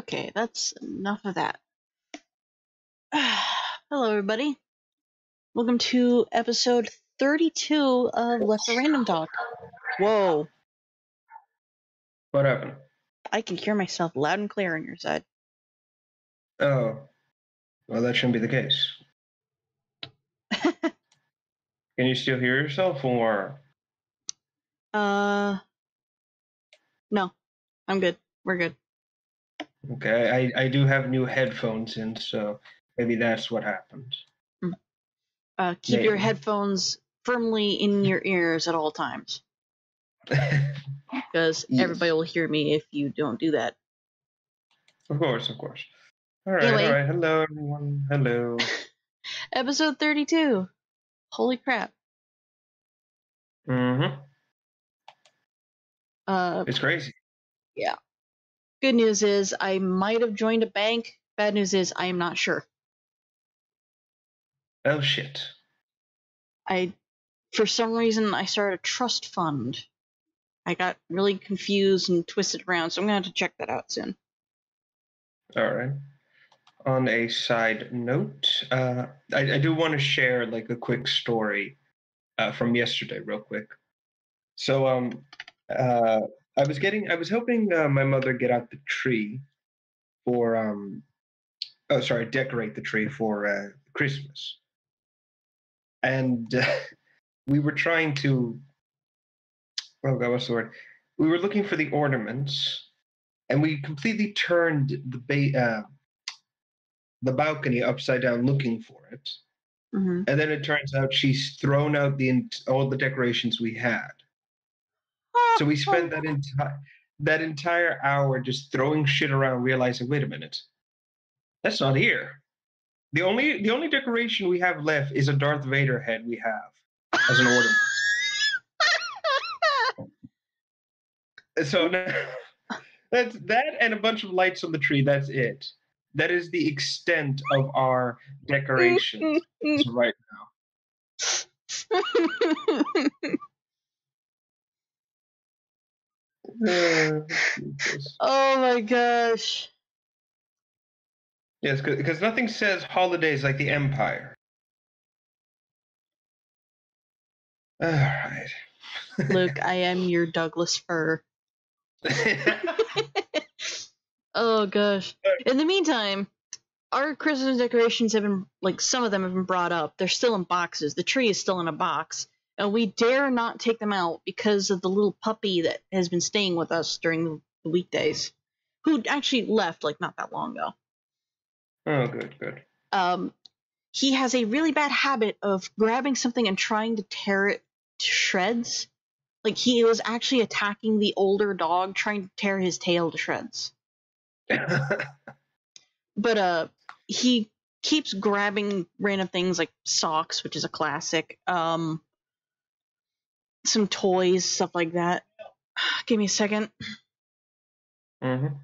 Okay, that's enough of that. Hello, everybody. Welcome to episode 32 of Left for Random Talk. Whoa. What happened? I can hear myself loud and clear on your side. Oh, well, that shouldn't be the case. Can you still hear yourself, or? No. I'm good. We're good. Okay, I do have new headphones in, so maybe that's what happened. Keep Maybe. your headphones firmly in your ears at all times. Because Yes. everybody will hear me if you don't do that. Of course. All right, Anyway. all right. Hello, everyone. Hello. Episode 32. Holy crap. Mm-hmm. It's crazy. Yeah. Good news is I might have joined a bank. Bad news is I am not sure. Oh, shit. For some reason, I started a trust fund. I got really confused and twisted around, so I'm going to have to check that out soon. All right. On a side note, I do want to share like a quick story from yesterday, real quick. So I was helping my mother get out the tree for decorate the tree for Christmas, and we were trying to, oh god, what's the word? We were looking for the ornaments, and we completely turned the balcony upside down looking for it. Mm-hmm. And then it turns out she's thrown out all the decorations we had. So we spent that entire hour just throwing shit around, realizing, wait a minute, that's not here. The only decoration we have left is a Darth Vader head we have as an ornament. So that's that and a bunch of lights on the tree. That's it. That is the extent of our decorations right now. Oh my gosh. Yes, because nothing says holidays like the Empire. All right. Luke, I am your Douglas fir. Oh gosh. In the meantime, our Christmas decorations have been, like, some of them have been brought up. They're still in boxes. The tree is still in a box. And we dare not take them out because of the little puppy that has been staying with us during the weekdays, who actually left, like, not that long ago. Oh, good. He has a really bad habit of grabbing something and trying to tear it to shreds. Like, he was actually attacking the older dog, trying to tear his tail to shreds. But he keeps grabbing random things like socks, which is a classic. Some toys, stuff like that. Give me a second. Mm-hmm.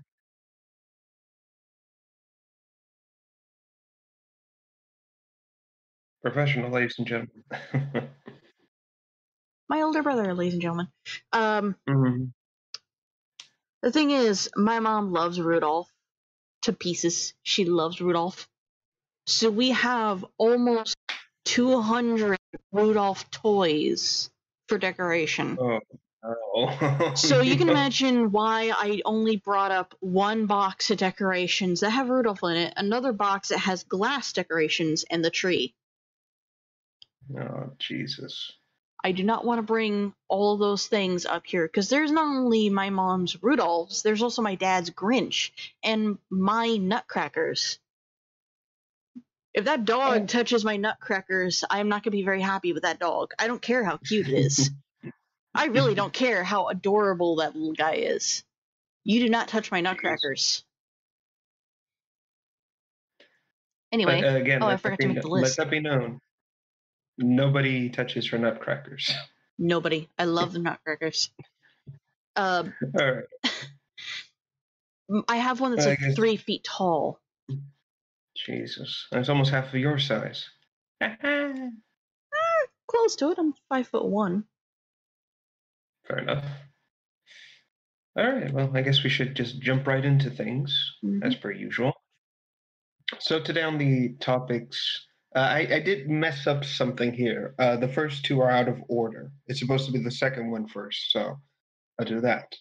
Professional, ladies and gentlemen. My older brother, ladies and gentlemen. Mm-hmm. The thing is, my mom loves Rudolph to pieces. She loves Rudolph. So we have almost 200 Rudolph toys for decoration. Oh. So you can imagine why I only brought up one box of decorations that have Rudolph in it, another box that has glass decorations, and the tree. Oh, Jesus. I do not want to bring all of those things up here, because there's not only my mom's Rudolphs, there's also my dad's Grinch, and my Nutcrackers. If that dog touches my Nutcrackers, I'm not going to be very happy with that dog. I don't care how cute it is. I really don't care how adorable that little guy is. You do not touch my Nutcrackers. Anyway, again, I forgot to make the list. Let that be known. Nobody touches her Nutcrackers. Nobody. I love the Nutcrackers. All right. I have one that's like 3 feet tall. Jesus, that's almost half of your size. Close to it. I'm 5'1". Fair enough. All right. Well, I guess we should just jump right into things as Mhm. per usual. So today on the topics, I did mess up something here. The first two are out of order. It's supposed to be the second one first, so I'll do that.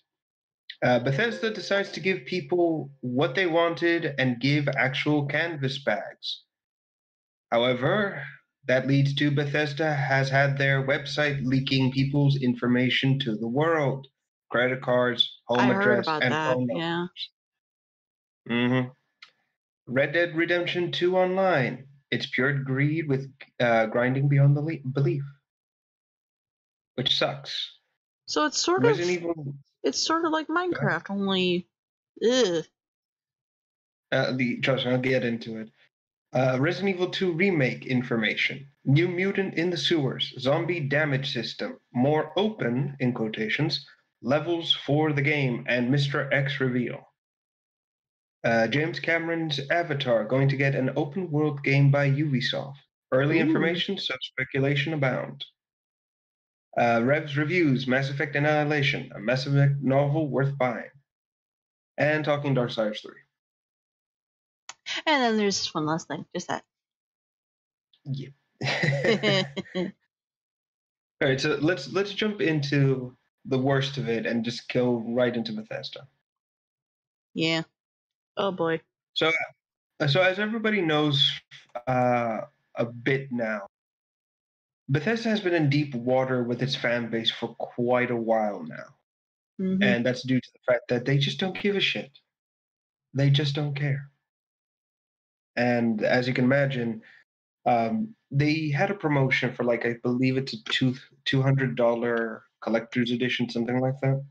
Bethesda decides to give people what they wanted and give actual canvas bags. However, that leads to Bethesda has had their website leaking people's information to the world: credit cards, home I heard address, about and that. phone Yeah. numbers. Red Dead Redemption 2 Online. It's pure greed with grinding beyond the belief, which sucks. So Resident Evil. it's sort of like Minecraft, only ugh. Trust me, I'll get into it. Resident Evil 2 Remake information. New mutant in the sewers. Zombie damage system. More open, in quotations, levels for the game, and Mr. X reveal. James Cameron's Avatar going to get an open world game by Ubisoft. Early Ooh. information, so speculation abound. Rev's reviews, Mass Effect Annihilation, a Mass Effect novel worth buying. And talking Darksiders 3. And then there's just one last thing, just that. Yeah. All right, so let's jump into the worst of it and just go right into Bethesda. Yeah. Oh boy. So, so as everybody knows a bit now, Bethesda has been in deep water with its fan base for quite a while now, Mhm. and that's due to the fact that they just don't give a shit. They just don't care. And as you can imagine, they had a promotion for like, I believe it's a $200 collector's edition, something like that,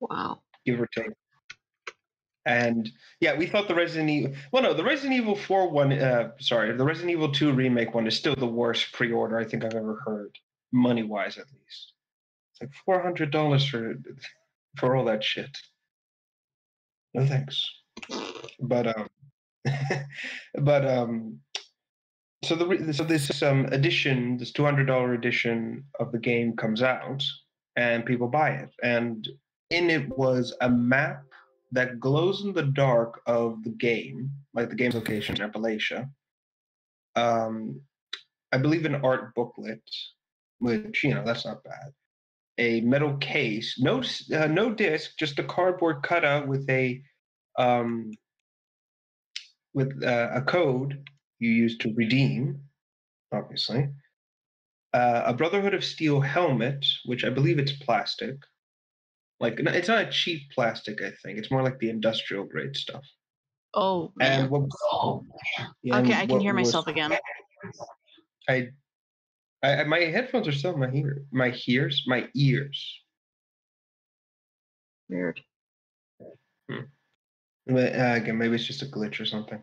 Wow. give or take. And yeah, we thought the Resident Evil. Well, no, the Resident Evil 4 one. Sorry, the Resident Evil 2 remake one is still the worst pre-order I think I've ever heard, money-wise at least. It's like $400 for all that shit. No thanks. But but so this edition, this $200 edition of the game comes out, and people buy it, and in it was a map that glows in the dark of the game, like the game's location, Appalachia. Um, I believe an art booklet, which that's not bad. A metal case, no disc, just a cardboard cutout um, with a code you use to redeem, obviously. A Brotherhood of Steel helmet, which I believe it's plastic. Like it's not a cheap plastic, I think. It's more like the industrial grade stuff. Oh And man. yeah, Okay, and I can what hear was myself again. I, my headphones are still in my ears. Weird. Again, maybe it's just a glitch or something.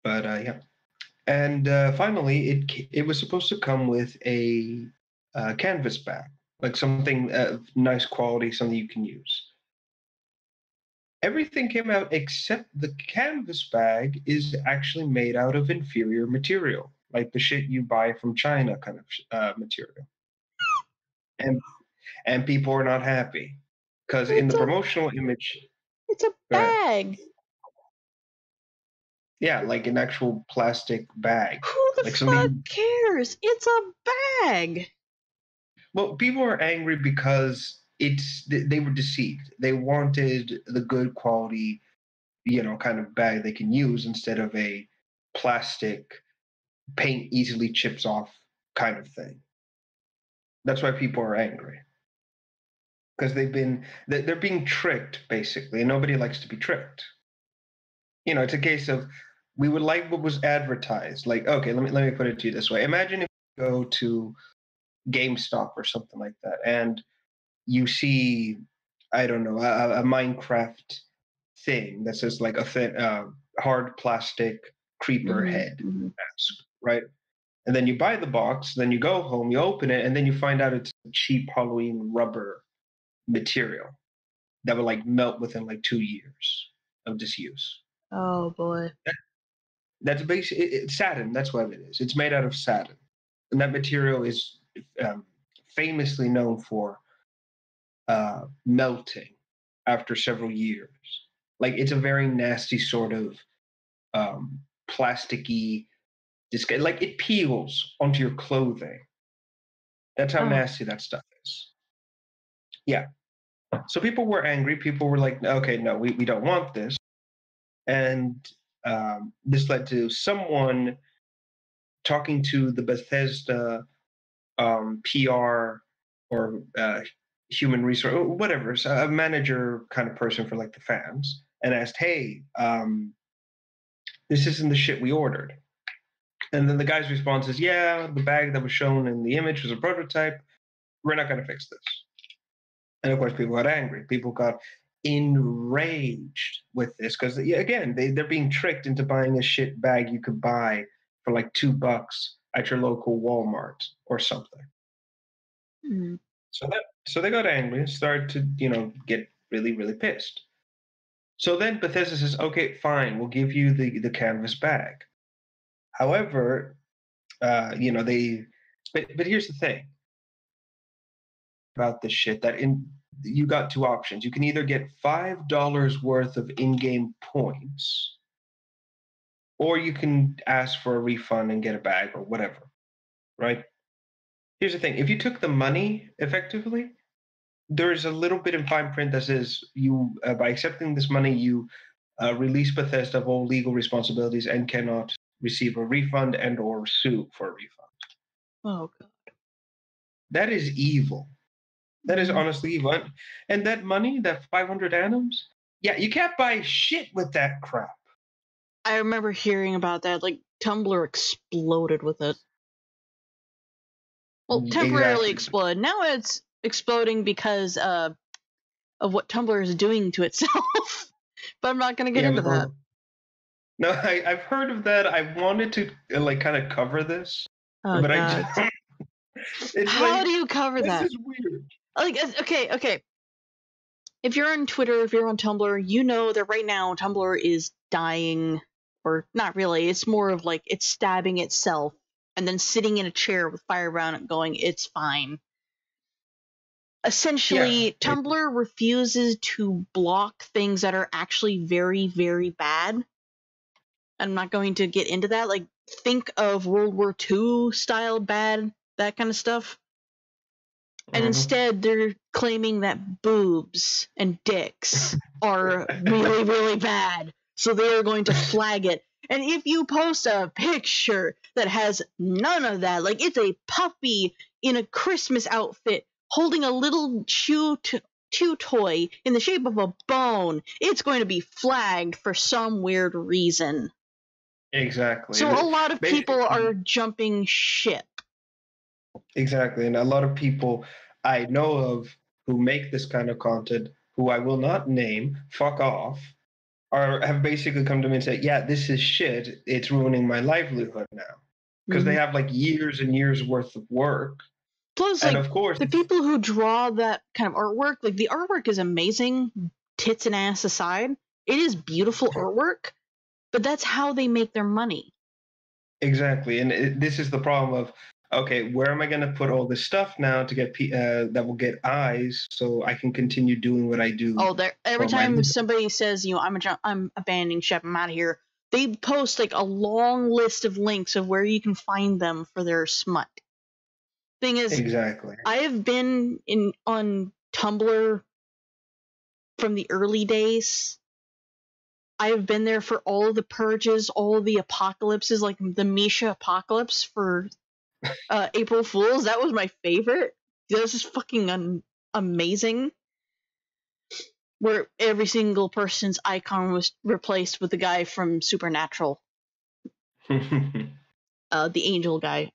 But yeah. And finally, it was supposed to come with a canvas bag, like something of nice quality, something you can use. Everything came out except the canvas bag is actually made out of inferior material, like the shit you buy from China kind of material. And people are not happy because in It's the a promotional image, it's a right, bag. yeah, like an actual plastic bag, Who the like fuck something. cares? It's a bag. Well, people are angry because they were deceived. They wanted the good quality, kind of bag they can use instead of a plastic paint easily chips off kind of thing. That's why people are angry because they're being tricked basically, and nobody likes to be tricked. It's a case of we would like what was advertised. Like, okay, let me put it to you this way: imagine if you go to GameStop or something like that, and you see, I don't know, a Minecraft thing that says like a hard plastic creeper Mhm. head Mhm. mask, right? And then you buy the box, then you go home, you open it, and then you find out it's cheap Halloween rubber material that would like melt within like 2 years of disuse. Oh boy. That's basically it's satin. That's what it is. It's made out of satin, and that material is famously known for melting after several years. Like it's a very nasty sort of plasticky, like it peels onto your clothing. That's how Oh. nasty that stuff is. Yeah. So people were angry. People were like, okay, no, we don't want this. And this led to someone talking to the Bethesda PR or human resource, or whatever, so a manager kind of person for like the fans, and asked, hey, this isn't the shit we ordered. And then the guy's response is, yeah, the bag that was shown in the image was a prototype. We're not going to fix this. And of course, people got angry. People got enraged with this because, again, they're being tricked into buying a shit bag you could buy for like $2 at your local Walmart or something. Mm. So they got angry and started to, get really, really pissed. So then Bethesda says, okay, fine, we'll give you the canvas bag. However, but here's the thing about this shit, that you got two options. You can either get $5 worth of in-game points, or you can ask for a refund and get a bag or whatever, right? Here's the thing. If you took the money effectively, there's a little bit in fine print that says by accepting this money, you release Bethesda of all legal responsibilities and cannot receive a refund and or sue for a refund. Oh, God. That is evil. That is Mhm. honestly evil. And that money, that 500 atoms, yeah, you can't buy shit with that crap. I remember hearing about that. Like, Tumblr exploded with it. Well, temporarily Exactly. exploded. Now it's exploding because of what Tumblr is doing to itself. But I'm not going to get into that. No, I've heard of that. I wanted to kind of cover this, Oh, but God. How do you cover that? This is weird. Like, okay. If you're on Twitter, if you're on Tumblr, you know that right now Tumblr is dying, or not really. It's more of like it's stabbing itself and then sitting in a chair with fire around it going, it's fine. Essentially, Tumblr refuses to block things that are actually very, very bad. I'm not going to get into that. Like, think of World War II style bad, that kind of stuff. And instead, they're claiming that boobs and dicks are really, really bad. So they are going to flag it. And if you post a picture that has none of that, like it's a puppy in a Christmas outfit holding a little chew toy in the shape of a bone, it's going to be flagged for some weird reason. Exactly. So a lot of people are jumping ship. Exactly. And a lot of people I know of who make this kind of content, who I will not name, fuck off, have basically come to me and said, yeah, this is shit. It's ruining my livelihood now. Because they have like years and years worth of work. Plus, and like, of course, the people who draw that kind of artwork, like, the artwork is amazing, tits and ass aside. It is beautiful artwork, but that's how they make their money. Exactly. And this is the problem of, okay, where am I going to put all this stuff now to get that will get eyes so I can continue doing what I do? Oh, every time somebody says, I'm abandoning ship, I'm out of here, they post like a long list of links of where you can find them for their smut. Thing is, exactly. I have been on Tumblr from the early days. I have been there for all of the purges, all of the apocalypses, like the Misha apocalypse for April Fools. That was my favorite. That was just fucking amazing. Where every single person's icon was replaced with the guy from Supernatural. The angel guy.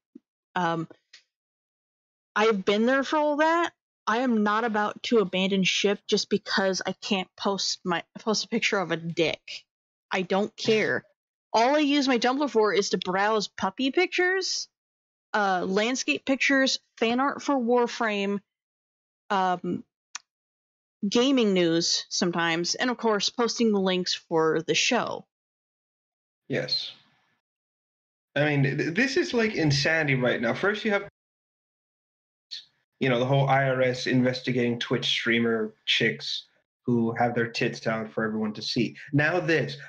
I've been there for all that. I am not about to abandon ship just because I can't post a picture of a dick. I don't care. All I use my Tumblr for is to browse puppy pictures, landscape pictures, fan art for Warframe, gaming news sometimes, and of course posting the links for the show. Yes. I mean, this is like insanity right now. First, you have the whole IRS investigating Twitch streamer chicks who have their tits out for everyone to see. Now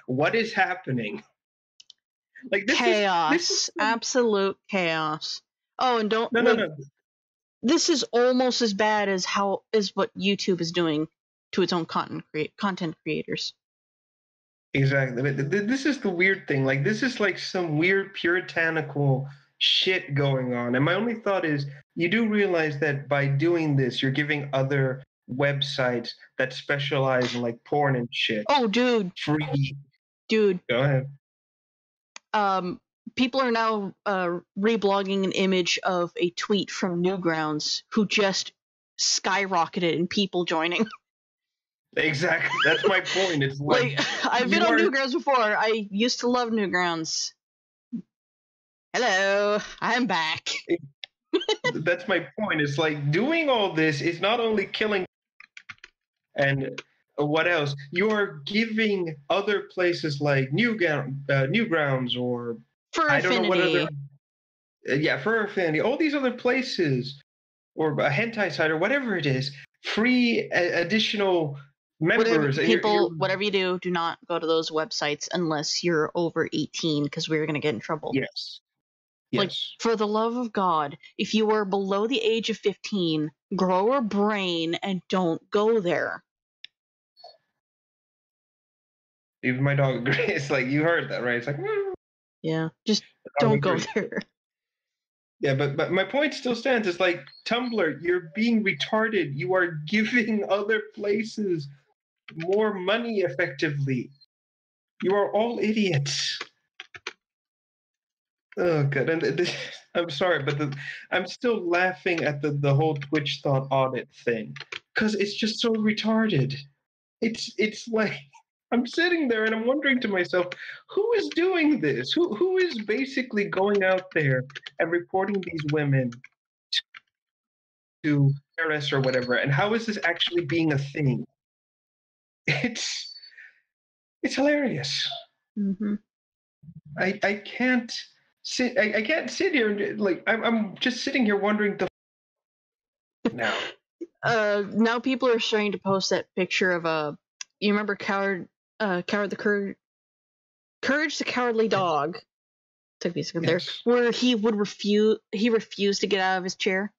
what is happening? Like Chaos. Absolute chaos. Oh, and don't no. This is almost as bad as what YouTube is doing to its own content creators. Exactly. This is the weird thing. Like, this is like some weird puritanical shit going on. And my only thought is, you do realize that by doing this, you're giving other websites that specialize in like porn and shit. Oh, dude. Free. Dude. Go ahead. People are now reblogging an image of a tweet from Newgrounds who just skyrocketed in people joining. Exactly. That's my point. It's like I've been on Newgrounds before. I used to love Newgrounds. Hello, I'm back. That's my point. It's like doing all this is not only killing and what else? You're giving other places like Newgrounds or Fur I don't Affinity. know what other Fur Affinity, all these other places, or a hentai site or whatever it is, free additional members. Whatever you do not go to those websites unless you're over 18, because we're going to get in trouble. Yes. Like, for the love of God, if you are below the age of 15, grow a brain and don't go there. Even my dog agrees. It's like, you heard that, right? It's like, yeah, just don't go there. Yeah, but my point still stands. It's like, Tumblr, you're being retarded. You are giving other places more money effectively. You are all idiots. Oh, God. And I'm sorry, but I'm still laughing at the whole Twitch thought audit thing, because it's just so retarded. It's like, I'm sitting there and I'm wondering to myself, who is doing this? Who is basically going out there and reporting these women to IRS or whatever? And how is this actually being a thing? It's hilarious. Mm-hmm. I can't sit. I can't sit here and like I'm just sitting here wondering now. Now people are starting to post that picture of you remember Courage the Cowardly Dog. Took me a second there, where he refused to get out of his chair.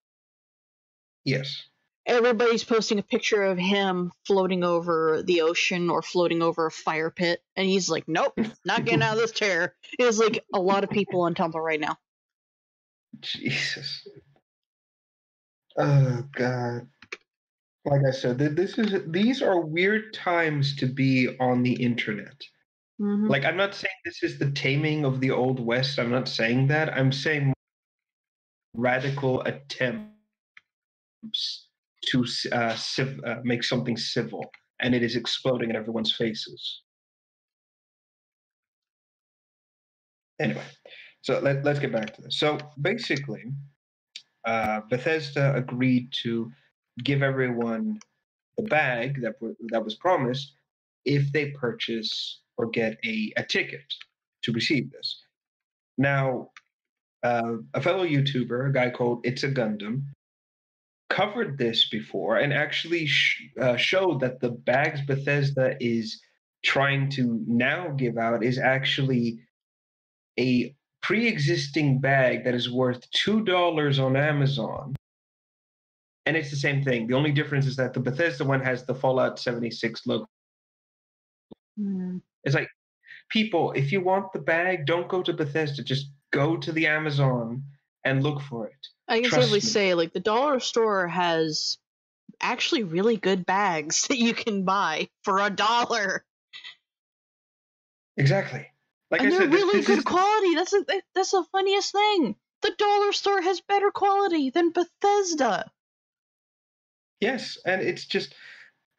Yes. Everybody's posting a picture of him floating over the ocean or floating over a fire pit, and he's like, "Nope, not getting out of this chair." It's like a lot of people on Tumblr right now. Jesus. Oh God. Like I said, these are weird times to be on the internet. Mm-hmm. Like, I'm not saying this is the taming of the Old West. I'm not saying that. I'm saying radical attempts to make something civil, and it is exploding in everyone's faces. Anyway, so let's get back to this. So basically, Bethesda agreed to give everyone the bag that was promised if they purchase or get a ticket to receive this. Now, a fellow YouTuber, a guy called It's a Gundam, covered this before and actually showed that the bags Bethesda is trying to now give out is actually a pre-existing bag that is worth $2 on Amazon. And it's the same thing. The only difference is that the Bethesda one has the Fallout 76 logo. Mm. It's like, people, if you want the bag, don't go to Bethesda. Just go to the Amazon and look for it. I can safely say, like, the dollar store has actually really good bags that you can buy for $1. Exactly. Like and I they're said, really good quality. That's the funniest thing. The dollar store has better quality than Bethesda. Yes, and it's just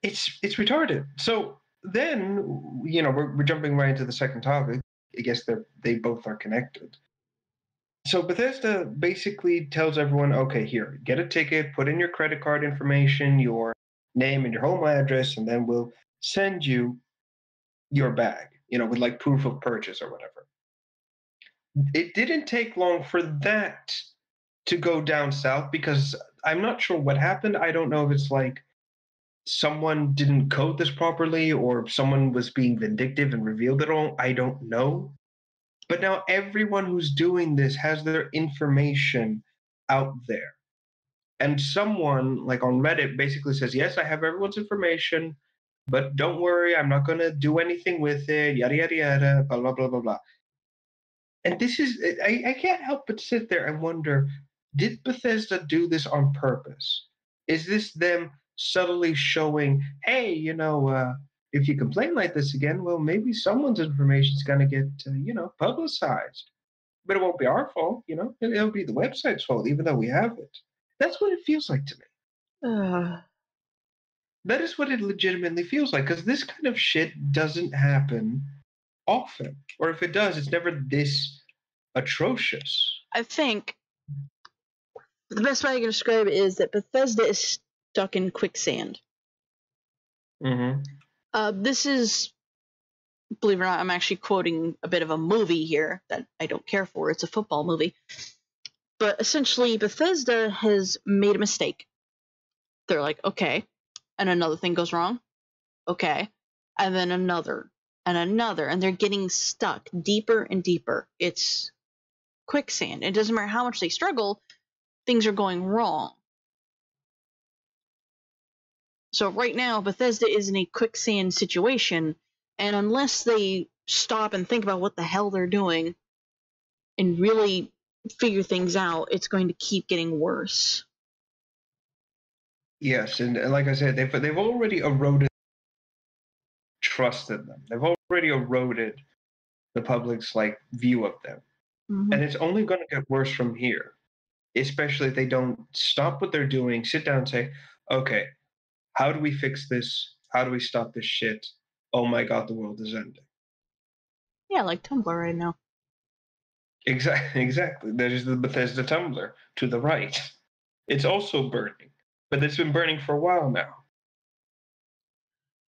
it's retarded. So then, we're jumping right into the second topic. I guess they both are connected. So Bethesda basically tells everyone, okay, here, get a ticket, put in your credit card information, your name and your home address, and then we'll send you your bag, with like proof of purchase or whatever. It didn't take long for that to go down south because I'm not sure what happened. I don't know if it's like someone didn't code this properly or someone was being vindictive and revealed it all. I don't know. But now everyone who's doing this has their information out there. And someone like on Reddit basically says, yes, I have everyone's information, but don't worry, I'm not going to do anything with it, yada, yada, yada, blah, blah, blah, blah, blah. And this is, I can't help but sit there and wonder, did Bethesda do this on purpose? Is this them subtly showing, hey, if you complain like this again, well, maybe someone's information is going to get, publicized. But it won't be our fault, it'll be the website's fault, even though we have it. That's what it feels like to me. That is what it legitimately feels like, because this kind of shit doesn't happen often. Or if it does, it's never this atrocious. I think the best way I can describe it is that Bethesda is stuck in quicksand. Mm-hmm. This is, believe it or not, I'm actually quoting a bit of a movie here that I don't care for. It's a football movie. But essentially, Bethesda has made a mistake. They're like, okay. And another thing goes wrong. Okay. And then another. And another. And they're getting stuck deeper and deeper. It's quicksand. It doesn't matter how much they struggle, things are going wrong. So right now, Bethesda is in a quicksand situation. And unless they stop and think about what the hell they're doing and really figure things out, it's going to keep getting worse. Yes, and like I said, they've already eroded trust in them. They've already eroded the public's view of them. Mm-hmm. And it's only going to get worse from here, especially if they don't stop what they're doing, sit down and say, okay, how do we fix this? How do we stop this shit? Oh my God, the world is ending. Yeah, like Tumblr right now. Exactly. There's the Bethesda Tumblr to the right. It's also burning, but it's been burning for a while now.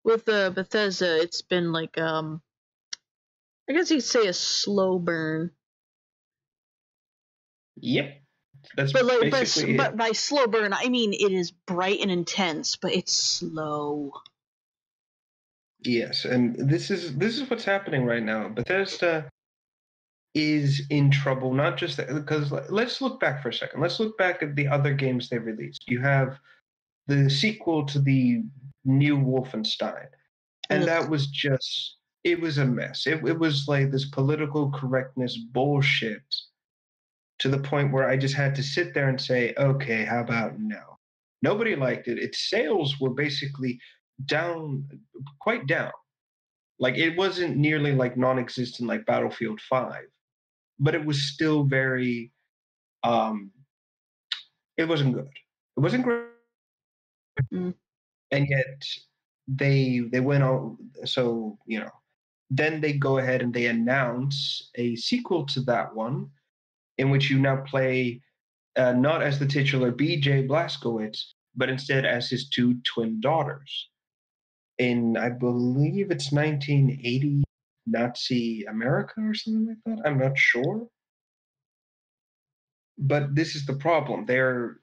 With Bethesda, it's been I guess you could say a slow burn. Yep. That's basically it. But by slow burn, I mean it is bright and intense, but it's slow. Yes, and this is what's happening right now. Bethesda is in trouble, not just because let's look back for a second. Let's look back at the other games they released. You have the sequel to the new Wolfenstein, and that was it was a mess. It was like this political correctness bullshit to the point where I just had to sit there and say, okay, how about no? Nobody liked it. Its sales were basically quite down. It wasn't nearly non-existent like Battlefield 5, but it was still very, it wasn't good. It wasn't great. Mm. And yet they went on, so, then they go ahead and they announce a sequel to that one in which you now play not as the titular BJ Blazkowicz, but instead as his two twin daughters. In, I believe it's 1980 Nazi America or something like that. I'm not sure. But this is the problem.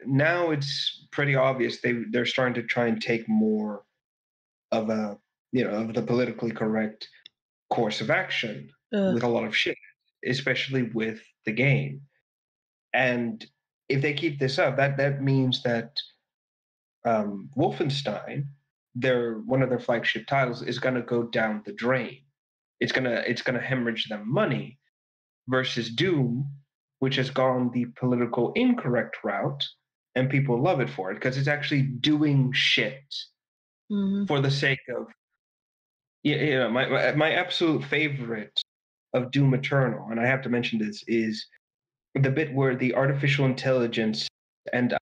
Now it's pretty obvious they're starting to try and take more of of the politically correct course of action with a lot of shit, especially with the game. And if they keep this up, that means that Wolfenstein, one of their flagship titles, is going to go down the drain. It's gonna hemorrhage them money, versus Doom, which has gone the political incorrect route, and people love it for it because it's actually doing shit for the sake of. My absolute favorite of Doom Eternal, and I have to mention this, is the bit where the artificial intelligence and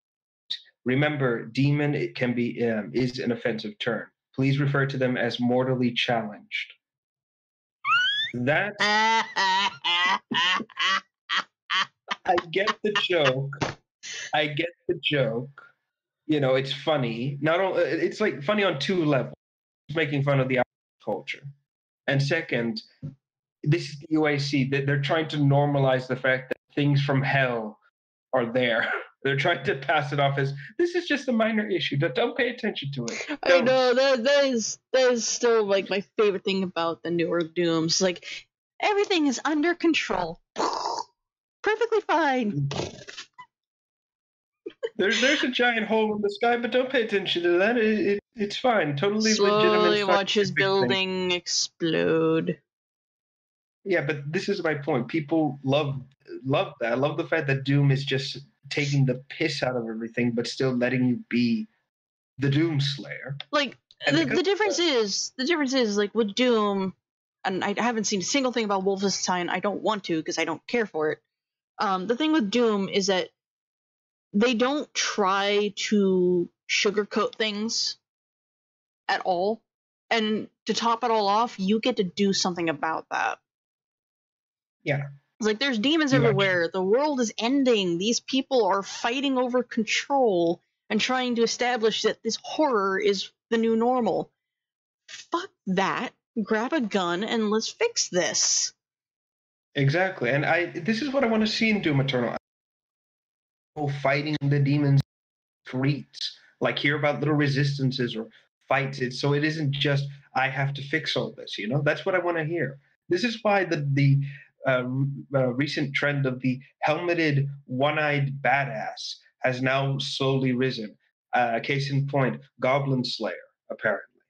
remember, demon it can be is an offensive term. Please refer to them as mortally challenged. That I get the joke. It's funny. Not only it's funny on two levels. It's making fun of the culture, and second, this is the UAC. They're trying to normalize the fact that things from hell are there. They're trying to pass it off as this is just a minor issue. Don't pay attention to it. I know that is still like my favorite thing about the newer Dooms. Like everything is under control, perfectly fine. There's a giant hole in the sky, but don't pay attention to that. It's fine. Totally Slowly legitimate. watch his scientific building explode. Yeah, but this is my point. People love that. I love the fact that Doom is just taking the piss out of everything, but still letting you be the Doom Slayer. Like the difference is like with Doom, and I haven't seen a single thing about Wolfenstein. I don't want to because I don't care for it. The thing with Doom is that they don't try to sugarcoat things at all, and to top it all off, you get to do something about that. Yeah. It's like there's demons everywhere. The world is ending. These people are fighting over control and trying to establish that this horror is the new normal. Fuck that. Grab a gun and let's fix this. Exactly. And this is what I want to see in Doom Eternal. Fighting the demons streets, like hear about little resistances or fights. So it isn't just I have to fix all this. That's what I want to hear. This is why the recent trend of the helmeted, one-eyed badass has now slowly risen. Case in point, Goblin Slayer, apparently.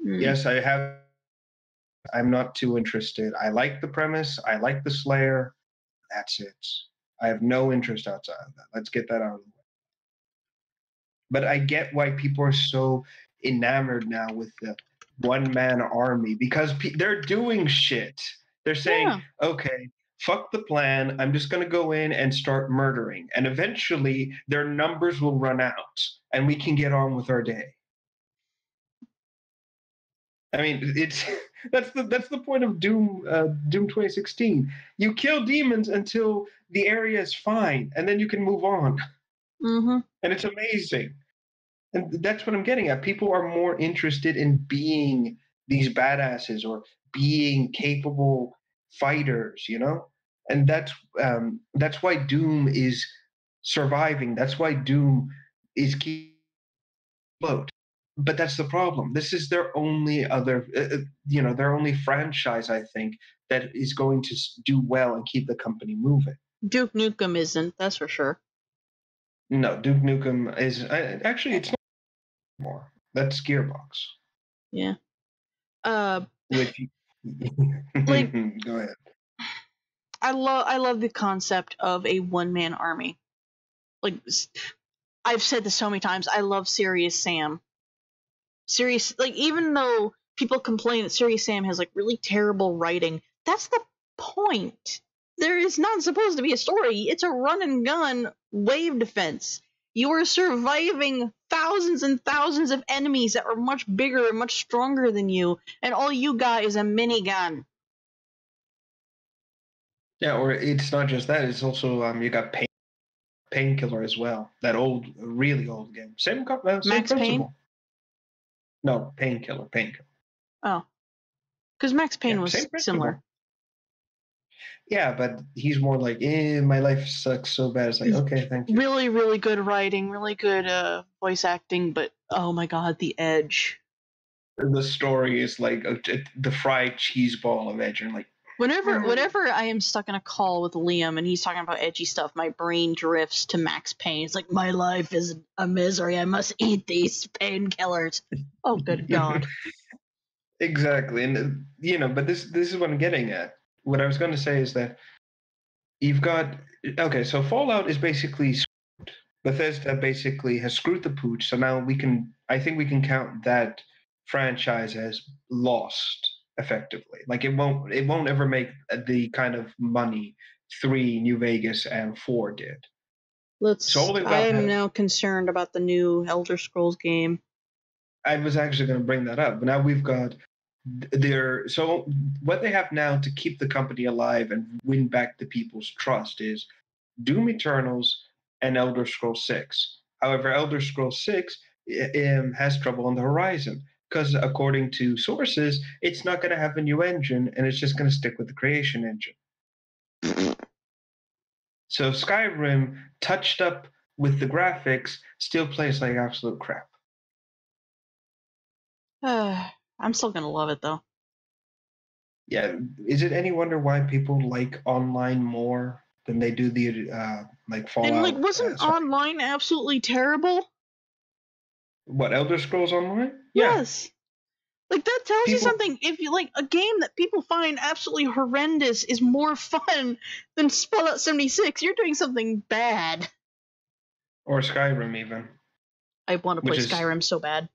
Yes, I'm not too interested. I like the premise. I like the Slayer. That's it. I have no interest outside of that. Let's get that out of the way. But I get why people are so enamored now with the one-man army because they're doing shit. They're saying, okay, fuck the plan. I'm just going to go in and start murdering. And eventually their numbers will run out and we can get on with our day. I mean, that's the point of Doom 2016. You kill demons until the area is fine, and then you can move on. Mm-hmm. And it's amazing. And that's what I'm getting at. People are more interested in being these badasses or being capable fighters, And that's why Doom is surviving. That's why Doom is keeping afloat. But that's the problem. This is their only other, their only franchise, I think, that is going to do well and keep the company moving. Duke Nukem isn't, that's for sure. No, Duke Nukem is actually it's not anymore. That's Gearbox. Yeah. Which, like, go ahead. I love the concept of a one-man army. Like, I've said this so many times. I love Serious Sam. Even though people complain that Serious Sam has like really terrible writing, that's the point. There is not supposed to be a story. It's a run and gun wave defense. You are surviving thousands and thousands of enemies that are much bigger and much stronger than you, and all you got is a minigun. Yeah, or it's not just that. It's also you got Painkiller as well. That really old game. Same Max principle. Payne? No, Painkiller. Oh, because Max Payne was similar. Yeah, but he's more like, my life sucks so bad. It's like, okay, thank you. Really, really good writing, really good voice acting, but oh my god, the edge. The story is like the fried cheese ball of edge, and like. Whenever I am stuck in a call with Liam and he's talking about edgy stuff, my brain drifts to Max Payne. It's like, my life is a misery. I must eat these painkillers. Oh, good God. Exactly. And, but this is what I'm getting at. What I was going to say is that you've got, okay, so Fallout is basically, Bethesda basically has screwed the pooch. So now I think we can count that franchise as lost. Effectively, like it won't ever make the kind of money 3 New Vegas and 4 did. I am now concerned about the new Elder Scrolls game. I was actually going to bring that up, but now we've got so what they have now to keep the company alive and win back the people's trust is Doom Eternals and Elder Scrolls 6. However, Elder Scrolls 6 has trouble on the horizon. Because according to sources, it's not going to have a new engine, and it's just going to stick with the creation engine. So Skyrim touched up with the graphics still plays like absolute crap. I'm still gonna love it though. Yeah, is it any wonder why people like online more than they do the like Fallout? And like, wasn't online absolutely terrible? What, Elder Scrolls Online? Yeah. Yes. Like, that tells you something. If you like a game that people find absolutely horrendous is more fun than Fallout 76, you're doing something bad. Or Skyrim even. I want to play Skyrim so bad.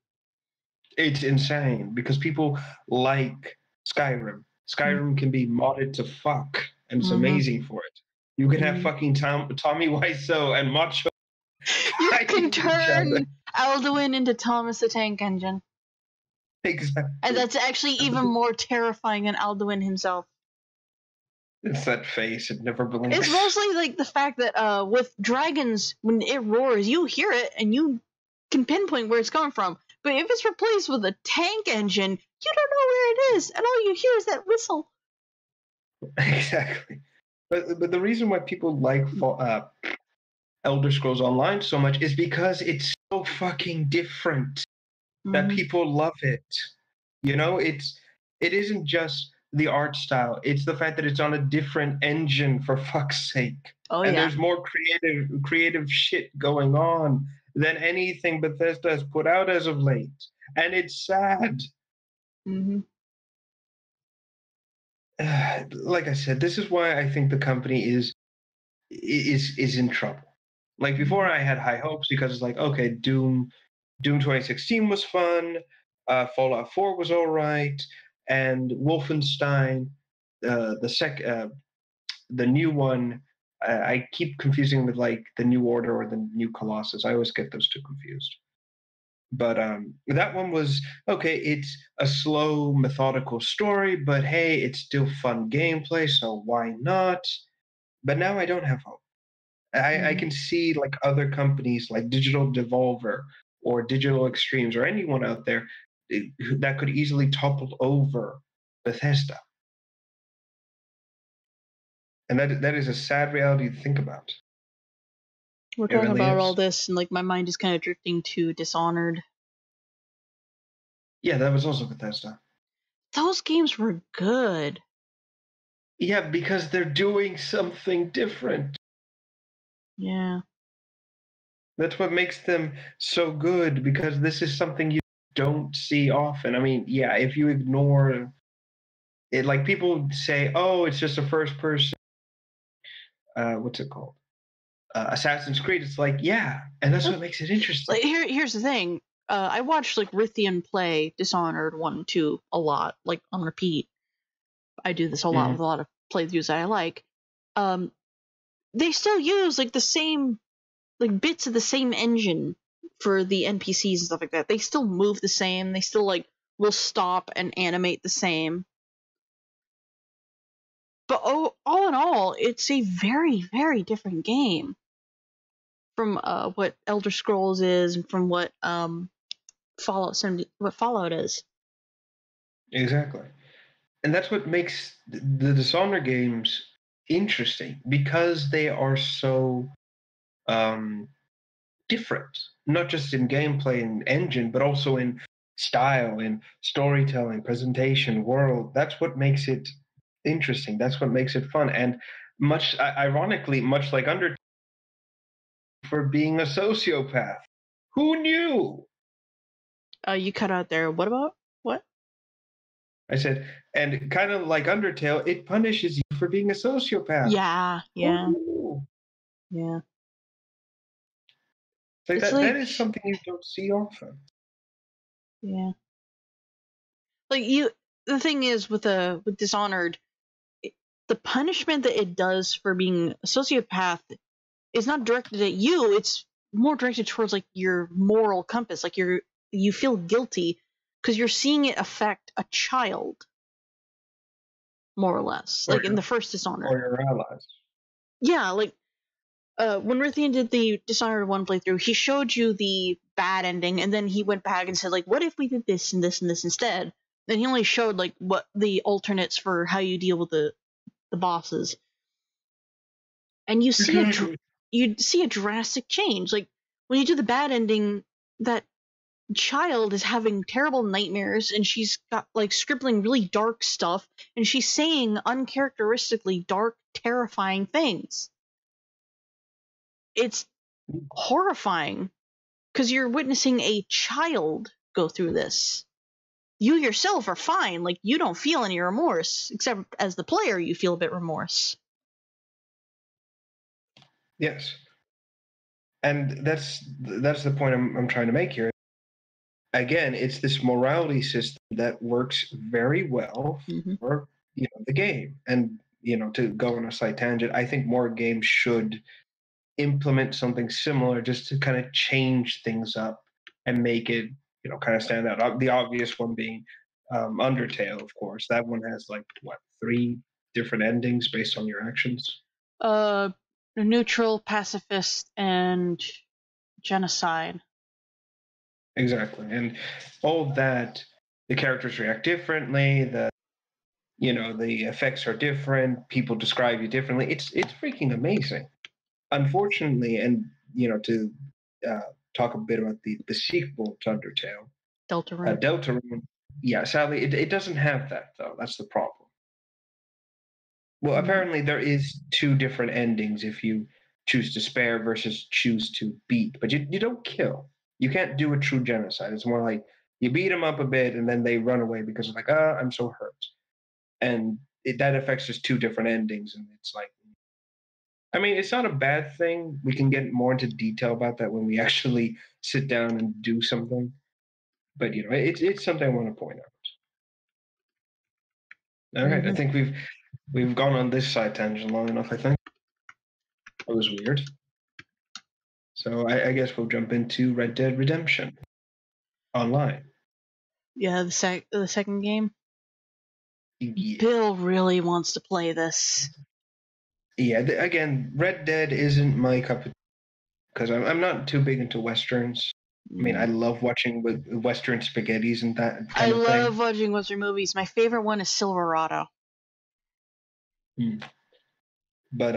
It's insane because people like Skyrim. Skyrim can be modded to fuck, and it's amazing for it. You can have fucking Tommy Wiseau and Macho. You can turn Alduin into Thomas the Tank Engine. Exactly. And that's actually even more terrifying than Alduin himself. It's that face, it never blinks. It's mostly like the fact that with dragons, when it roars, you hear it and you can pinpoint where it's coming from. But if it's replaced with a tank engine, you don't know where it is, and all you hear is that whistle. Exactly. But the reason why people like Elder Scrolls Online so much is because it's so fucking different that people love it. You know, it isn't just the art style. It's the fact that it's on a different engine, for fuck's sake. And there's more creative shit going on than anything Bethesda has put out as of late. And it's sad. Like I said, this is why I think the company is in trouble. Like before, I had high hopes because it's like, okay, Doom 2016 was fun, Fallout 4 was all right, and Wolfenstein, the new one. I keep confusing with like the New Order or the New Colossus. I always get those two confused. But that one was okay. It's a slow, methodical story, but hey, it's still fun gameplay, so why not? But now I don't have hope. I can see like other companies like Digital Devolver or Digital Extremes or anyone out there that could easily topple over Bethesda. And that is a sad reality to think about. We're talking about all this, and like my mind is kind of drifting to Dishonored. Yeah, that was also Bethesda. Those games were good. Yeah, because they're doing something different. Yeah. That's what makes them so good, because this is something you don't see often. I mean, yeah, if you ignore it, like people say, oh, it's just a first person, what's it called? Assassin's Creed. It's like, yeah, and that's what makes it interesting. Like, here's the thing. I watched like Rithian play Dishonored 1 and 2 a lot, like on repeat. I do this a lot with a lot of playthroughs that I like. They still use like the same, like bits of the same engine for the NPCs and stuff like that. They still move the same. They still like will stop and animate the same. But all in all, it's a very, very different game from what Elder Scrolls is and from what Fallout is. Exactly. And that's what makes the Dishonored games interesting, because they are so different, not just in gameplay and engine, but also in style, in storytelling, presentation, world. That's what makes it interesting. That's what makes it fun. And much ironically, much like Undertale, for being a sociopath. Who knew? You cut out there. What about what? I said, and kind of like Undertale, it punishes you for being a sociopath. Yeah. Yeah. Like that is something you don't see often. Yeah. Like the thing is with Dishonored, the punishment that it does for being a sociopath is not directed at you. It's more directed towards like your moral compass. Like you feel guilty because you're seeing it affect a child, more or less. Like in the first Dishonored. Or your allies. Yeah, like when Rithian did the Dishonored 1 playthrough, he showed you the bad ending, and then he went back and said, like, what if we did this and this and this instead? Then he only showed like what the alternates for how you deal with the bosses. And you see you'd see a drastic change. Like when you do the bad ending, that child is having terrible nightmares and she's got like scribbling really dark stuff and she's saying uncharacteristically dark, terrifying things. It's horrifying because you're witnessing a child go through this. You yourself are fine, like you don't feel any remorse, except as the player you feel a bit remorse. Yes. And that's the point I'm trying to make here. Again, it's this morality system that works very well for the game. And to go on a slight tangent, I think more games should implement something similar just to kind of change things up and make it kind of stand out. The obvious one being Undertale, of course. That one has like 3 different endings based on your actions. Neutral, pacifist, and genocide. Exactly. And all that, the characters react differently, the effects are different, people describe you differently. It's freaking amazing. Unfortunately, and to talk a bit about the sequel to Undertale, Deltarune. Yeah, sadly, it doesn't have that though. That's the problem. Well, apparently there is 2 different endings if you choose to spare versus choose to beat, but you don't kill. You can't do a true genocide. It's more like you beat them up a bit and then they run away because they're like, I'm so hurt. And that affects just 2 different endings. And it's like, I mean, it's not a bad thing. We can get more into detail about that when we actually sit down and do something. But it's something I want to point out. All right, I think we've gone on this side tangent long enough. I think that was weird. So I guess we'll jump into Red Dead Redemption Online. Yeah, the second game. Yeah. Bill really wants to play this. Yeah, again, Red Dead isn't my cup of tea because I'm not too big into westerns. I mean, I love watching western spaghettis and that kind of thing. I love watching western movies. My favorite one is Silverado. But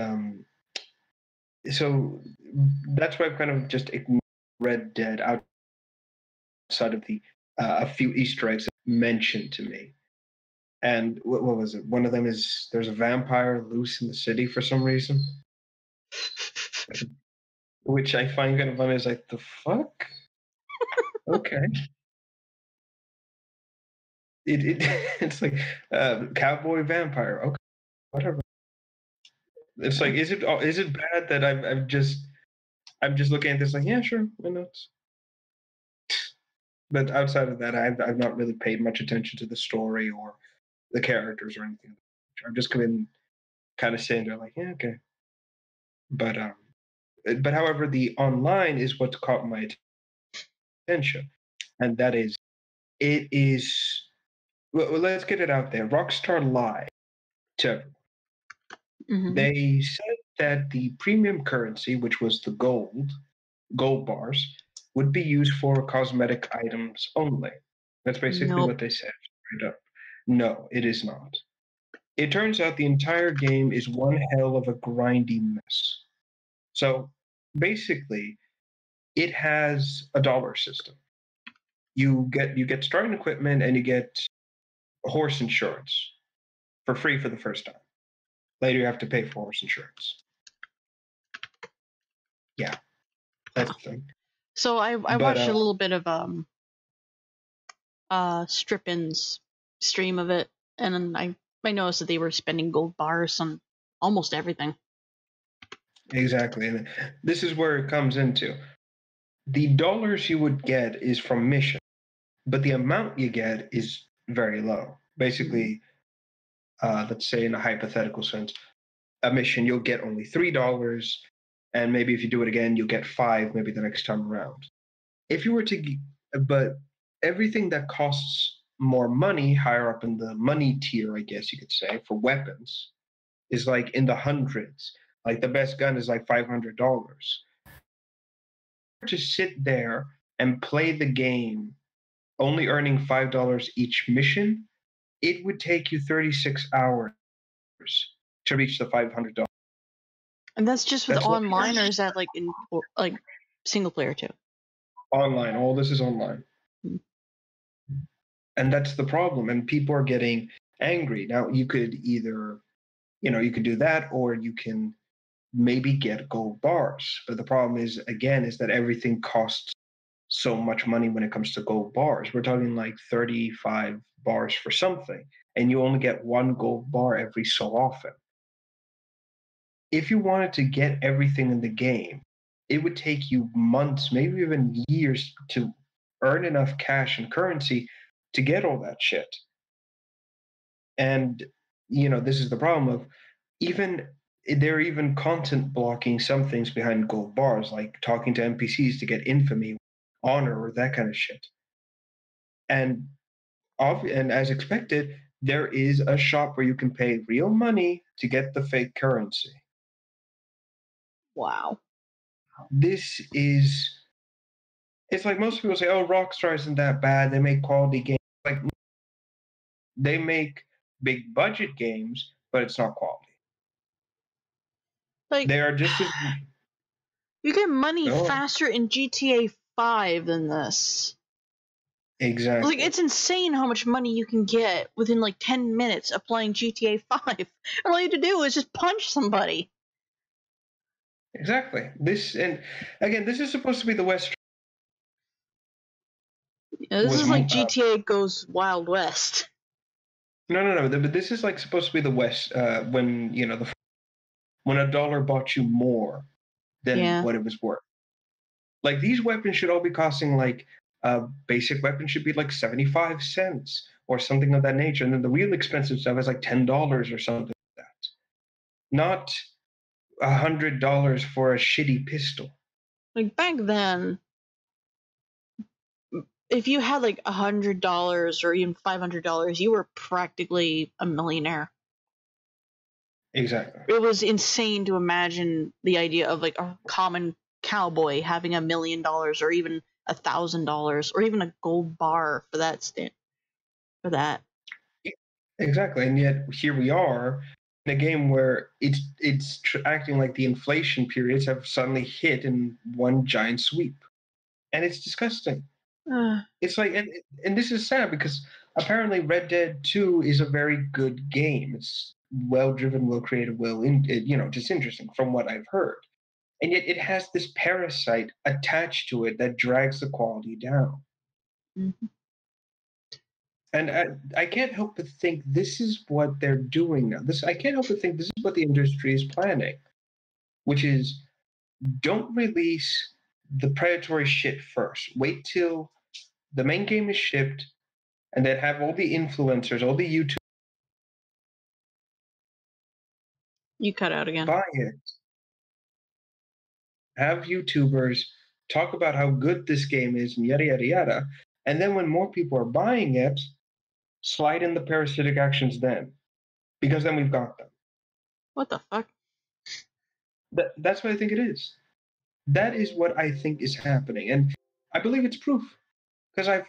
so that's why I've kind of just ignored Red Dead outside of the a few Easter eggs mentioned to me. And what was it? One of them is there's a vampire loose in the city for some reason, which I find kind of funny. Is like, the fuck? Okay. It's like cowboy vampire. Okay, whatever. It's like, is it bad that I'm just looking at this like, yeah, sure, why not? But outside of that, I've not really paid much attention to the story or the characters or anything. I've just been kind of sitting there like, yeah, okay. But however, the online is what caught my attention, and that is, it is. Well, let's get it out there. Rockstar lied to everyone. They said that the premium currency, which was the gold bars, would be used for cosmetic items only. That's basically what they said straight up. No, it is not. It turns out the entire game is one hell of a grindy mess. So basically, it has a dollar system. You get starting equipment and you get horse insurance for free for the first time. Later, you have to pay for horse insurance. Yeah, that's the thing. So I watched a little bit of Strippin's stream of it, and I noticed that they were spending gold bars on almost everything. Exactly, and this is where it comes into. The dollars you would get is from mission, but the amount you get is very low. Basically, let's say in a hypothetical sense, a mission you'll get only $3, and maybe if you do it again, you'll get 5 maybe the next time around. If you were to, but everything that costs more money, higher up in the money tier, I guess you could say, for weapons, is like in the hundreds. Like the best gun is like $500. To sit there and play the game, only earning $5 each mission, it would take you 36 hours to reach the $500. And that's just with That's what- online, or is that like in like single player too? Online. All this is online. Hmm. And that's the problem. And people are getting angry. Now, you could either, you could do that, or you can maybe get gold bars. But the problem is, again, is that everything costs so much money when it comes to gold bars. We're talking like 35 bars for something, and you only get one gold bar every so often. If you wanted to get everything in the game, it would take you months, maybe even years, to earn enough cash and currency to get all that shit. And this is the problem of they're even content blocking some things behind gold bars, like talking to NPCs to get infamy, honor, or that kind of shit. And as expected, there is a shop where you can pay real money to get the fake currency. Wow. It's like most people say, oh, Rockstar isn't that bad. They make quality games. Like, they make big budget games, but it's not quality. Like, they are just as... You get money faster in GTA 5 than this. Exactly. Like, it's insane how much money you can get within like 10 minutes of playing GTA 5. And all you have to do is just punch somebody. Exactly. This is supposed to be the West. Yeah, this is like GTA goes Wild West. No. But this is like supposed to be the West when when a dollar bought you more than what it was worth. Like, these weapons should all be costing like a basic weapon should be like 75 cents or something of that nature, and then the real expensive stuff is like $10 or something like that. Not $100 for a shitty pistol. Like, back then, if you had like $100 or even $500, you were practically a millionaire. Exactly. It was insane to imagine the idea of like a common cowboy having $1 million or even $1,000 or even a gold bar for that for that. Exactly, and yet here we are in a game where it's acting like the inflation periods have suddenly hit in one giant sweep, and it's disgusting. It's like, and this is sad because apparently Red Dead 2 is a very good game. It's well driven, well created, just interesting from what I've heard. And yet it has this parasite attached to it that drags the quality down. Mm-hmm. And I can't help but think this is what they're doing now. I can't help but think this is what the industry is planning, which is don't release the predatory shit first. Wait till the main game is shipped, and then have all the influencers, all the YouTube. You cut out again. Buy it. Have YouTubers talk about how good this game is and yada, yada, yada. And then when more people are buying it, slide in the parasitic actions then. Because then we've got them. What the fuck? That's what I think it is. That is what I think is happening. And I believe it's proof. Because I've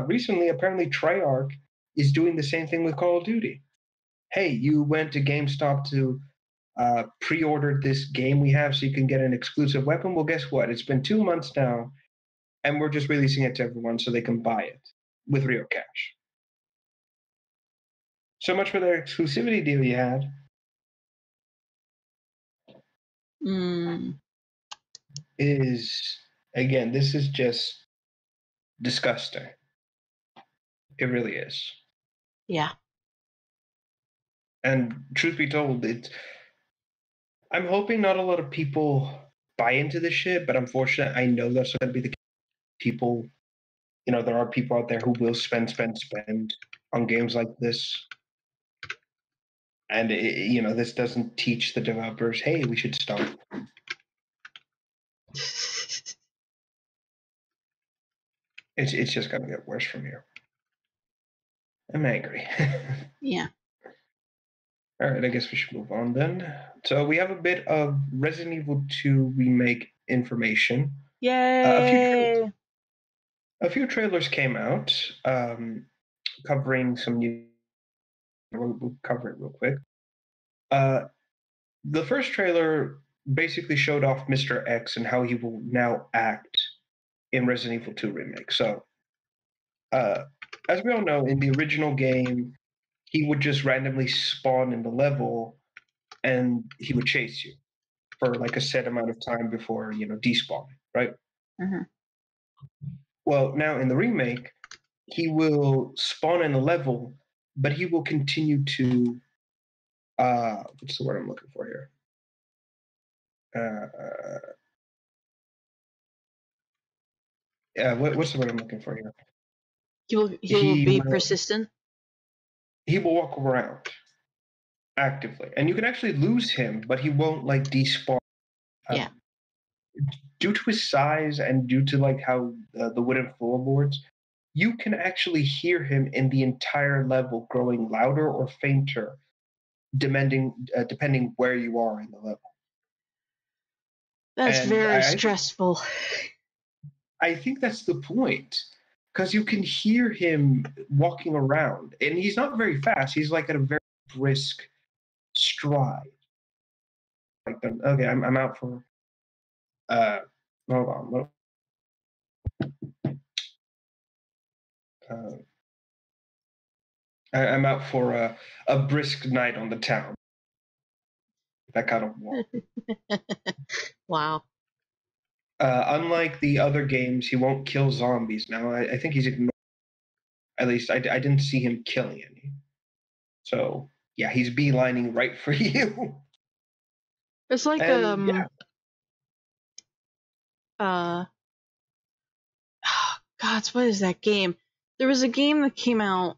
recently, apparently, Treyarch is doing the same thing with Call of Duty. Hey, you went to GameStop to pre-order this game we have so you can get an exclusive weapon. Well, guess what? It's been 2 months now, and we're just releasing it to everyone so they can buy it with real cash. So much for their exclusivity deal you had. Again, this is just disgusting. It really is. Yeah. And truth be told, I'm hoping not a lot of people buy into this shit, but unfortunately, I know that's going to be the case. People, there are people out there who will spend on games like this. And, this doesn't teach the developers, hey, we should stop. It's just going to get worse from here. I'm angry. Yeah. All right, I guess we should move on then. So we have a bit of Resident Evil 2 remake information. Yay! A few trailers came out covering some new... We'll cover it real quick. The first trailer basically showed off Mr. X and how he will now act in Resident Evil 2 Remake. So, as we all know, in the original game, he would just randomly spawn in the level and he would chase you for like a set amount of time before, despawning, right? Mm-hmm. Well, now in the remake, he will spawn in a level, but he will continue to, what's the word I'm looking for here? What's the word I'm looking for here? He'll be persistent. He will walk around actively, and you can actually lose him, but he won't like despawn. Yeah. Due to his size and due to like how the wooden floorboards, you can actually hear him in the entire level growing louder or fainter, depending where you are in the level. That's very stressful. I think that's the point, because you can hear him walking around, and he's not very fast. He's like at a very brisk stride. Like, okay, I'm out for. Hold on. I'm out for a brisk night on the town. That kind of walk. Wow. Unlike the other games, he won't kill zombies. Now, I think he's ignored. At least I didn't see him killing any. So, yeah, he's beelining right for you. It's like, yeah. God, what is that game? There was a game that came out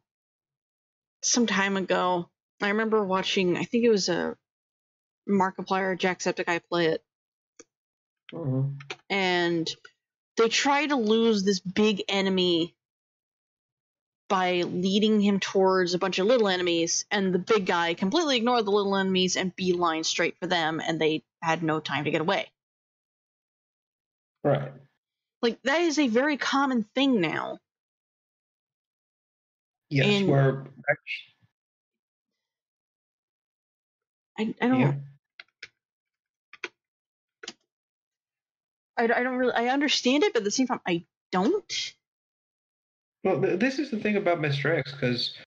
some time ago. I remember watching, I think it was a Markiplier, Jacksepticeye play it. Mm-hmm. And they try to lose this big enemy by leading him towards a bunch of little enemies, and the big guy completely ignored the little enemies and beeline straight for them, and they had no time to get away. Right. Like, that is a very common thing now. Yes, and we're I don't. Yeah. I don't really. I understand it, but at the same time, I don't. Well, this is the thing about Mr. X, because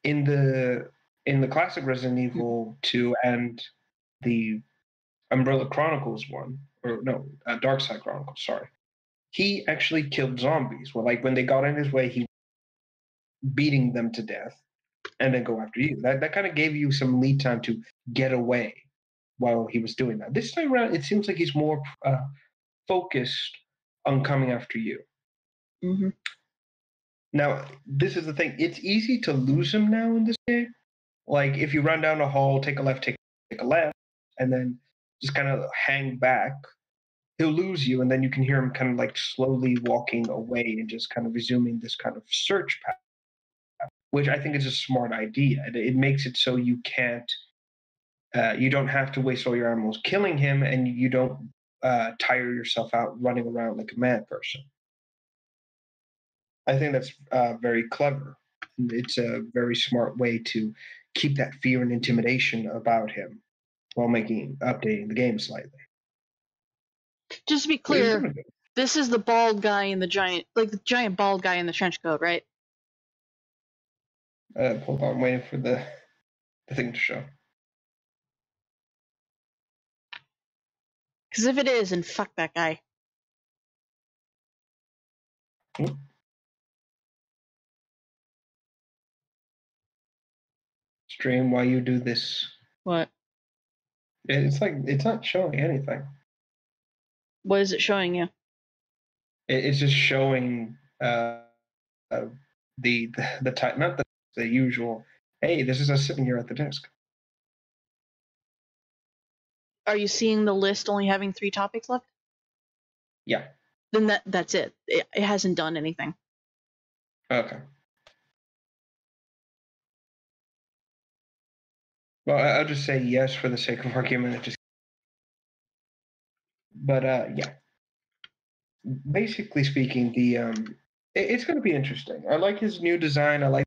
in the classic Resident Evil 2 and the Umbrella Chronicles one, or no, Dark Side Chronicles, sorry, he actually killed zombies. Well, like when they got in his way, he beating them to death and then go after you. That kind of gave you some lead time to get away while he was doing that. This time around, it seems like he's more focused on coming after you. Mm-hmm. Now, this is the thing. It's easy to lose him now in this game. Like, if you run down a hall, take a left, take a left, and then just kind of hang back, he'll lose you, and then you can hear him kind of like slowly walking away and just kind of resuming this kind of search path, which I think is a smart idea. It makes it so you can't, you don't have to waste all your ammo killing him, and you don't tire yourself out running around like a mad person. I think that's very clever. It's a very smart way to keep that fear and intimidation about him while updating the game slightly. Just to be clear, this is the bald guy in the giant bald guy in the trench coat, right? Hold on, I'm waiting for the thing to show. Because if it is, then fuck that guy. Stream, why you do this? What? It's like it's not showing anything. What is it showing you? It's just showing the type, not the usual. Hey, this is us sitting here at the desk. Are you seeing the list only having 3 topics left? Yeah. Then that's it. It hasn't done anything. Okay. Well, I'll just say yes for the sake of argument. But yeah. Basically speaking, it's going to be interesting. I like his new design. I like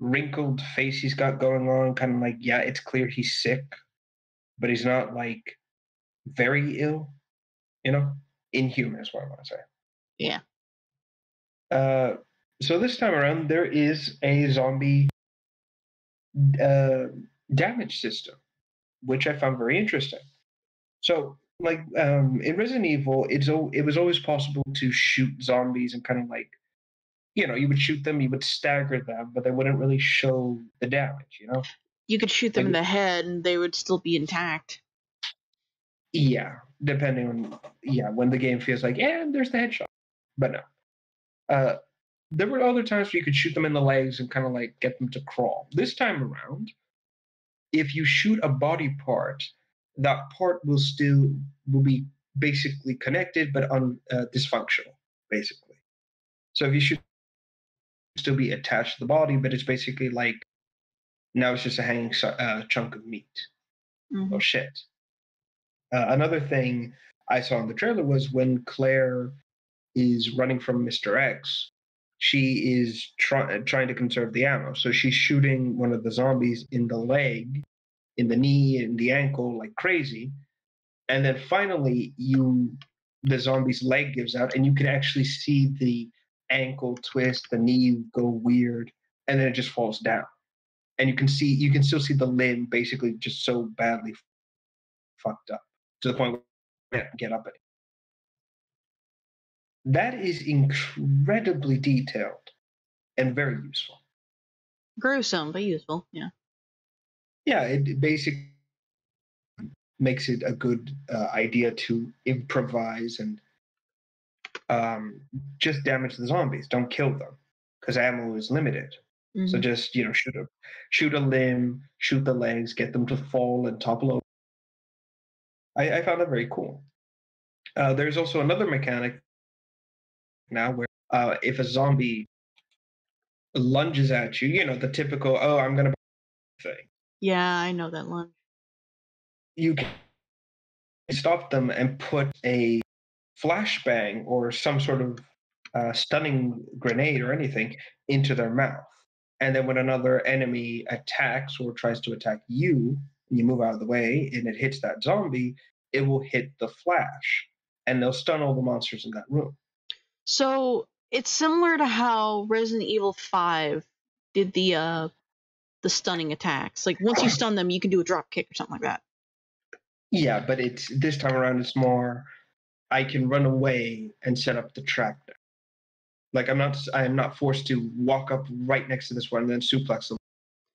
wrinkled face he's got going on. Kind of like, yeah, it's clear he's sick, but he's not like very ill, inhuman is what I want to say. Yeah. So this time around, there is a zombie damage system, which I found very interesting. So, like in Resident Evil, it was always possible to shoot zombies and kind of like, you would shoot them, you would stagger them, but they wouldn't really show the damage. You could shoot them Like, in the head and they would still be intact. yeah, depending on when the game feels like, there's the headshot, but no. There were other times where you could shoot them in the legs and kind of like get them to crawl. This time around, if you shoot a body part, that part will be basically connected but dysfunctional, basically. So if you shoot, still be attached to the body, but it's basically like now it's just a hanging chunk of meat. Mm-hmm. Oh shit. Another thing I saw in the trailer was when Claire is running from Mr. X, she is trying to conserve the ammo. So she's shooting one of the zombies in the leg, in the knee, in the ankle, like crazy. And then finally, the zombie's leg gives out, and you can actually see the ankle twist, the knee go weird, and then it just falls down. And you can still see the limb basically just so badly fucked up to the point where you can't get up it. That is incredibly detailed and very useful. Gruesome, but useful, yeah. Yeah, it basically makes it a good idea to improvise and just damage the zombies. Don't kill them because ammo is limited. Mm-hmm. So just shoot a limb, shoot the legs, get them to fall and topple over. I found that very cool. There's also another mechanic now where if a zombie lunges at you, the typical I'm gonna thing. Yeah, I know that lunge. You can stop them and put a flashbang or some sort of stunning grenade or anything into their mouth. And then when another enemy attacks or tries to attack you, and you move out of the way and it hits that zombie, it will hit the flash and they'll stun all the monsters in that room. So it's similar to how Resident Evil 5 did the stunning attacks. Like once you stun them, you can do a drop kick or something like that. Yeah, but this time around it's more I can run away and set up the trap now. Like I am not forced to walk up right next to this one and then suplex them.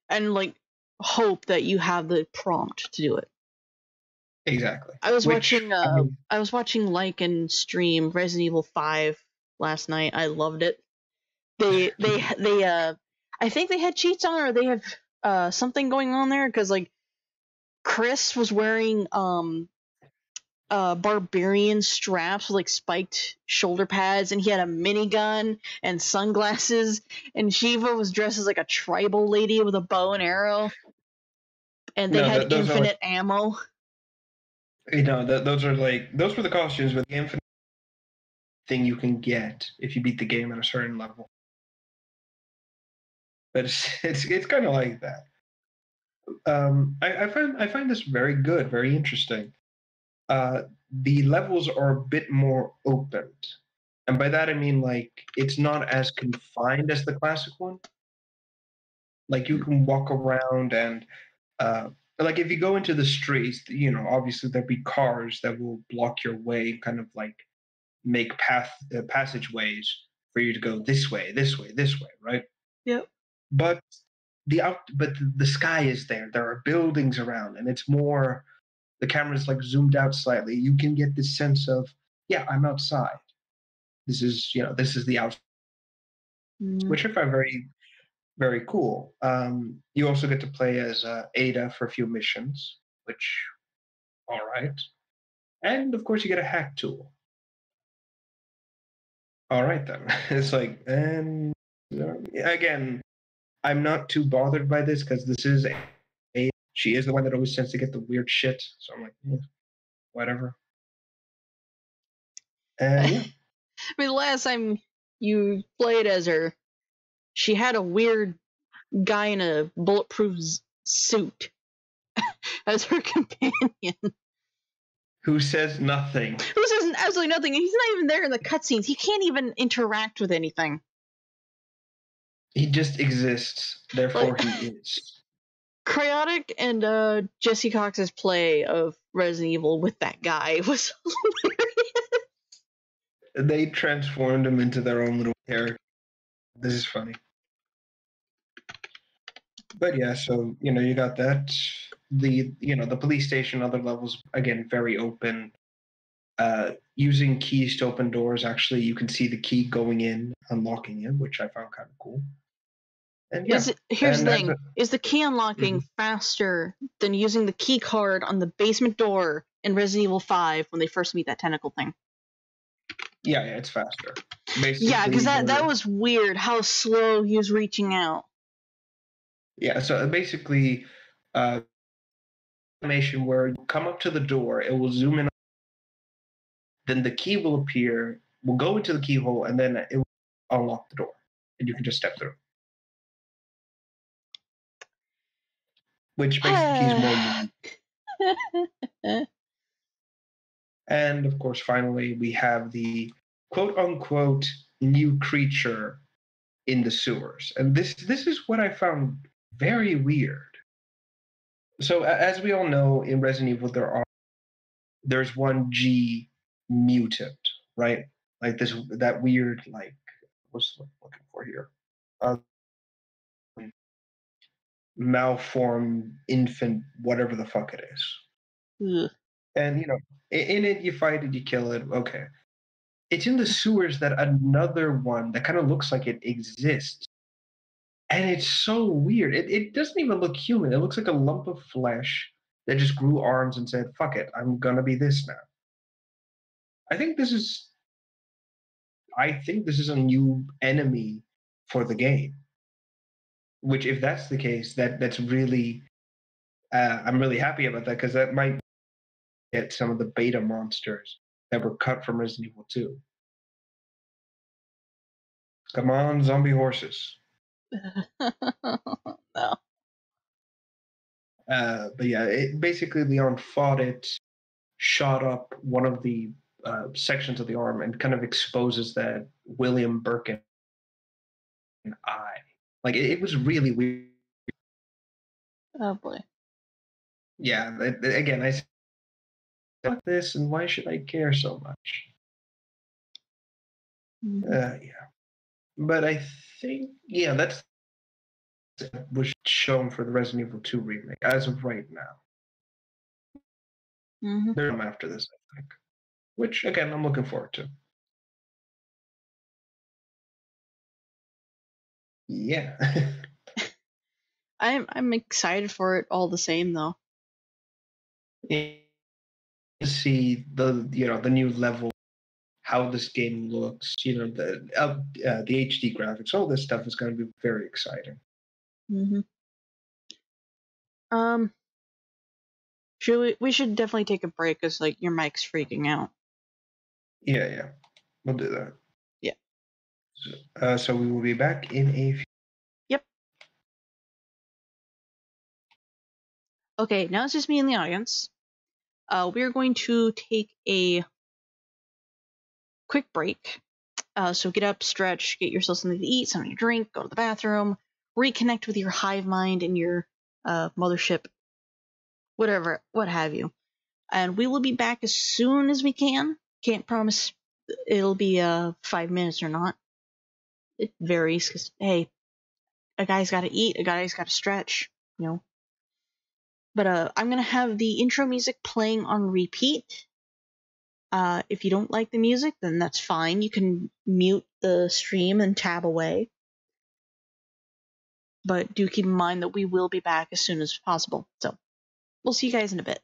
And like hope that you have the prompt to do it. Exactly. I was watching Like and stream Resident Evil 5 last night. I loved it. They I think they had cheats on, or they have something going on there, because like Chris was wearing barbarian straps with like spiked shoulder pads, and he had a minigun and sunglasses, and Shiva was dressed as like a tribal lady with a bow and arrow, and they had infinite ammo. Those were the costumes with the infinite thing you can get if you beat the game at a certain level. But it's kind of like that. I find this very good, very interesting. The levels are a bit more open, and by that I mean like it's not as confined as the classic one. Like you can walk around and like if you go into the streets, obviously there'll be cars that will block your way, kind of like make passageways for you to go this way, right? Yep. But the sky is there. There are buildings around, and it's more. The camera's like zoomed out slightly. You can get this sense of, I'm outside. This is the outside, which I find very, very cool. You also get to play as Ada for a few missions, which, all right. And of course, you get a hack tool. All right, then. It's like, and again, I'm not too bothered by this because this is she is the one that always tends to get the weird shit. So I'm like, whatever. Yeah. I mean, the last time you played as her, she had a weird guy in a bulletproof suit as her companion. who says nothing. Who says absolutely nothing? He's not even there in the cutscenes. He can't even interact with anything. He just exists. Therefore, Like, he is. Chaotic and Jesse Cox's play of Resident Evil with that guy was hilarious. They transformed him into their own little character. This is funny. But yeah, so you got that. The police station, other levels, again, very open. Using keys to open doors. Actually, you can see the key going in, unlocking it, which I found kind of cool. And yeah, here's the thing: is the key unlocking faster than using the key card on the basement door in Resident Evil 5 when they first meet that tentacle thing? Yeah, it's faster. Basically, yeah, because that was weird how slow he was reaching out. Yeah, so basically, animation where you come up to the door, it will zoom in, then the key will appear, will go into the keyhole, and then it will unlock the door, and you can just step through. Which makes the keys more unique. And of course, finally, we have the quote-unquote new creature in the sewers, and this is what I found very weird. So as we all know, in Resident Evil, there's one G mutant, right? Like that weird, like, what's I'm looking for here? Malformed infant, whatever the fuck it is. Ugh. And in it, you fight it, you kill it. Okay. It's in the sewers that another one that kind of looks like it exists. And it's so weird. It doesn't even look human. It looks like a lump of flesh that just grew arms and said, fuck it, I'm gonna be this now. I think this is a new enemy for the game. Which, if that's the case, that's really, I'm really happy about that, because that might get some of the beta monsters that were cut from Resident Evil 2. Come on, zombie horses. No. But yeah, basically Leon fought it, shot up one of the sections of the arm, and kind of exposes that William Birkin eye. Like, it was really weird. Oh boy. Yeah, again, I said this, and why should I care so much? Yeah. But I think, that's was shown for the Resident Evil 2 remake as of right now. They're after this, I think. Which, again, I'm looking forward to. Yeah. I'm excited for it all the same, though. See the new level, how this game looks, the HD graphics, all this stuff is going to be very exciting. We should definitely take a break, because like your mic's freaking out. Yeah, we'll do that. Yeah. So we will be back in a few. Yep. Okay, now it's just me in the audience. We're going to take a quick break. So get up, stretch, get yourself something to eat, something to drink, go to the bathroom, reconnect with your hive mind and your mothership, whatever, what have you. And we will be back as soon as we can. Can't promise it'll be 5 minutes or not. It varies, because, hey, a guy's got to eat, a guy's got to stretch, But I'm going to have the intro music playing on repeat. If you don't like the music, then that's fine. You can mute the stream and tab away. But do keep in mind that we will be back as soon as possible. So, we'll see you guys in a bit.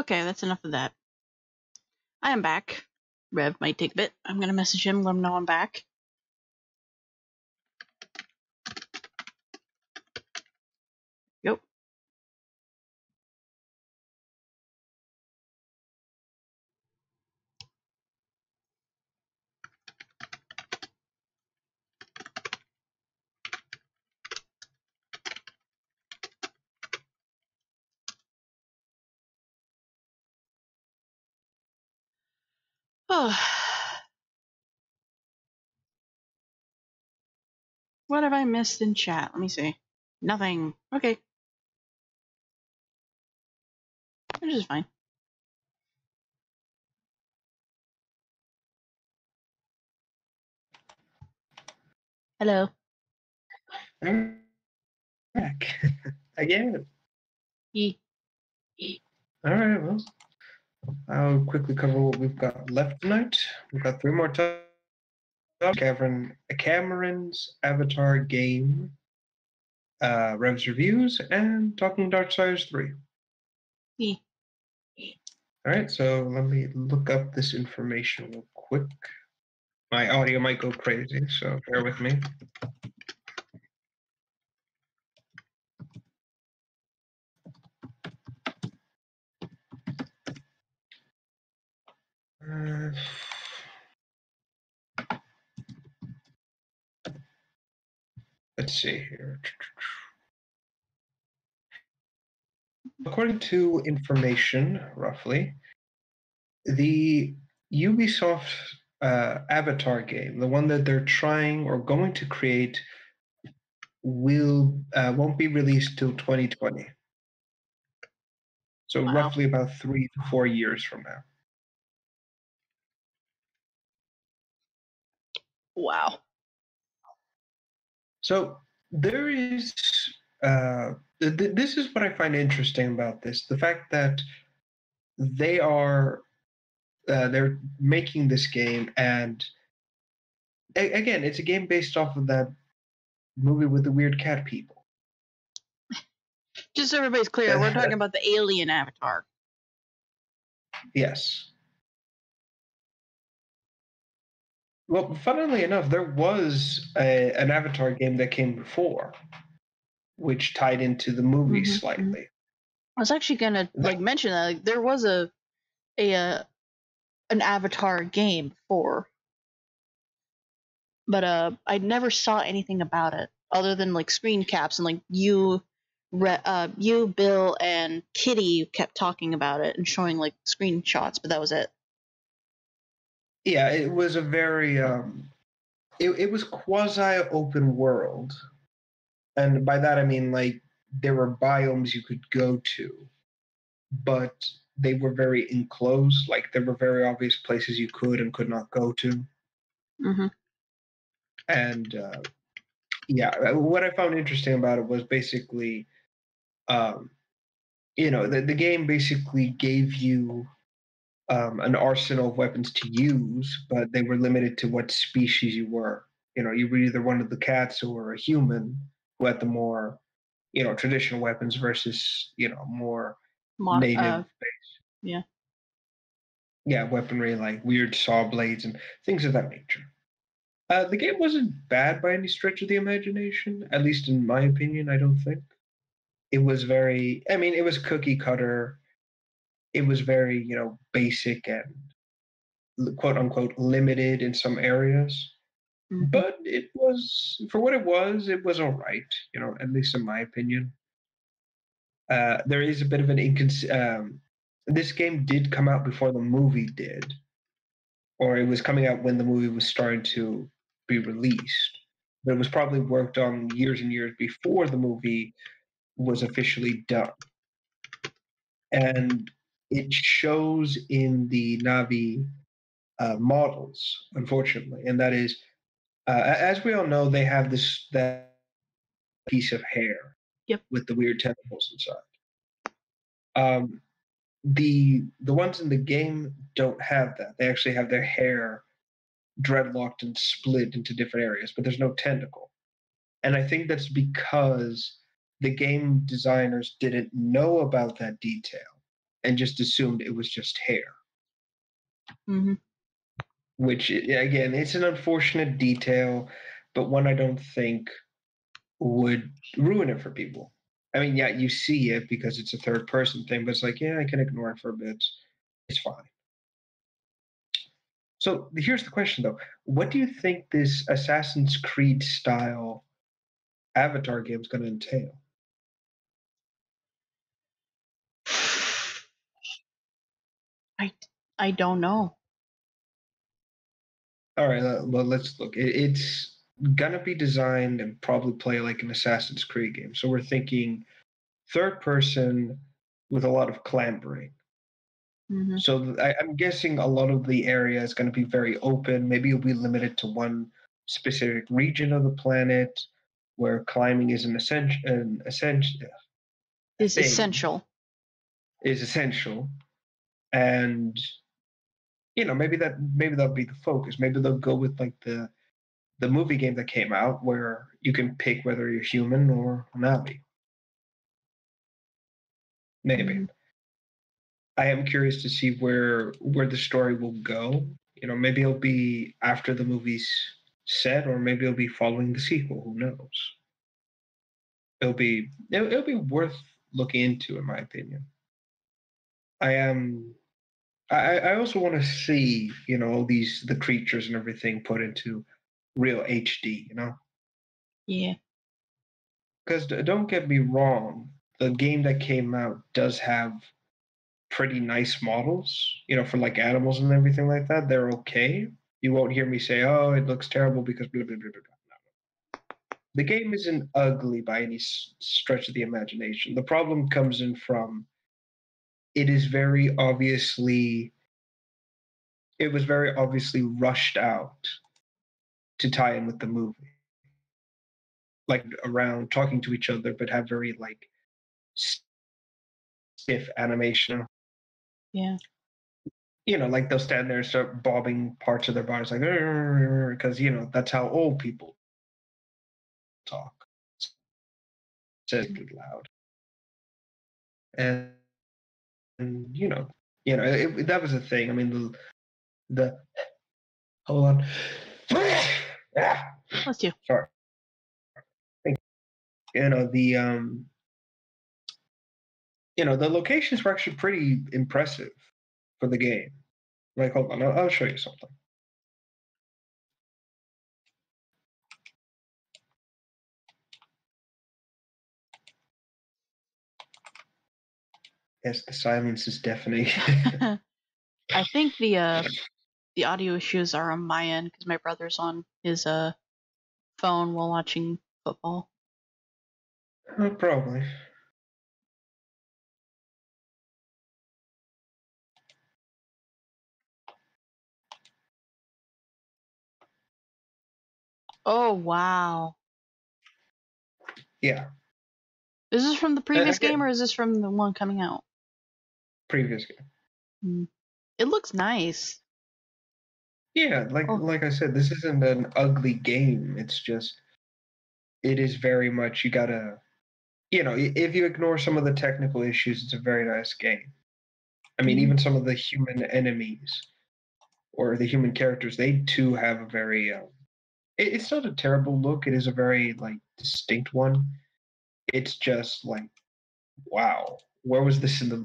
Okay, that's enough of that. I am back. Rev might take a bit. I'm gonna message him, let him know I'm back. Yep. Oh. What have I missed in chat? Let me see. Nothing. Okay. Which is fine. Hello. I'm back again. Ye. All right, well, I'll quickly cover what we've got left tonight. We've got 3 more topics. Cameron's Avatar game, Rev's reviews, and talking Darksiders 3. Ye. All right, so let me look up this information real quick. My audio might go crazy, so bear with me. Let's see here. According to information, roughly, the Ubisoft Avatar game, the one that they're trying or going to create, won't be released till 2020. So Wow. roughly about 3 to 4 years from now. Wow. So there is this is what I find interesting about this: the fact that they're making this game, and again, it's a game based off of that movie with the weird cat people. Just so everybody's clear, we're talking about the alien Avatar. Yes. Well, funnily enough, there was an Avatar game that came before, which tied into the movie slightly. I was actually gonna mention that there was an Avatar game before, but I never saw anything about it other than screen caps and you, Bill, and Kitty kept talking about it and showing screenshots, but that was it. Yeah, it was a very it was quasi open world, and by that I mean there were biomes you could go to, but they were very enclosed. There were very obvious places you could and could not go to. Mm-hmm. And yeah, what I found interesting about it was basically, the game basically gave you an arsenal of weapons to use, but they were limited to what species you were. You were either one of the cats or a human who had the more, traditional weapons versus, more native weaponry like weird saw blades and things of that nature. The game wasn't bad by any stretch of the imagination, at least in my opinion. I don't think it was it was cookie cutter. It was very, basic and quote unquote limited in some areas. Mm-hmm. But it was, for what it was all right, at least in my opinion. There is a bit of an this game did come out before the movie did, or it was coming out when the movie was starting to be released. But it was probably worked on years and years before the movie was officially done. And it shows in the Navi models, unfortunately. And that is, as we all know, they have that piece of hair with the weird tentacles inside. The ones in the game don't have that. They actually have their hair dreadlocked and split into different areas, but there's no tentacle. And I think that's because the game designers didn't know about that detail. and just assumed it was just hair. Mm-hmm. Which, again, it's an unfortunate detail, but one I don't think would ruin it for people. I mean, yeah, you see it because it's a third person thing, but it's like, yeah, I can ignore it for a bit. It's fine. So here's the question, though. What do you think this Assassin's Creed style Avatar game is going to entail? I don't know. All right, well, let's look. It's going to be designed and probably play like an Assassin's Creed game. So we're thinking third person with a lot of clambering. Mm-hmm. So I'm guessing a lot of the area is going to be very open. Maybe it'll be limited to one specific region of the planet where climbing is an essential Is thing, essential. is essential. And maybe that'll be the focus. Maybe they'll go with like the movie game that came out where you can pick whether you're human or Navi. Maybe. Mm-hmm. I am curious to see where the story will go. Maybe it'll be after the movie's set, or maybe it'll be following the sequel. Who knows? It'll be worth looking into, in my opinion. I also want to see all the creatures and everything put into real HD. Yeah. Because don't get me wrong, the game that came out does have pretty nice models, for like animals and everything like that. They're okay. You won't hear me say, "Oh, it looks terrible," because blah blah blah blah. No. The game isn't ugly by any stretch of the imagination. The problem comes in from it was very obviously rushed out to tie in with the movie, like around talking to each other, but have very like stiff animation. Yeah. Like they'll stand there and start bobbing parts of their bodies, like, because that's how old people talk. Says it loud, and that was a thing. I mean, the hold on, Let's do. sorry. The locations were actually pretty impressive for the game. Like, hold on, I'll show you something. Yes, the silence is deafening. I think the audio issues are on my end because my brother's on his phone while watching football. Probably. Oh wow! Yeah. Is this from the previous game or is this from the one coming out? Previous game. It looks nice. Yeah, like I said, this isn't an ugly game. It's just it is very much you gotta if you ignore some of the technical issues, it's a very nice game. I mean, even some of the human enemies or the human characters, they too have a very it's not a terrible look. It is a very like distinct one. It's just like, wow, where was this in the?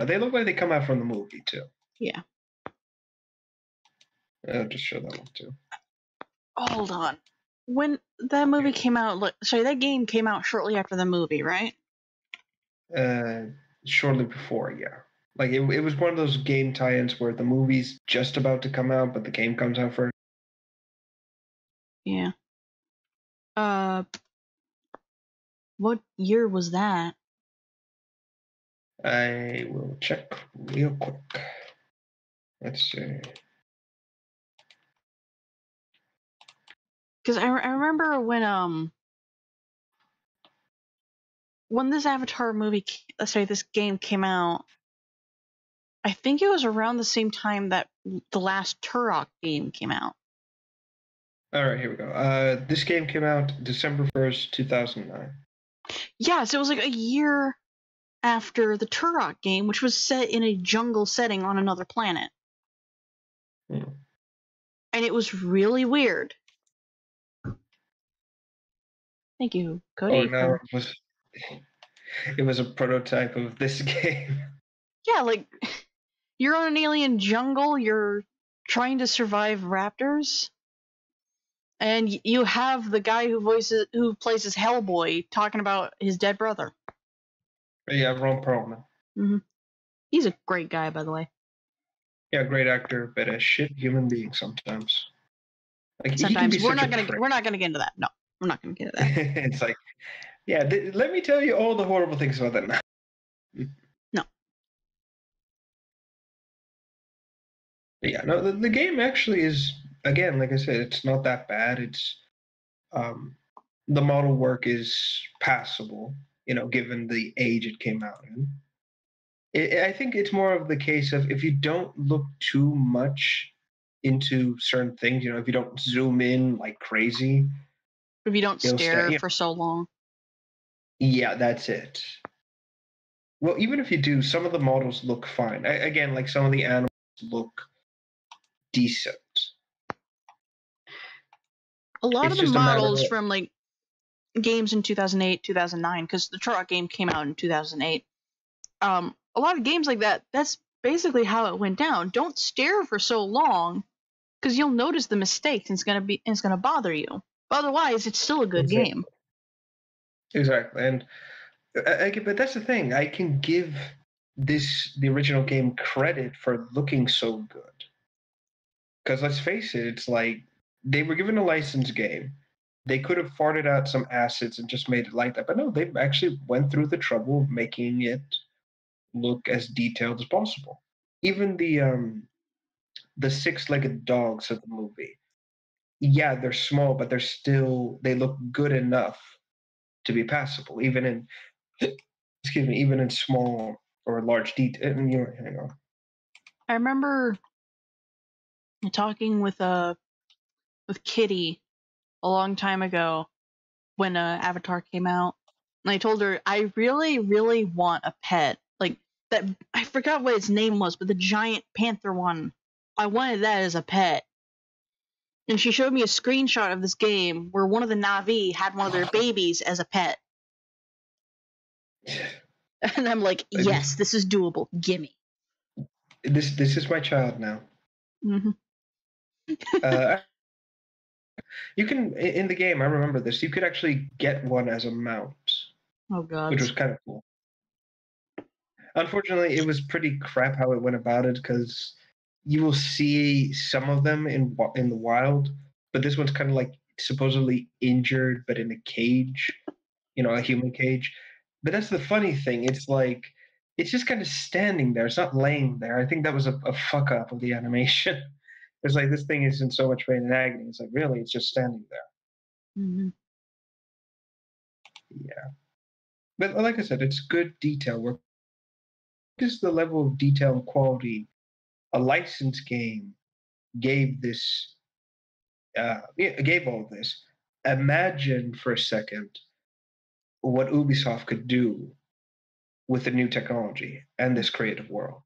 They look like they come out from the movie too. Yeah. I'll just show that one too. Hold on. When that movie came out, that game came out shortly after the movie, right? Shortly before, yeah. Like it was one of those game tie-ins where the movie's just about to come out, but the game comes out first. Yeah. What year was that? I will check real quick. Let's see. Because I remember when this Avatar movie, this game came out, I think it was around the same time that the last Turok game came out. All right, here we go. This game came out December 1st, 2009. Yeah, so it was like a year after the Turok game, which was set in a jungle setting on another planet. Hmm. And it was really weird. Thank you, Cody. Oh, no, it was a prototype of this game. Yeah, like, you're on an alien jungle, you're trying to survive raptors, and you have the guy who plays as Hellboy talking about his dead brother. Yeah, Ron Perlman. Mm-hmm. He's a great guy, by the way. Yeah, great actor, but a shit human being sometimes. Like Sometimes he can be we're not gonna get into that. No, we're not gonna get into that. It's like, yeah, let me tell you all the horrible things about that now. No. But yeah, no, the game actually is, again, like I said, it's not that bad. It's the model work is passable, given the age it came out in. I think it's more of the case of if you don't look too much into certain things, if you don't zoom in like crazy. If you don't stare for so long. Yeah, that's it. Well, even if you do, some of the models look fine. Again, like some of the animals look decent. A lot of the models from like games in 2008, 2009, because the Turok game came out in 2008. A lot of games like that, that's basically how it went down. Don't stare for so long, because you'll notice the mistakes and it's gonna bother you. Otherwise, it's still a good game. Exactly, and but that's the thing. I can give the original game credit for looking so good. Because let's face it, it's like they were given a licensed game. They could have farted out some assets and just made it like that. But no, they actually went through the trouble of making it look as detailed as possible. Even the six-legged dogs of the movie. Yeah, they're small, but they look good enough to be passable, even in even in small or large detail. Hang on. I remember talking with Kitty a long time ago when Avatar came out, and I told her I really, really want a pet like that. I forgot what its name was, but the giant panther one. I wanted that as a pet. And she showed me a screenshot of this game where one of the Na'vi had one of their babies as a pet. And I'm like, yes, this is doable. Gimme. This is my child now. Mm-hmm. You can, in the game, I remember this, you could actually get one as a mount. Oh, God. Which was kind of cool. Unfortunately, it was pretty crap how it went about it, because you will see some of them in the wild, but this one's kind of like supposedly injured, but in a cage, a human cage. But that's the funny thing. It's like, it's just kind of standing there. It's not laying there. I think that was a fuck up of the animation. It's like, this thing is in so much pain and agony. It's like, really, it's just standing there. Mm-hmm. Yeah. But like I said, it's good detail work. This is the level of detail and quality a licensed game gave this. Gave all of this. Imagine for a second what Ubisoft could do with the new technology and this creative world.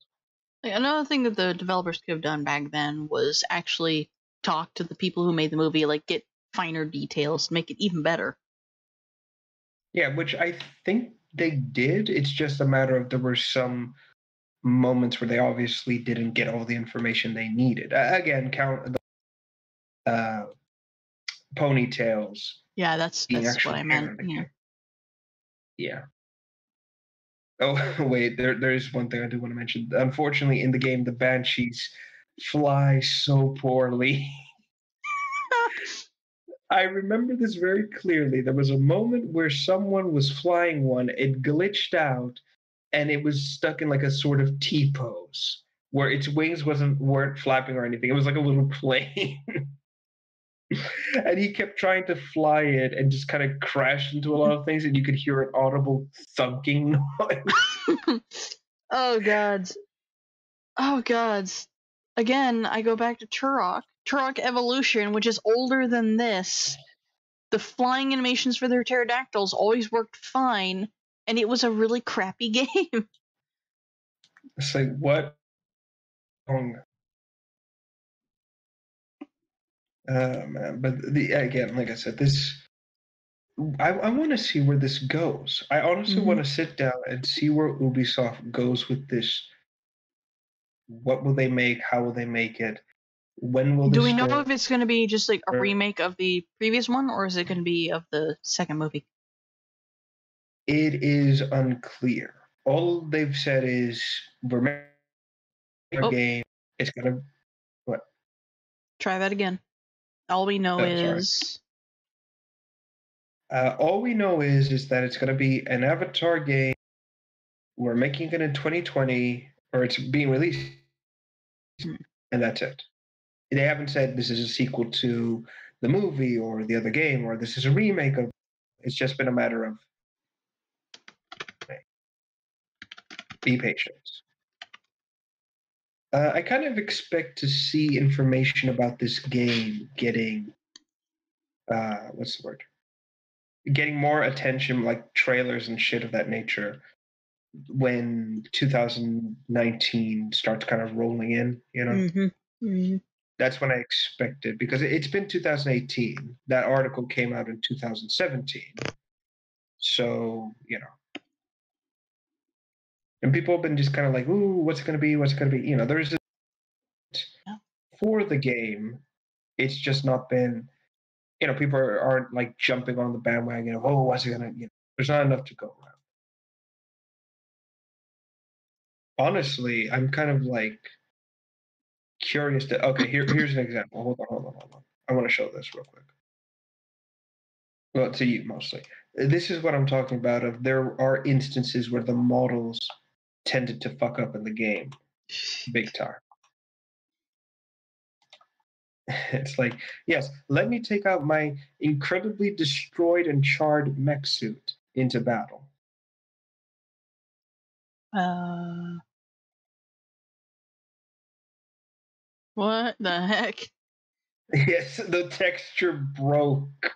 Another thing that the developers could have done back then was actually talk to the people who made the movie, like get finer details, make it even better. Yeah, which I think they did. It's just a matter of there were some moments where they obviously didn't get all the information they needed. Again, count the ponytails. Yeah, that's what I meant. Yeah. Oh, wait, there is one thing I do want to mention. Unfortunately, in the game, the Banshees fly so poorly. I remember this very clearly. There was a moment where someone was flying one, it glitched out, and it was stuck in like a sort of T-pose, where its wings weren't flapping or anything. It was like a little plane. And he kept trying to fly it and just kind of crashed into a lot of things, and you could hear an audible thunking noise. Oh, God. Oh, God. Again, I go back to Turok. Turok Evolution, which is older than this. The flying animations for their pterodactyls always worked fine, and it was a really crappy game. It's like, what? Man, but again, like I said, I want to see where this goes. I honestly want to sit down and see where Ubisoft goes with this. What will they make? How will they make it? When will Do this we know start? if it's going to be just like a remake of the previous one, or is it going to be of the second movie? It is unclear. All they've said is we're making a game. It's gonna what? Try that again. All we know is. All we know is that it's gonna be an Avatar game. We're making it in 2020, or it's being released, and that's it. They haven't said this is a sequel to the movie or the other game, or this is a remake of. It's just been a matter of be patient. I kind of expect to see information about this game getting what's the word? Getting more attention, like trailers and shit of that nature, when 2019 starts kind of rolling in. You know, that's when I expected, because it's been 2018. That article came out in 2017, so you know, and people have been just kind of like, "Ooh, what's it going to be? What's it going to be?" You know, there's for the game. It's just not been. You know, people aren't like jumping on the bandwagon of, oh, what's it gonna, you know, there's not enough to go around. Honestly, I'm kind of like curious to, okay, here's an example. Hold on. I want to show this real quick. Well, to you mostly. This is what I'm talking about of there are instances where the models tended to fuck up in the game big time. It's like, yes, let me take out my incredibly destroyed and charred mech suit into battle. What the heck? Yes, the texture broke.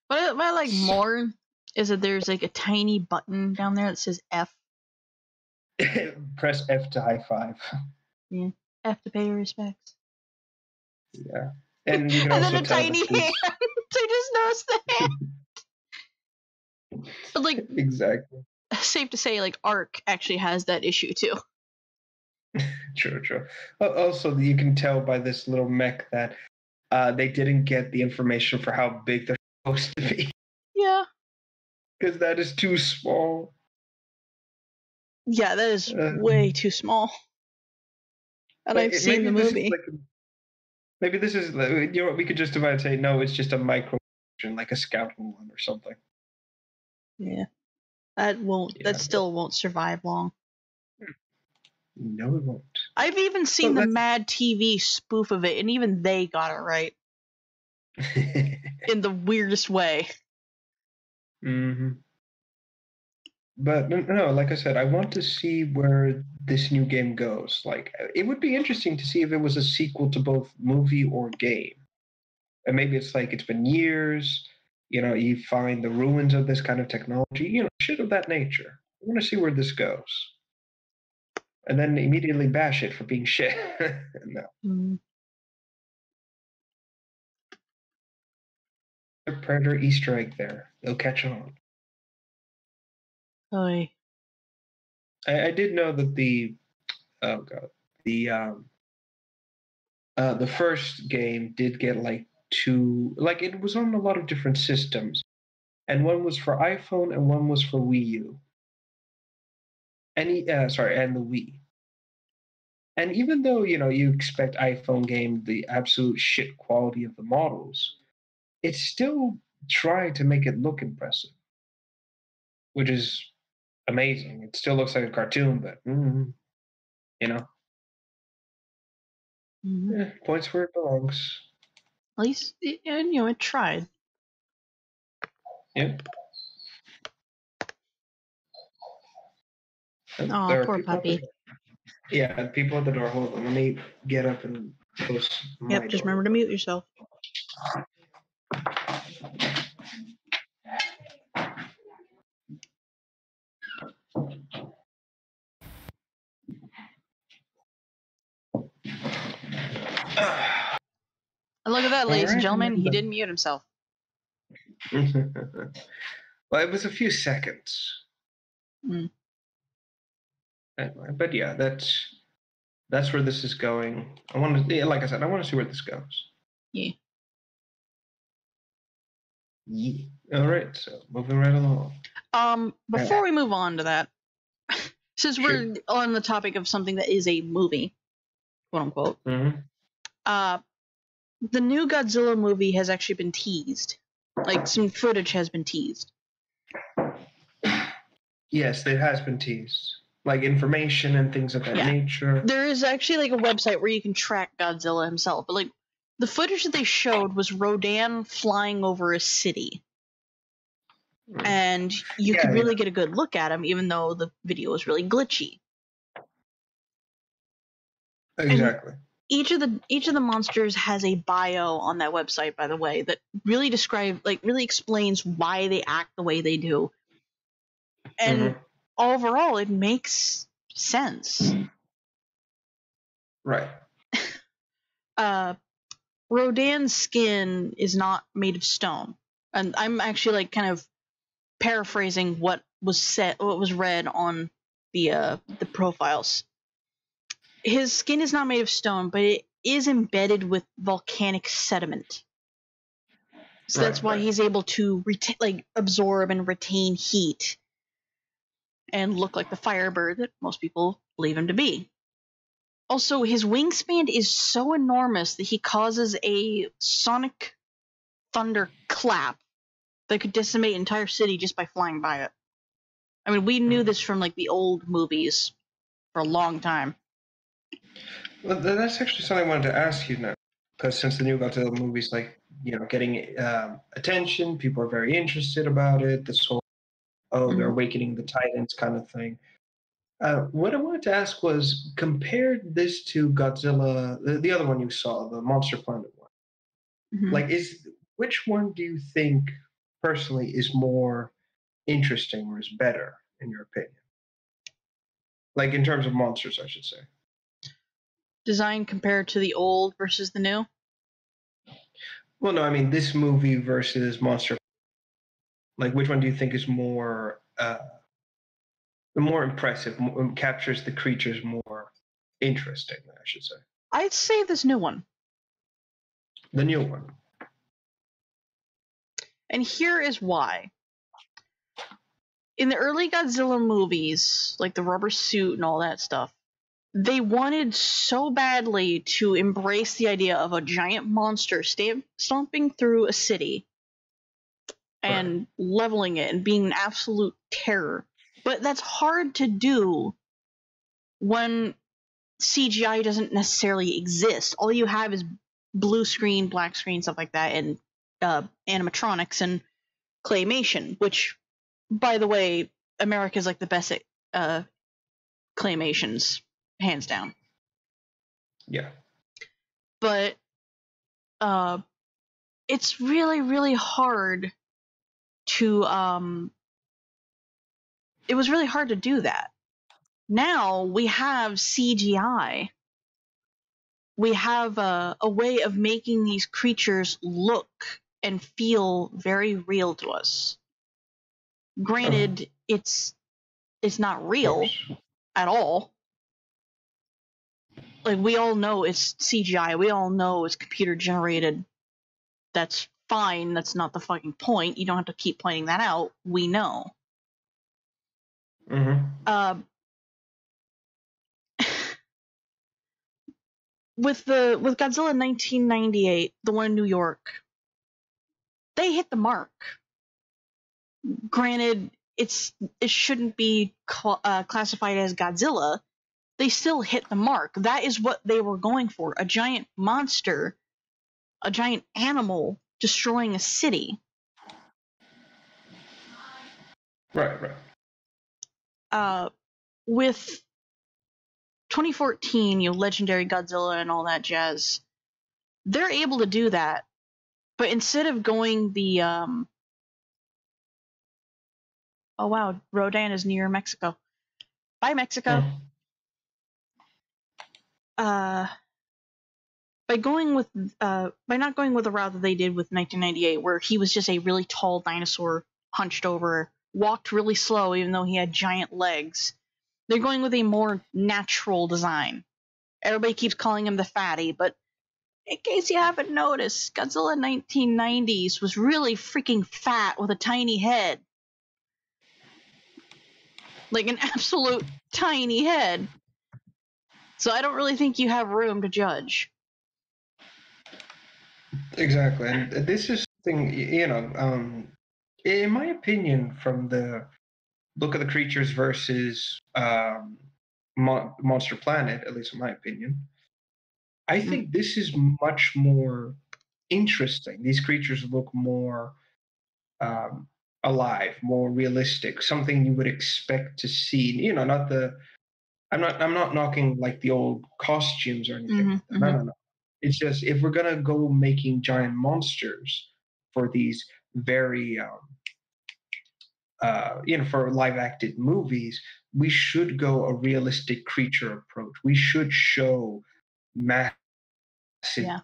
What I like more is that there's like a tiny button down there that says F. Press F to high five. Yeah, F to pay your respects. Yeah, and you can and also then a tell tiny hand. I just noticed that. But like, exactly. Safe to say, like Ark actually has that issue too. True. Also, you can tell by this little mech that they didn't get the information for how big they're supposed to be. Yeah. Because that is too small. Yeah, that is way too small. And I've seen the movie. Maybe this is, you know what, we could just divide and say, no, it's just a micro, like a scouting one or something. Yeah. That still won't survive long. No, it won't. I've even seen the Mad TV spoof of it, and even they got it right. In the weirdest way. Mm-hmm. But no, like I said, I want to see where this new game goes. Like, it would be interesting to see if it was a sequel to both movie or game. And maybe it's like it's been years, you know, you find the ruins of this kind of technology, you know, shit of that nature. I want to see where this goes. And then immediately bash it for being shit. No. Predator Easter egg there. They'll catch on. Oy. I did know that the first game did get like it was on a lot of different systems, and one was for iPhone and one was for Wii U. And the Wii. And even though you expect iPhone game the absolute shit quality of the models, it's still trying to make it look impressive, which is amazing. It still looks like a cartoon, but points where it belongs. At least it tried. Yep. Oh, poor puppy. Yeah, people at the door. Hold on, let me get up and close my door. Just remember to mute yourself. And look at that, ladies and Alright, gentlemen. He then. didn't mute himself. Well, it was a few seconds. Mm. Anyway, but yeah, that's where this is going. Like I said, I want to see where this goes. Yeah. Yeah. All right, so moving right along. Before we move on to that, since Sure. we're on the topic of something that is a movie, quote unquote, the new Godzilla movie has actually been teased. Like, some footage has been teased. Yes, there has been teased, like information and things of that nature. There is actually like a website where you can track Godzilla himself, but like the footage that they showed was Rodan flying over a city. And you could really get a good look at him, even though the video was really glitchy. Exactly. And each of the monsters has a bio on that website, by the way, that really really explains why they act the way they do. And overall, it makes sense. Right. Rodan's skin is not made of stone, and I'm actually like kind of paraphrasing what was read on the profiles. His skin is not made of stone, but it is embedded with volcanic sediment. So that's why he's able to absorb and retain heat and look like the Firebird that most people believe him to be. Also, his wingspan is so enormous that he causes a sonic thunder clap that could decimate an entire city just by flying by it. I mean, we knew this from like the old movies for a long time. Well, that's actually something I wanted to ask you now, because since the new Godzilla movie's getting attention, people are very interested about it. This whole they're awakening the Titans kind of thing. What I wanted to ask was, compare this to Godzilla, the other one you saw, the Monster Planet one. Like, which one do you think personally is more interesting or is better in your opinion? Like, in terms of monsters, I should say. Design compared to the old versus the new? Well, no, I mean this movie versus Monster. Like, which one do you think is more impressive, captures the creatures more interesting, I should say? I'd say this new one. The new one. And here is why. In the early Godzilla movies, like the rubber suit and all that stuff, they wanted so badly to embrace the idea of a giant monster stomping through a city and leveling it and being an absolute terror. But that's hard to do when CGI doesn't necessarily exist. All you have is blue screen, black screen, stuff like that, and animatronics and claymation, which, by the way, America's like the best at claymations, hands down. Yeah. But it's really, really hard to it was really hard to do that. Now we have CGI. We have a way of making these creatures look and feel very real to us. Granted, it's not real at all. Like, we all know it's CGI. We all know it's computer generated. That's fine. That's not the fucking point. You don't have to keep pointing that out. We know. With Godzilla 1998, the one in New York, they hit the mark. Granted, it shouldn't be classified as Godzilla. They still hit the mark. That is what they were going for. A giant monster, a giant animal destroying a city. Right. With 2014, Legendary Godzilla and all that jazz, they're able to do that. But instead of going the oh wow, Rodan is near Mexico. Bye, Mexico. by not going with the route that they did with 1998, where he was just a really tall dinosaur, hunched over, walked really slow even though he had giant legs. They're going with a more natural design. Everybody keeps calling him the fatty, but in case you haven't noticed, Godzilla 1990s was really freaking fat with a tiny head. Like an absolute tiny head. So I don't really think you have room to judge. Exactly, and this is thing, in my opinion, from the look of the creatures versus Monster Planet, at least in my opinion, I think this is much more interesting. These creatures look more alive, more realistic, something you would expect to see. Not the. I'm not knocking like the old costumes or anything like that. No. It's just if we're gonna go making giant monsters for these very for live acted movies, we should go a realistic creature approach. We should show massive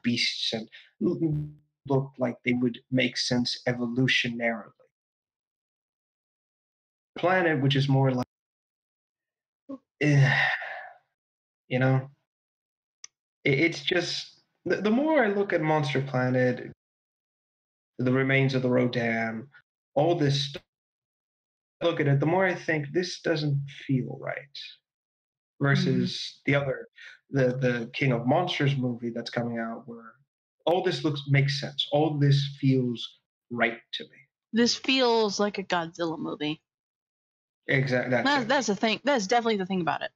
beasts and look like they would make sense evolutionarily. Planet, which is more like, it's just the more I look at Monster Planet, the remains of the Rodan, all this stuff, look at it, the more I think this doesn't feel right. Versus the King of Monsters movie that's coming out, where all this makes sense. All this feels right to me. This feels like a Godzilla movie. Exactly. That's the thing. That's definitely the thing about it.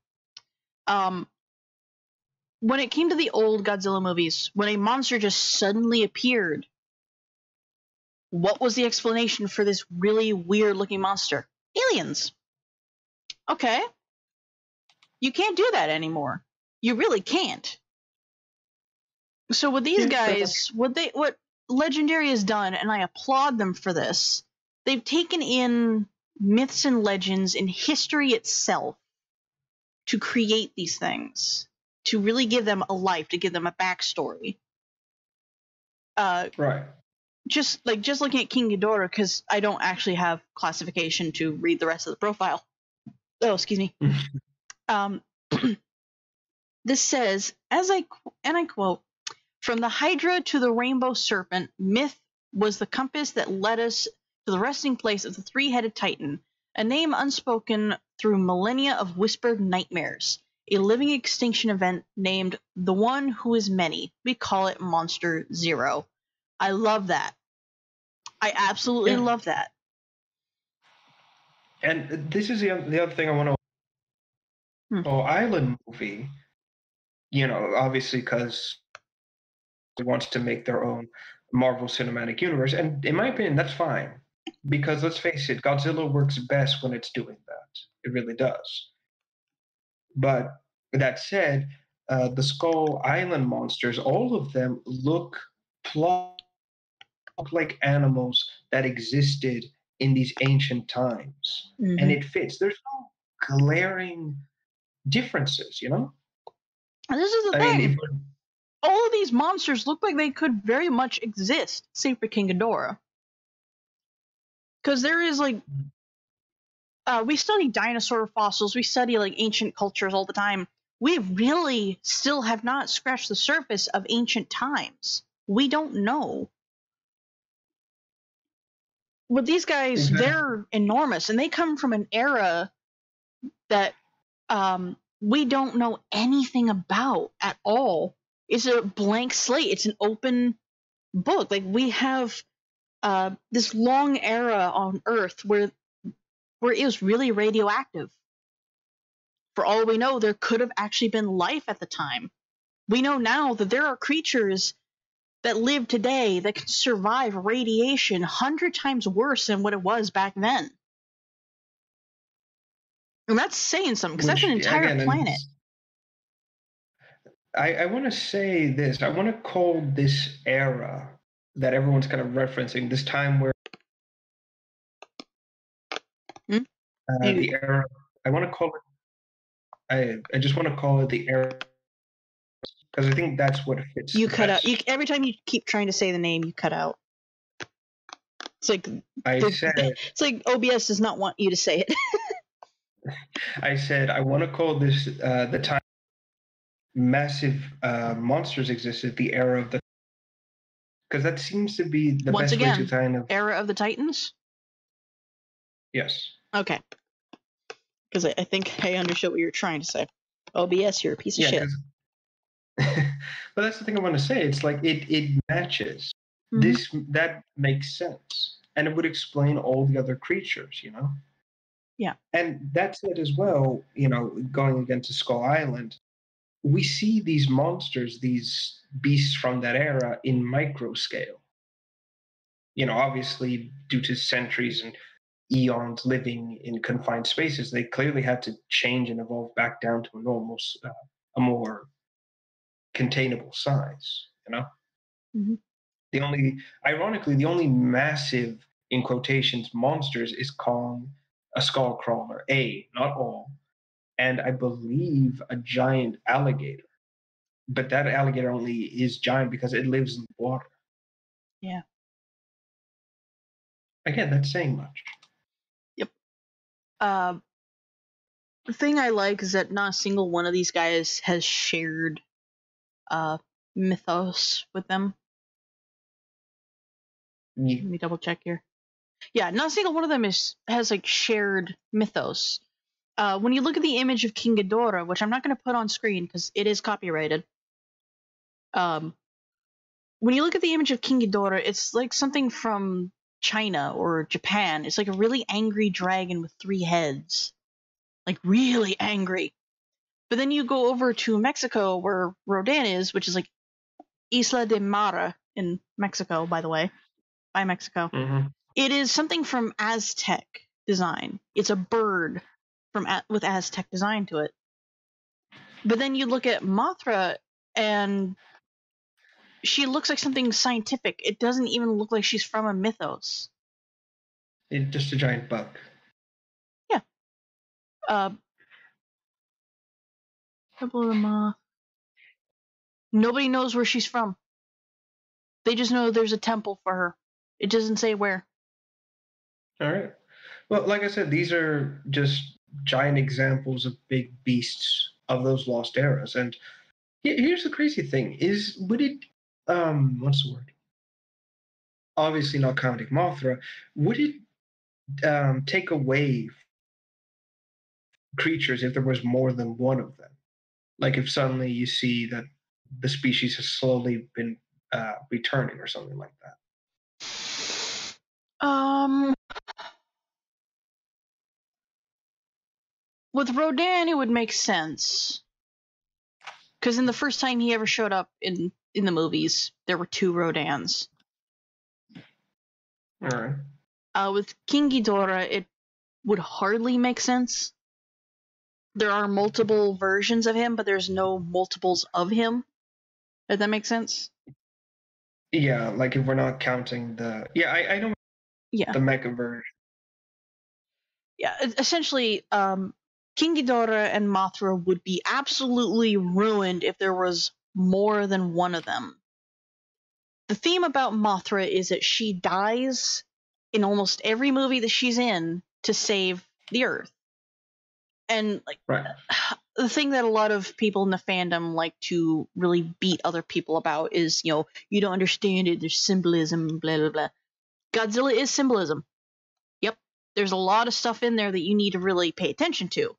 When it came to the old Godzilla movies, when a monster just suddenly appeared, what was the explanation for this really weird-looking monster? Aliens. Okay. You can't do that anymore. You really can't. So with these guys, what Legendary has done, and I applaud them for this, they've taken in myths and legends and history itself to create these things, to really give them a life, to give them a backstory. Right. Just looking at King Ghidorah, because I don't actually have classification to read the rest of the profile. Oh, excuse me. This says, and I quote, "From the Hydra to the Rainbow Serpent, myth was the compass that led us to the resting place of the three-headed Titan, a name unspoken through millennia of whispered nightmares, a living extinction event named the One Who Is Many. We call it Monster Zero." I love that. I absolutely love that. And this is the other thing I want to. Island movie, obviously because it wants to make their own Marvel Cinematic Universe, and in my opinion, that's fine. Because let's face it, Godzilla works best when it's doing that. It really does. But that said, the Skull Island monsters, all of them look like animals that existed in these ancient times. And it fits. There's no glaring differences, This is the thing. All of these monsters look like they could very much exist, save for King Ghidorah. Because there is we study dinosaur fossils, we study ancient cultures all the time. We really still have not scratched the surface of ancient times. We don't know. But these guys, they're enormous, and they come from an era that we don't know anything about at all. It's a blank slate. It's an open book. We have this long era on Earth where it was really radioactive. For all we know, there could have actually been life at the time. We know now that there are creatures that live today that can survive radiation 100 times worse than what it was back then. And that's saying something, because that's an entire planet. I want to say this. I want to call this era that everyone's kind of referencing, this time where the era, I want to call it, I just want to call it the era because I think that's what fits. You the cut out. best. Every time you keep trying to say the name, you cut out. It's like it's like OBS does not want you to say it. I said I want to call this the time massive monsters existed, the era of the, because that seems to be the Once best again, way to kind of. Era of the Titans. Yes. Okay. Because I think I understood what you were trying to say. OBS, you're a piece of shit. But that's the thing I want to say. It's like it matches. That makes sense, and it would explain all the other creatures, you know. Yeah. And that's it as well. You know, going again to Skull Island, we see these monsters, these beasts from that era in micro scale. You know, obviously due to centuries and eons living in confined spaces, they clearly had to change and evolve back down to a normal, a more containable size. You know. Mm-hmm. Ironically, the only massive, in quotations, monsters is Kong, a skull crawler, not all, and I believe a giant alligator. But that alligator only is giant because it lives in the water. Yeah. Again, that's saying much. Yep. The thing I like is that not a single one of these guys has shared mythos with them. Yeah. Let me double check here. Yeah, not a single one of them has like shared mythos. When you look at the image of King Ghidorah, which I'm not going to put on screen because it is copyrighted. When you look at the image of King Ghidorah, it's like something from China or Japan. It's like a really angry dragon with 3 heads. Like really angry. But then you go over to Mexico where Rodan is, which is like Isla de Mara in Mexico, by the way. By Mexico. Mm-hmm. It is something from Aztec design. It's a bird with Aztec design to it. But then you look at Mothra and she looks like something scientific. It doesn't even look like she's from a mythos. It's just a giant bug. Yeah. Temple of the Moth. Nobody knows where she's from. They just know there's a temple for her. It doesn't say where. All right. Well, like I said, these are just giant examples of big beasts of those lost eras. And here's the crazy thing: would it what's the word? Obviously, not counting Mothra, would it take away creatures if there was more than one of them? Like if suddenly you see that the species has slowly been returning or something like that. With Rodan, it would make sense. Because in the first time he ever showed up in the movies, there were 2 Rodans. All right. With King Ghidorah, it would hardly make sense. There are multiple versions of him, but there's no multiples of him. Does that make sense? Yeah, like if we're not counting the... Yeah, I know the mecha version. Yeah, essentially, King Ghidorah and Mothra would be absolutely ruined if there was more than one of them. The theme about Mothra is that she dies in almost every movie that she's in to save the Earth. And like the thing that a lot of people in the fandom like to really beat other people about is, you don't understand it, there's symbolism, blah, blah, blah. Godzilla is symbolism. Yep. There's a lot of stuff in there that you need to really pay attention to.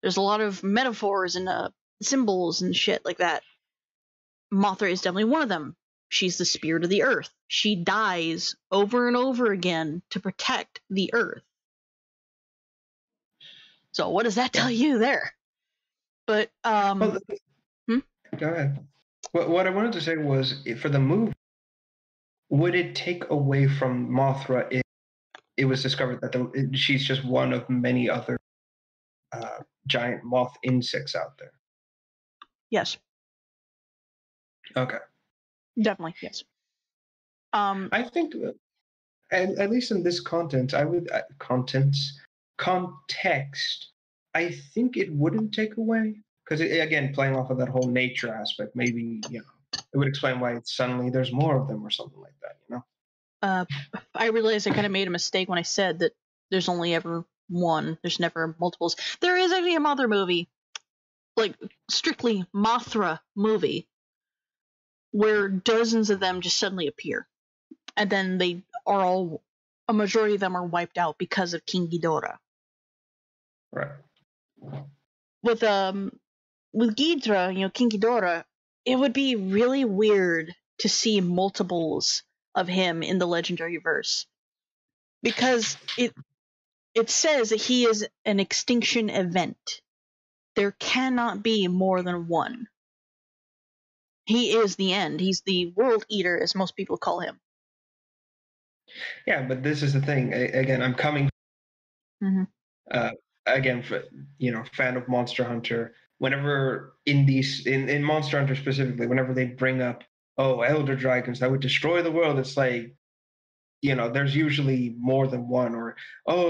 There's a lot of metaphors and symbols and shit like that. Mothra is definitely one of them. She's the spirit of the Earth. She dies over and over again to protect the Earth. So what does that tell you there? But Go ahead. What I wanted to say was, for the movie, would it take away from Mothra if it was discovered that she's just one of many other giant moth insects out there? Yes. Okay. Definitely, yes. I think, at least in this context, I think it wouldn't take away, because again, playing off of that whole nature aspect, maybe it would explain why suddenly there's more of them or something like that. I realized I kind of made a mistake when I said that there's only ever one. There's never multiples. There is actually a Mothra movie, like strictly Mothra movie, where dozens of them just suddenly appear, and then a majority of them are wiped out because of King Ghidorah. Right. With Ghidra, King Ghidorah, it would be really weird to see multiples of him in the legendary verse, because it says that he is an extinction event. There cannot be more than one. He is the end. He's the world eater, as most people call him. Yeah, but this is the thing. Again, I'm coming. Again, fan of Monster Hunter. Whenever in Monster Hunter specifically, whenever they bring up, elder dragons that would destroy the world, it's like, there's usually more than one, or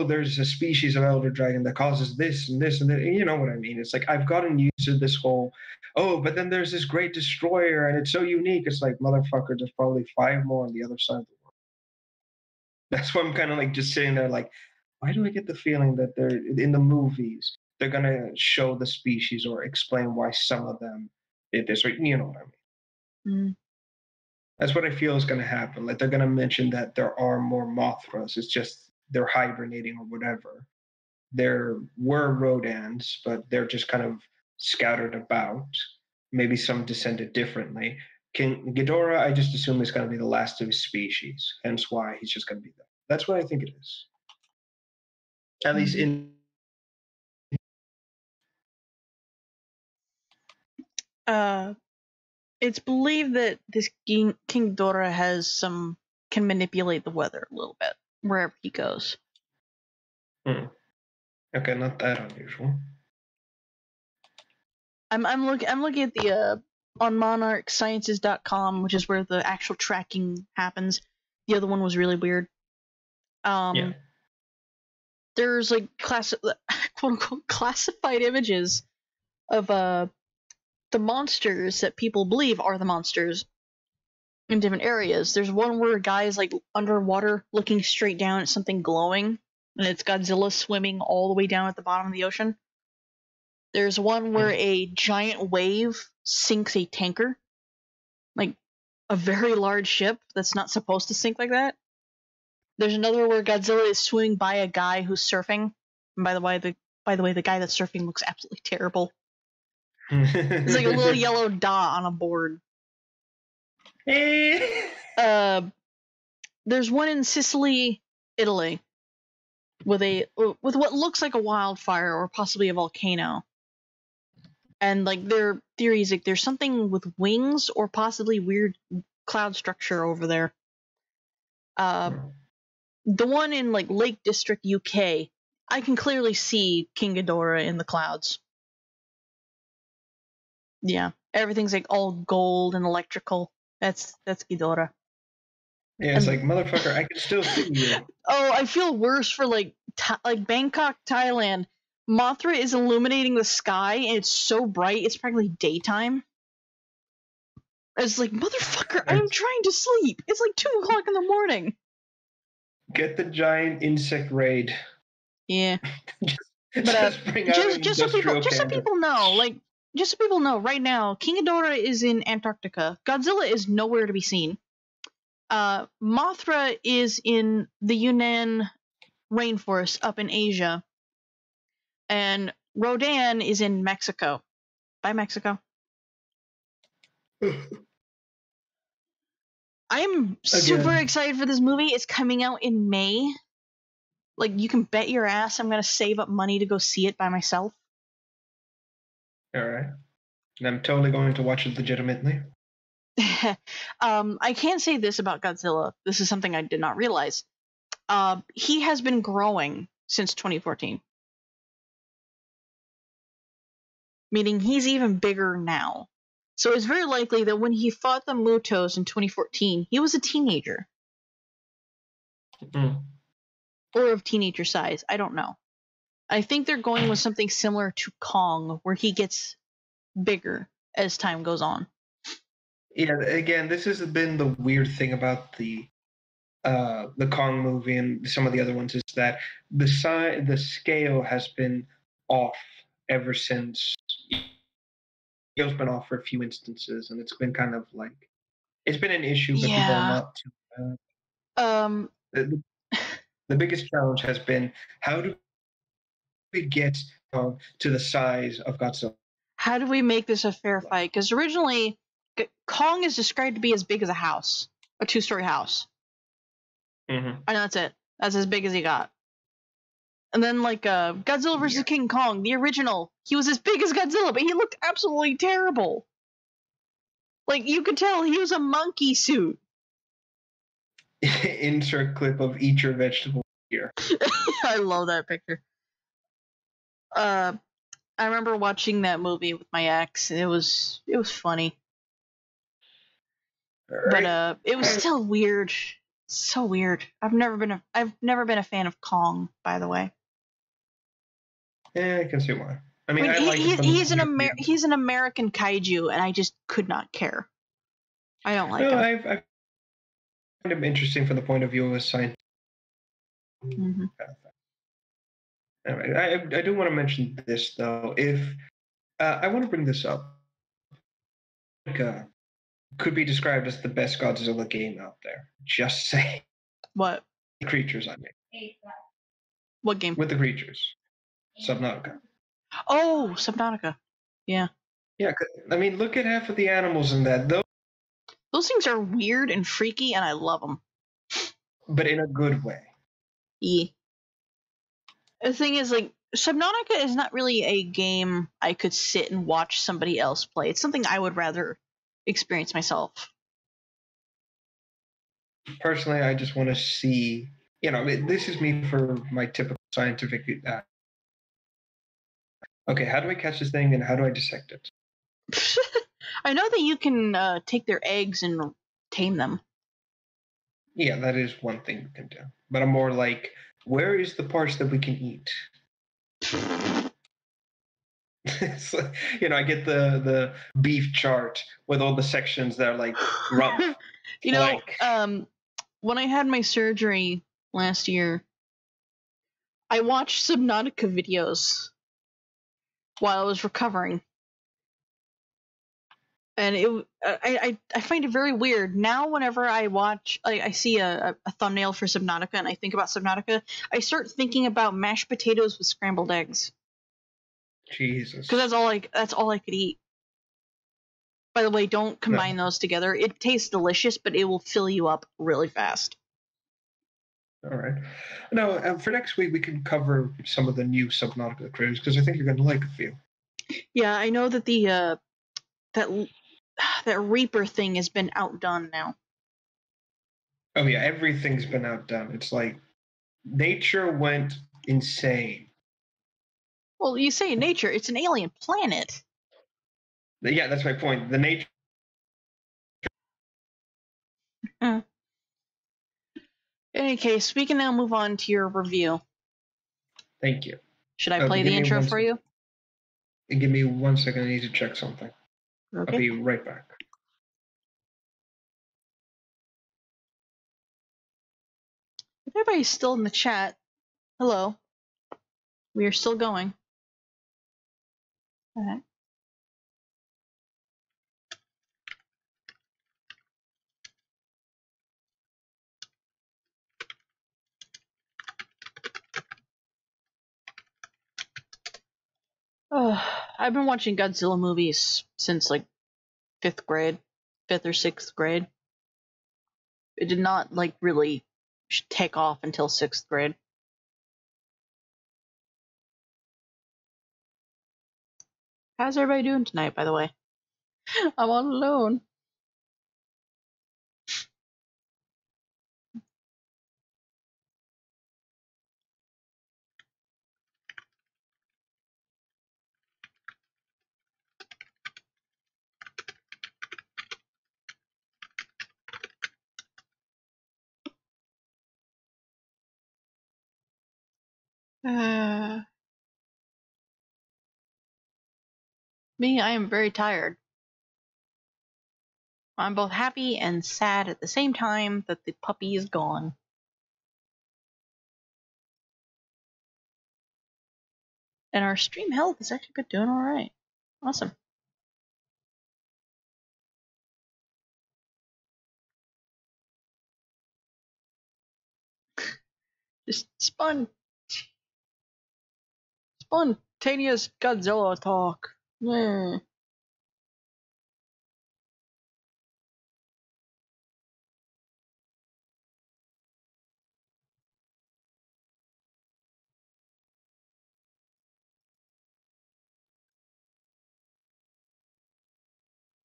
there's a species of elder dragon that causes this and this and that. You know what I mean? It's like I've gotten used to this whole, but then there's this great destroyer and it's so unique. It's like, motherfucker, there's probably 5 more on the other side of the world. That's why I'm kind of like just sitting there like, why do I get the feeling that they're in the movies they're gonna show the species or explain why some of them did this, or you know what I mean? That's what I feel is going to happen. Like they're going to mention that there are more Mothras. It's just they're hibernating or whatever. There were Rodans, but they're just kind of scattered about. Maybe some descended differently. King Ghidorah, I just assume is going to be the last of his species. Hence why he's just going to be that. That's what I think it is. At least in. It's believed that this King Ghidorah can manipulate the weather a little bit wherever he goes. Okay, not that unusual. I'm looking at the on monarchsciences.com, which is where the actual tracking happens. The other one was really weird. There's like quote unquote classified images of the monsters that people believe are the monsters in different areas. There's one where a guy is like underwater looking straight down at something glowing, and it's Godzilla swimming all the way down at the bottom of the ocean. There's one where a giant wave sinks a tanker, like a very large ship that's not supposed to sink like that. There's another where Godzilla is swimming by a guy who's surfing. And by the way, the guy that's surfing looks absolutely terrible. It's like a little yellow dot on a board. There's one in Sicily, Italy, with what looks like a wildfire or possibly a volcano. And like their theories, like there's something with wings or possibly weird cloud structure over there. The one in like Lake District, UK, I can clearly see King Ghidorah in the clouds. Yeah, everything's like all gold and electrical. That's Ghidorah. Yeah, it's like, motherfucker, I can still see you. I feel worse for like Bangkok, Thailand. Mothra is illuminating the sky, and it's so bright, it's practically daytime. It's like, motherfucker, I'm trying to sleep. It's like 2 o'clock in the morning. Get the giant insect raid. Yeah. just so people know, right now, King Ghidorah is in Antarctica. Godzilla is nowhere to be seen. Mothra is in the Yunnan rainforest up in Asia. And Rodan is in Mexico. By Mexico. I'm super excited for this movie. It's coming out in May. Like, you can bet your ass I'm going to save up money to go see it by myself. Alright. And I'm totally going to watch it legitimately. I can't say this about Godzilla. This is something I did not realize. He has been growing since 2014. Meaning he's even bigger now. So it's very likely that when he fought the Mutos in 2014, he was a teenager. Or of teenager size. I don't know. I think they're going with something similar to Kong, where he gets bigger as time goes on. Yeah, again, this has been the weird thing about the Kong movie and some of the other ones is that the scale has been off ever since. Scale's been off for a few instances, and it's been kind of like it's been an issue, but people are Yeah. not too. Um. The biggest challenge has been how do we get to the size of Godzilla? How do we make this a fair fight? Because originally, Kong is described to be as big as a house, a 2-story house. Mm-hmm. And that's it. That's as big as he got. And then, like, Godzilla vs. King Kong, the original, he was as big as Godzilla, but he looked absolutely terrible. Like, you could tell he was a monkey suit. Insert clip of eat your vegetable here. I love that picture. I remember watching that movie with my ex, and it was funny. Right. But it was still weird. So weird. I've never been a fan of Kong, by the way. Yeah, I can see why. I mean, he's an American kaiju, and I just could not care. I don't like him. I find him interesting from the point of view of a science. Mm-hmm. Anyway, I do want to mention this though. If I want to bring this up, could be described as the best Godzilla game out there. Just say What? The creatures I made. What game? With the creatures. Subnautica. Oh, Subnautica. Yeah. Yeah, I mean, look at half of the animals in that. Those things are weird and freaky, and I love them. But in a good way. Yeah. The thing is, like, Subnautica is not really a game I could sit and watch somebody else play. It's something I would rather experience myself. Personally, I just want to see, this is me for my typical scientific. Okay, how do I catch this thing and how do I dissect it? I know that you can take their eggs and tame them. Yeah, that is one thing we can do. But I'm more like, where is the parts that we can eat? So, I get the beef chart with all the sections that are like rump. When I had my surgery last year, I watched Subnautica videos while I was recovering. And I find it very weird. Now whenever I watch, I see a thumbnail for Subnautica and I think about Subnautica, I start thinking about mashed potatoes with scrambled eggs. Jesus. Because that's all I could eat. By the way, don't combine those together. It tastes delicious, but it will fill you up really fast. All right. Now, for next week, we can cover some of the new Subnautica crews because I think you're going to like a few. Yeah, I know that the that Reaper thing has been outdone now. Oh yeah, everything's been outdone. It's like nature went insane. Well, you say nature, it's an alien planet. Yeah, that's my point. The nature. In any case, we can now move on to your review. Thank you. Should I play the intro for you? Give me 1 second. I need to check something. Okay. I'll be right back. If everybody's still in the chat, hello. We are still going. Okay. I've been watching Godzilla movies since like 5th or 6th grade. It did not like really take off until 6th grade. How's everybody doing tonight, by the way? I'm all alone. Me, I am very tired. I'm both happy and sad at the same time that the puppy is gone. And our stream health is actually been doing alright. Awesome. Just spontaneous Godzilla talk. Yeah.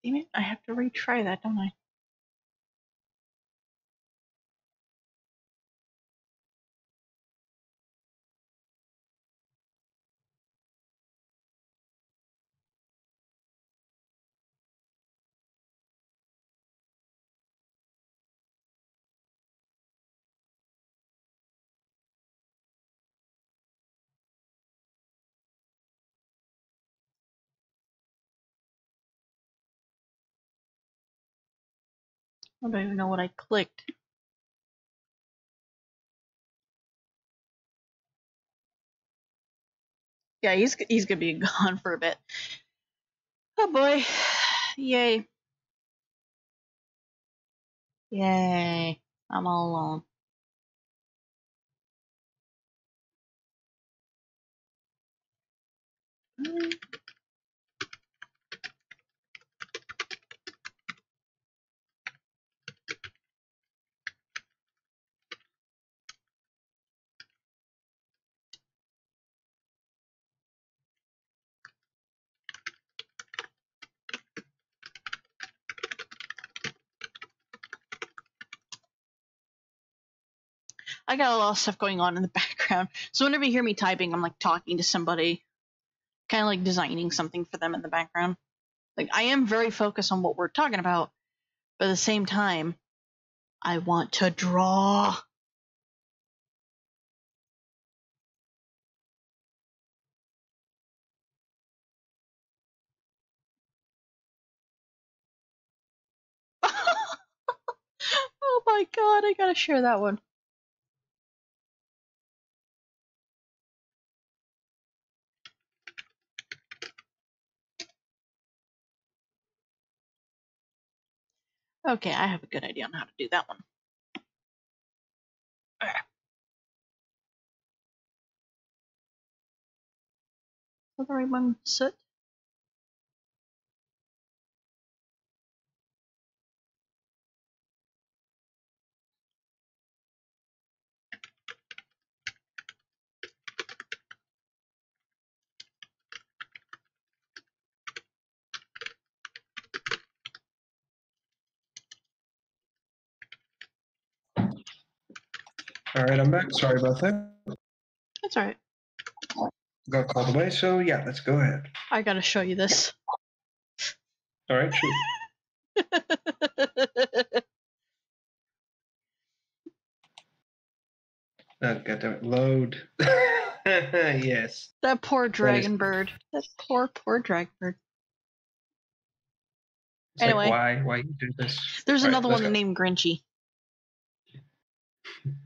Damn it, I have to retry that, don't I? I don't even know what I clicked. Yeah, he's gonna be gone for a bit. Oh boy. Yay. Yay. I'm all alone. I got a lot of stuff going on in the background. So whenever you hear me typing, I'm like talking to somebody, kind of like designing something for them in the background. Like I am very focused on what we're talking about, but at the same time, I want to draw. Oh my god, I gotta share that one. Okay, I have a good idea on how to do that one. Okay. Is the right one sit? All right, I'm back. Sorry about that. That's alright. Got called away, so yeah, let's go ahead. I gotta show you this. All right, shoot. Oh, goddamn it. Load. Yes. That poor dragon bird. That poor dragon bird. It's Anyway. like, why you do this? There's All another right, one named Grinchy.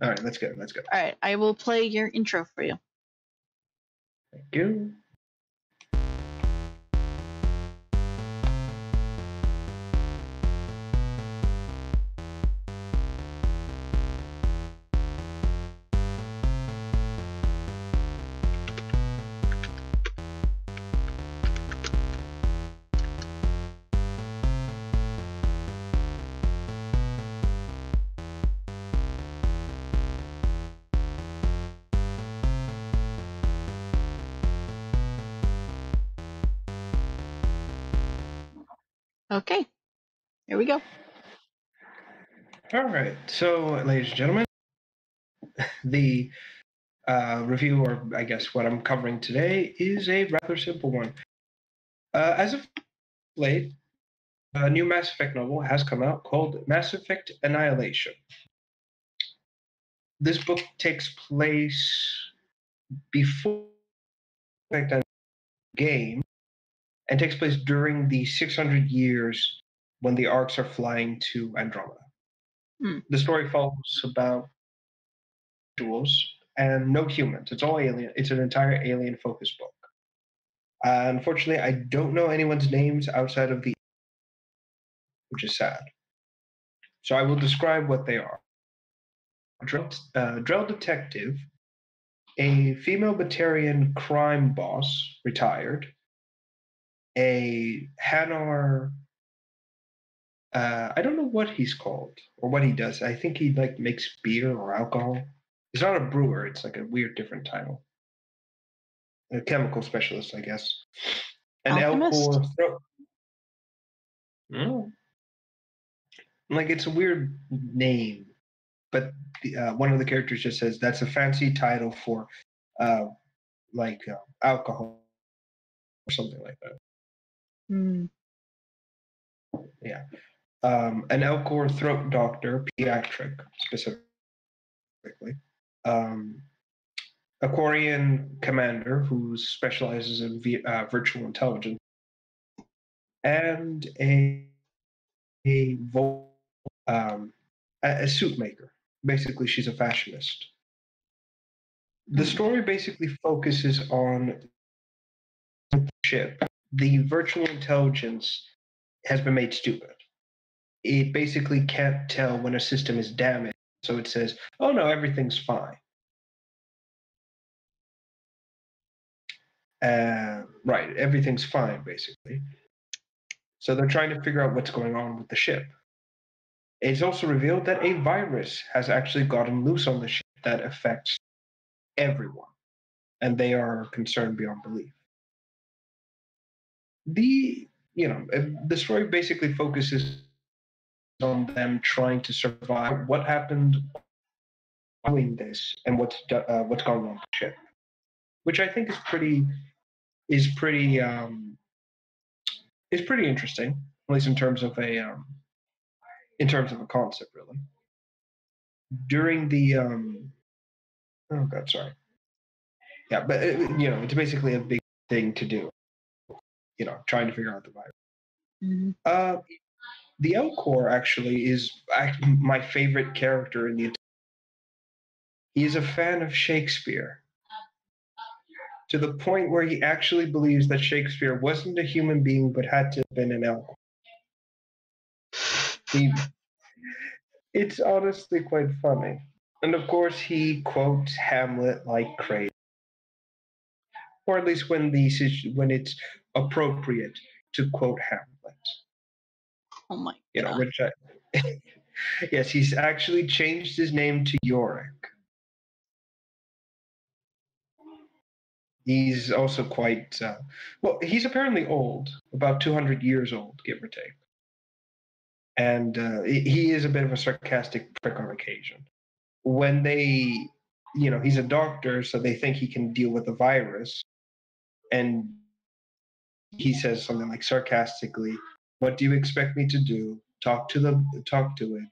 All right, let's go. Alright, I will play your intro for you. Thank you. Okay, here we go. All right, so ladies and gentlemen, the review, or I guess what I'm covering today, is a rather simple one. As of late, a new Mass Effect novel has come out called Mass Effect Annihilation. This book takes place before the game, and takes place during the 600 years when the arcs are flying to Andromeda. The story follows about individuals and no humans. It's all alien. It's an entire alien-focused book. Unfortunately, I don't know anyone's names outside of the, which is sad. So I will describe what they are. Drell detective, a female Batarian crime boss, retired, a Hanar. I don't know what he's called or what he does. I think he like makes beer or alcohol. He's not a brewer. It's like a weird different title. A chemical specialist, I guess. An Alchemist? Elcor. Mm. Like it's a weird name, but one of the characters just says that's a fancy title for alcohol or something like that. Yeah. An Elcor throat doctor, pediatric specifically. A Quarian commander who specializes in virtual intelligence, and a suit maker. Basically, she's a fashionist. The story basically focuses on the ship. The virtual intelligence has been made stupid. It basically can't tell when a system is damaged, so it says, "Oh no, everything's fine." Right, everything's fine, basically. So they're trying to figure out what's going on with the ship. It's also revealed that a virus has actually gotten loose on the ship that affects everyone, and they are concerned beyond belief. The story basically focuses on them trying to survive what happened doing this and what's gone on with the ship, which I think is pretty interesting, at least in terms of a concept, really. During the oh god, sorry. Yeah, but it's basically a big thing to do. Trying to figure out the virus. The Elcor actually is my favorite character in the. He is a fan of Shakespeare, to the point where he actually believes that Shakespeare wasn't a human being but had to have been an Elcor. It's honestly quite funny. And of course, he quotes Hamlet like crazy, or at least when it's appropriate to quote Hamlet. Oh my god! Yes, he's actually changed his name to Yorick. He's also quite he's apparently old, about 200 years old, give or take. And he is a bit of a sarcastic prick on occasion. When they, he's a doctor, so they think he can deal with the virus. And he says something like sarcastically, "What do you expect me to do? Talk to it.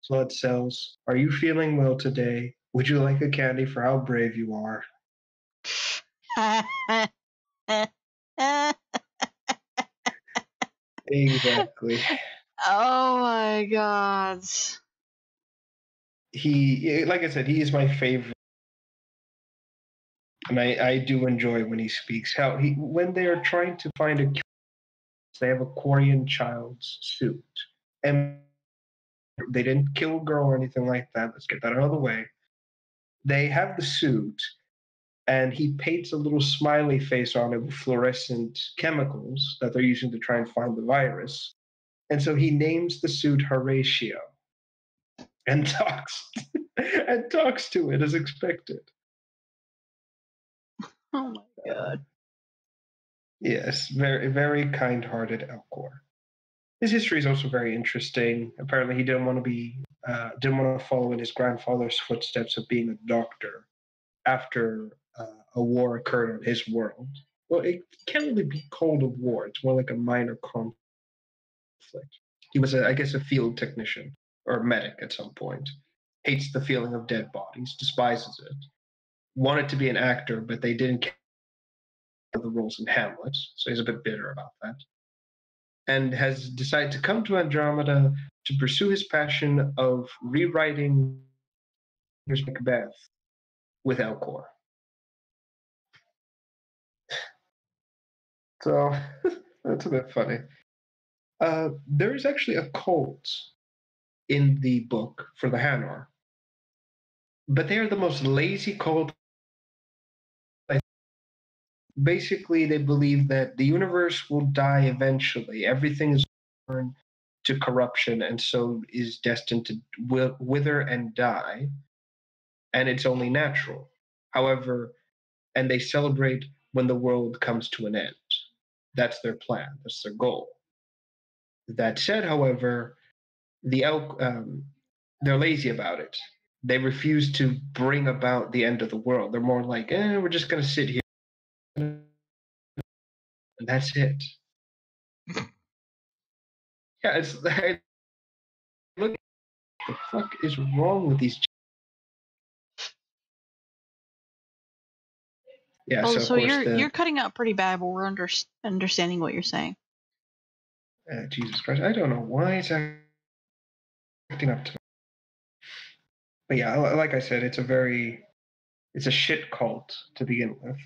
Blood cells. Are you feeling well today? Would you like a candy for how brave you are?" Exactly. Oh my god. He, like I said, he is my favorite. And I do enjoy when he speaks. When they are trying to find a cure, they have a Quarian child's suit. And they didn't kill a girl or anything like that. Let's get that out of the way. They have the suit, and he paints a little smiley face on it with fluorescent chemicals that they're using to try and find the virus. And so he names the suit Horatio and talks to it as expected. Oh my god. Yes, very, very kind-hearted Elcor. His history is also very interesting. Apparently, he didn't want to follow in his grandfather's footsteps of being a doctor after a war occurred on his world. Well, it can't really be called a war. It's more like a minor conflict. He was, I guess, a field technician or medic at some point. Hates the feeling of dead bodies, despises it. Wanted to be an actor, but they didn't the roles in Hamlet, so he's a bit bitter about that, and has decided to come to Andromeda to pursue his passion of rewriting Macbeth with Elcor. So that's a bit funny. There is actually a cult in the book for the Hanar, but they are the most lazy cult. Basically, they believe that the universe will die eventually. Everything is born to corruption and so is destined to wither and die, and it's only natural. However, and they celebrate when the world comes to an end. That's their plan, that's their goal. That said, however, they're lazy about it. They refuse to bring about the end of the world. They're more like, we're just going to sit here and that's it. Yeah, it's like, look, what the fuck is wrong with these? Yeah, Oh, so of so course you're cutting out pretty bad, but we're understanding what you're saying. Jesus Christ, I don't know why it's acting up to me. But yeah, like I said, it's a shit cult to begin with,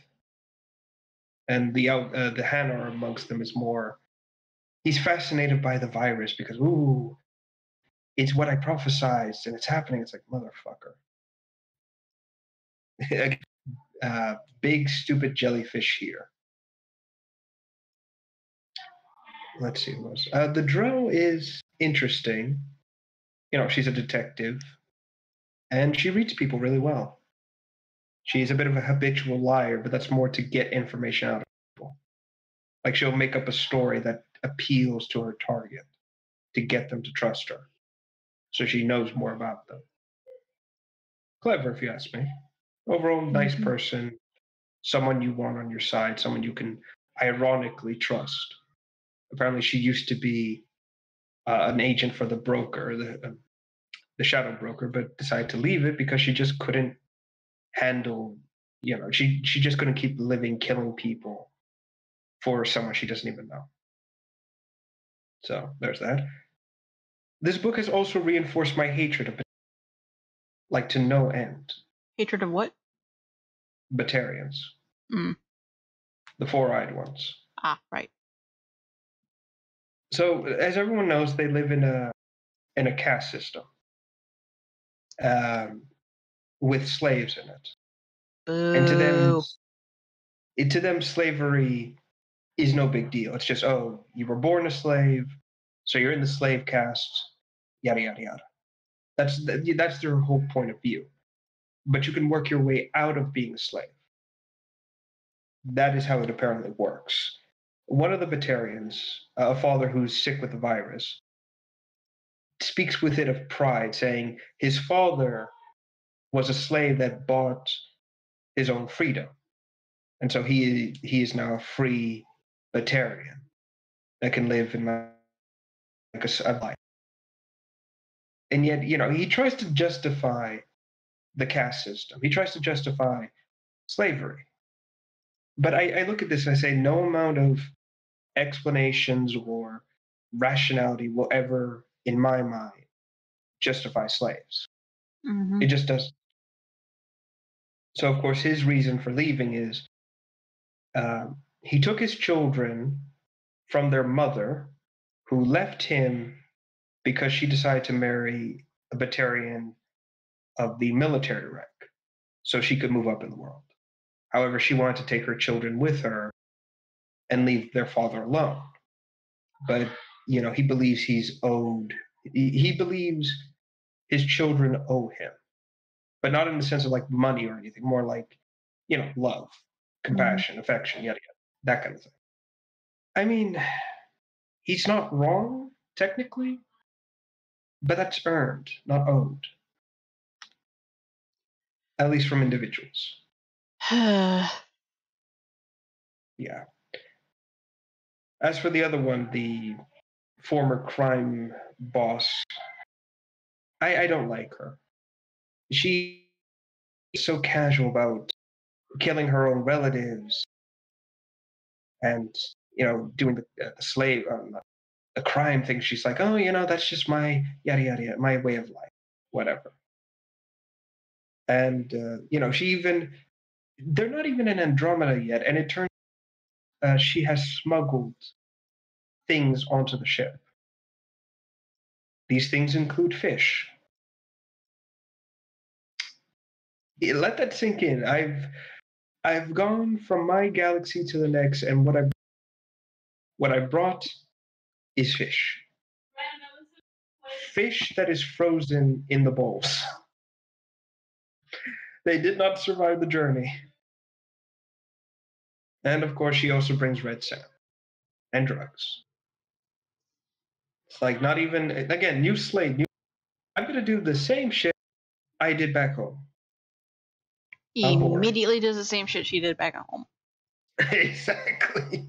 and the Hanar amongst them is more. He's fascinated by the virus because it's what I prophesized and it's happening. It's like motherfucker. Big stupid jellyfish here. Let's see what else. The Drow is interesting. You know, she's a detective, and she reads people really well. She's a bit of a habitual liar, but that's more to get information out of people. Like she'll make up a story that appeals to her target to get them to trust her, so she knows more about them. Clever, if you ask me. Overall, nice person, someone you want on your side, someone you can ironically trust. Apparently, she used to be an agent for the broker, the shadow broker, but decided to leave it because she just couldn't handle. You know, she just couldn't keep living killing people for someone she doesn't even know. So there's that. This book has also reinforced my hatred of, like, to no end. Hatred of what? Batarians. Mm. The four-eyed ones. Ah, right. So, as everyone knows, they live in a caste system with slaves in it, and to them, slavery is no big deal. It's just, you were born a slave, so you're in the slave caste, yada yada yada. That's their whole point of view. But you can work your way out of being a slave. That is how it apparently works. One of the Batarians, a father who's sick with the virus, speaks with it of pride, saying his father was a slave that bought his own freedom. And so he is now a free Batarian that can live in like a life. And yet, you know, he tries to justify the caste system. He tries to justify slavery. But I look at this and I say no amount of explanations or rationality will ever, in my mind, justify slaves. Mm-hmm. It just doesn't. So, of course, his reason for leaving is he took his children from their mother, who left him because she decided to marry a Batarian of the military rank so she could move up in the world. However, she wanted to take her children with her and leave their father alone. But, you know, he believes he believes his children owe him, but not in the sense of like money or anything, more like, you know, love, compassion, affection, yada, yada, that kind of thing. I mean, he's not wrong, technically, but that's earned, not owed, at least from individuals. Yeah. As for the other one, the former crime boss, I don't like her. She's so casual about killing her own relatives and doing the slave the crime thing. She's like, oh, that's just my yada yada yada, my way of life, whatever. And she even they're not even in Andromeda yet, and it turns she has smuggled things onto the ship. These things include fish. Let that sink in. I've gone from my galaxy to the next, and what I brought is fish. Fish that is frozen in the bowls. They did not survive the journey. And of course, she also brings red sand and drugs. It's like not even, again, new slate. I'm going to do the same shit I did back home. He immediately does the same shit she did back at home. Exactly.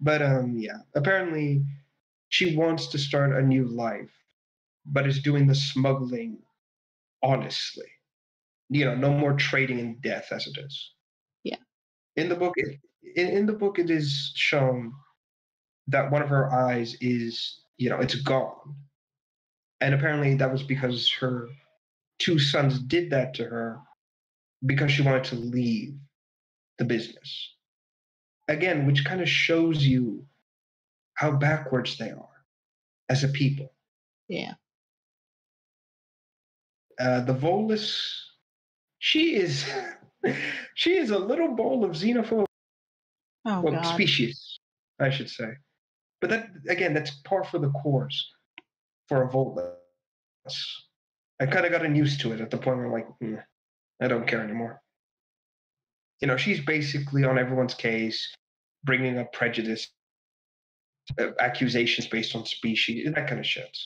But yeah, apparently she wants to start a new life, but is doing the smuggling honestly. No more trading in death as it is. Yeah. In the book, it is shown that one of her eyes is, it's gone, and apparently that was because her two sons did that to her because she wanted to leave the business. Again, which kind of shows you how backwards they are as a people. Yeah. The Volus, she is a little bowl of xenophobia. Oh, God. Species, I should say. But that, again, that's par for the course for a Volus. I kind of gotten used to it at the point where I'm like, I don't care anymore. She's basically on everyone's case, bringing up prejudice, accusations based on species, that kind of shit.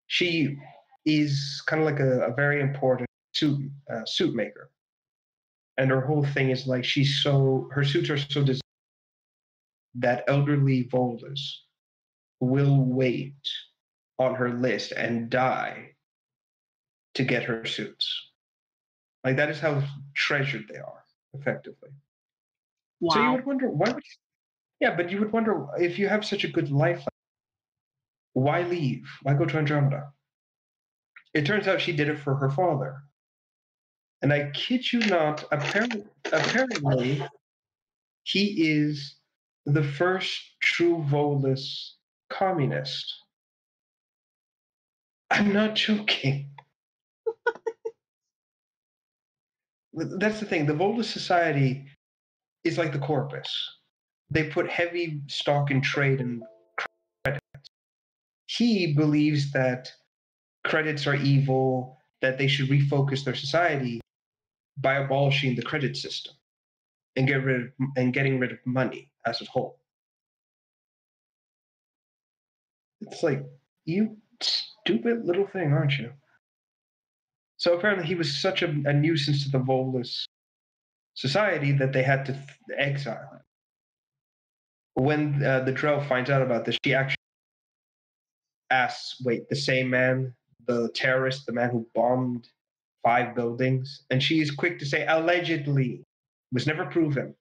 She is kind of like a very important suit maker, and her whole thing is like her suits are so designed that elderly Volus will wait on her list and die to get her suits. Like that is how treasured they are, effectively. Wow. So you would wonder but you would wonder if you have such a good life, why leave? Why go to Andromeda? It turns out she did it for her father. And I kid you not, apparently he is the first true Volus communist. I'm not joking. That's the thing. The Volus society is like the corpus. They put heavy stock in trade and credit. He believes that credits are evil, that they should refocus their society by abolishing the credit system and getting rid of money as a whole. It's like, you stupid little thing, aren't you? So apparently he was such a nuisance to the Volus society that they had to exile him. When the Drell finds out about this, she actually asks, wait, the same man, the terrorist, the man who bombed 5 buildings? And she is quick to say, allegedly, was never proven.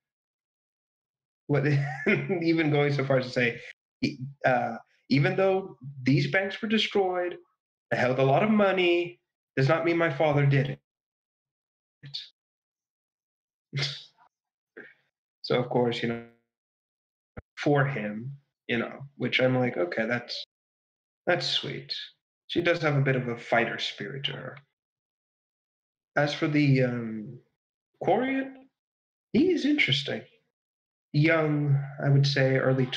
What, even going so far as to say, even though these banks were destroyed, I held a lot of money, does not mean my father did it. So of course, for him, which I'm like, okay, that's sweet. She does have a bit of a fighter spirit to her. As for the Quarian, he is interesting. Young, I would say, early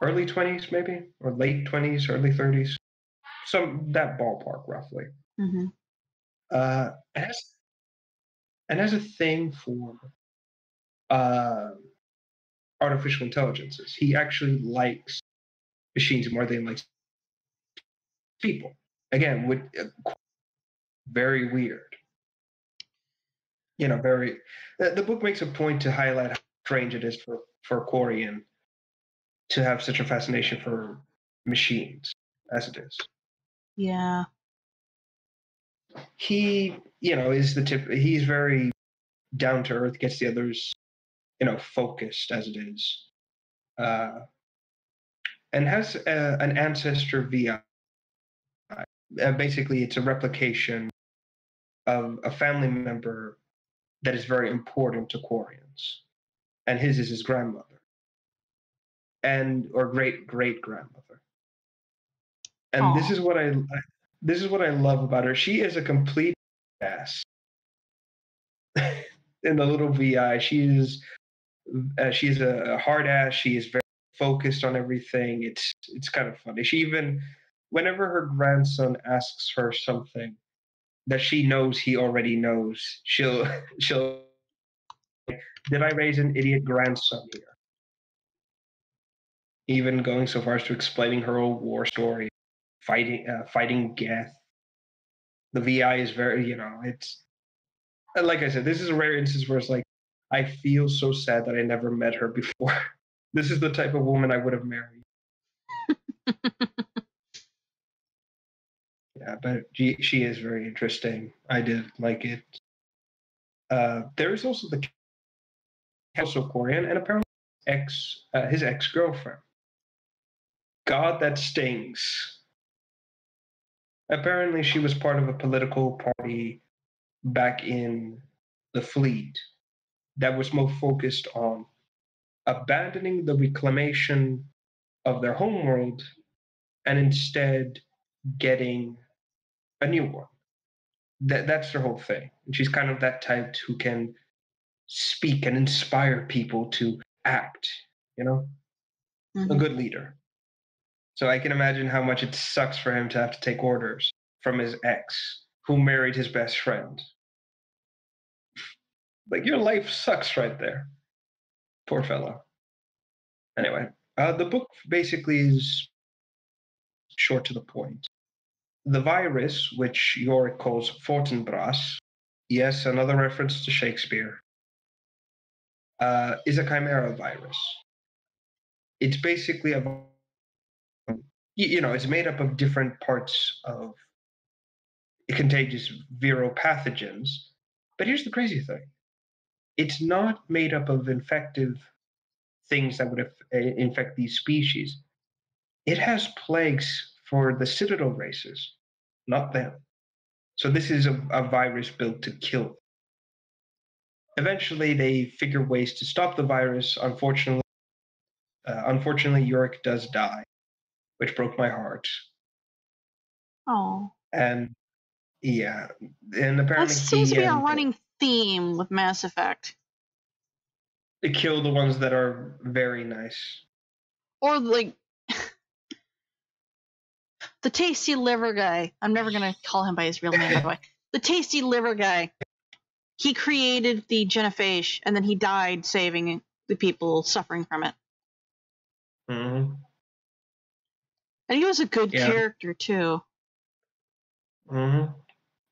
20s maybe, or late 20s, early 30s, that ballpark roughly. Mm-hmm. And has a thing for artificial intelligences. He actually likes machines more than he likes people. Again, very weird. Very. The book makes a point to highlight how strange it is for Quarian to have such a fascination for machines as it is. Yeah. he, is the tip. He's very down to earth, gets the others, focused as it is, and has an ancestor VI. Basically, it's a replication of a family member that is very important to Quarians, and his is his grandmother, or great great grandmother. And this is what I love about her. She is a complete ass. In the little VI, she's a hard ass. She is very focused on everything. It's kind of funny. She even, whenever her grandson asks her something that she knows he already knows, she'll did I raise an idiot grandson here? Even going so far as to explaining her old war story, fighting Geth. The VI is very, it's like I said, this is a rare instance where it's like, I feel so sad that I never met her before. This is the type of woman I would have married. Yeah, but she is very interesting. I did like it. There is also the also Korean, and apparently his ex-girlfriend. God, that stings. Apparently, she was part of a political party back in the fleet that was more focused on abandoning the reclamation of their homeworld and instead getting a new one. That's their whole thing. And she's kind of that type who can speak and inspire people to act, a good leader. So I can imagine how much it sucks for him to have to take orders from his ex, who married his best friend. Like, your life sucks right there. Poor fellow. Anyway, the book basically is short to the point. The virus, which Yorick calls Fortinbras, yes, another reference to Shakespeare, is a chimera virus. It's basically it's made up of different parts of contagious viral pathogens. But here's the crazy thing. It's not made up of infective things that would infect these species. It has plagues for the citadel races, not them. So this is a virus built to kill. Eventually, they figure ways to stop the virus. Unfortunately, Yorick does die, which broke my heart. Oh. And yeah, and apparently that seems to be a running theme with Mass Effect. They kill the ones that are very nice. Or like the tasty liver guy. I'm never gonna call him by his real name, by the way. The tasty liver guy. He created the genophage, and then he died saving the people suffering from it. Mm-hmm. And he was a good character too. Mm-hmm.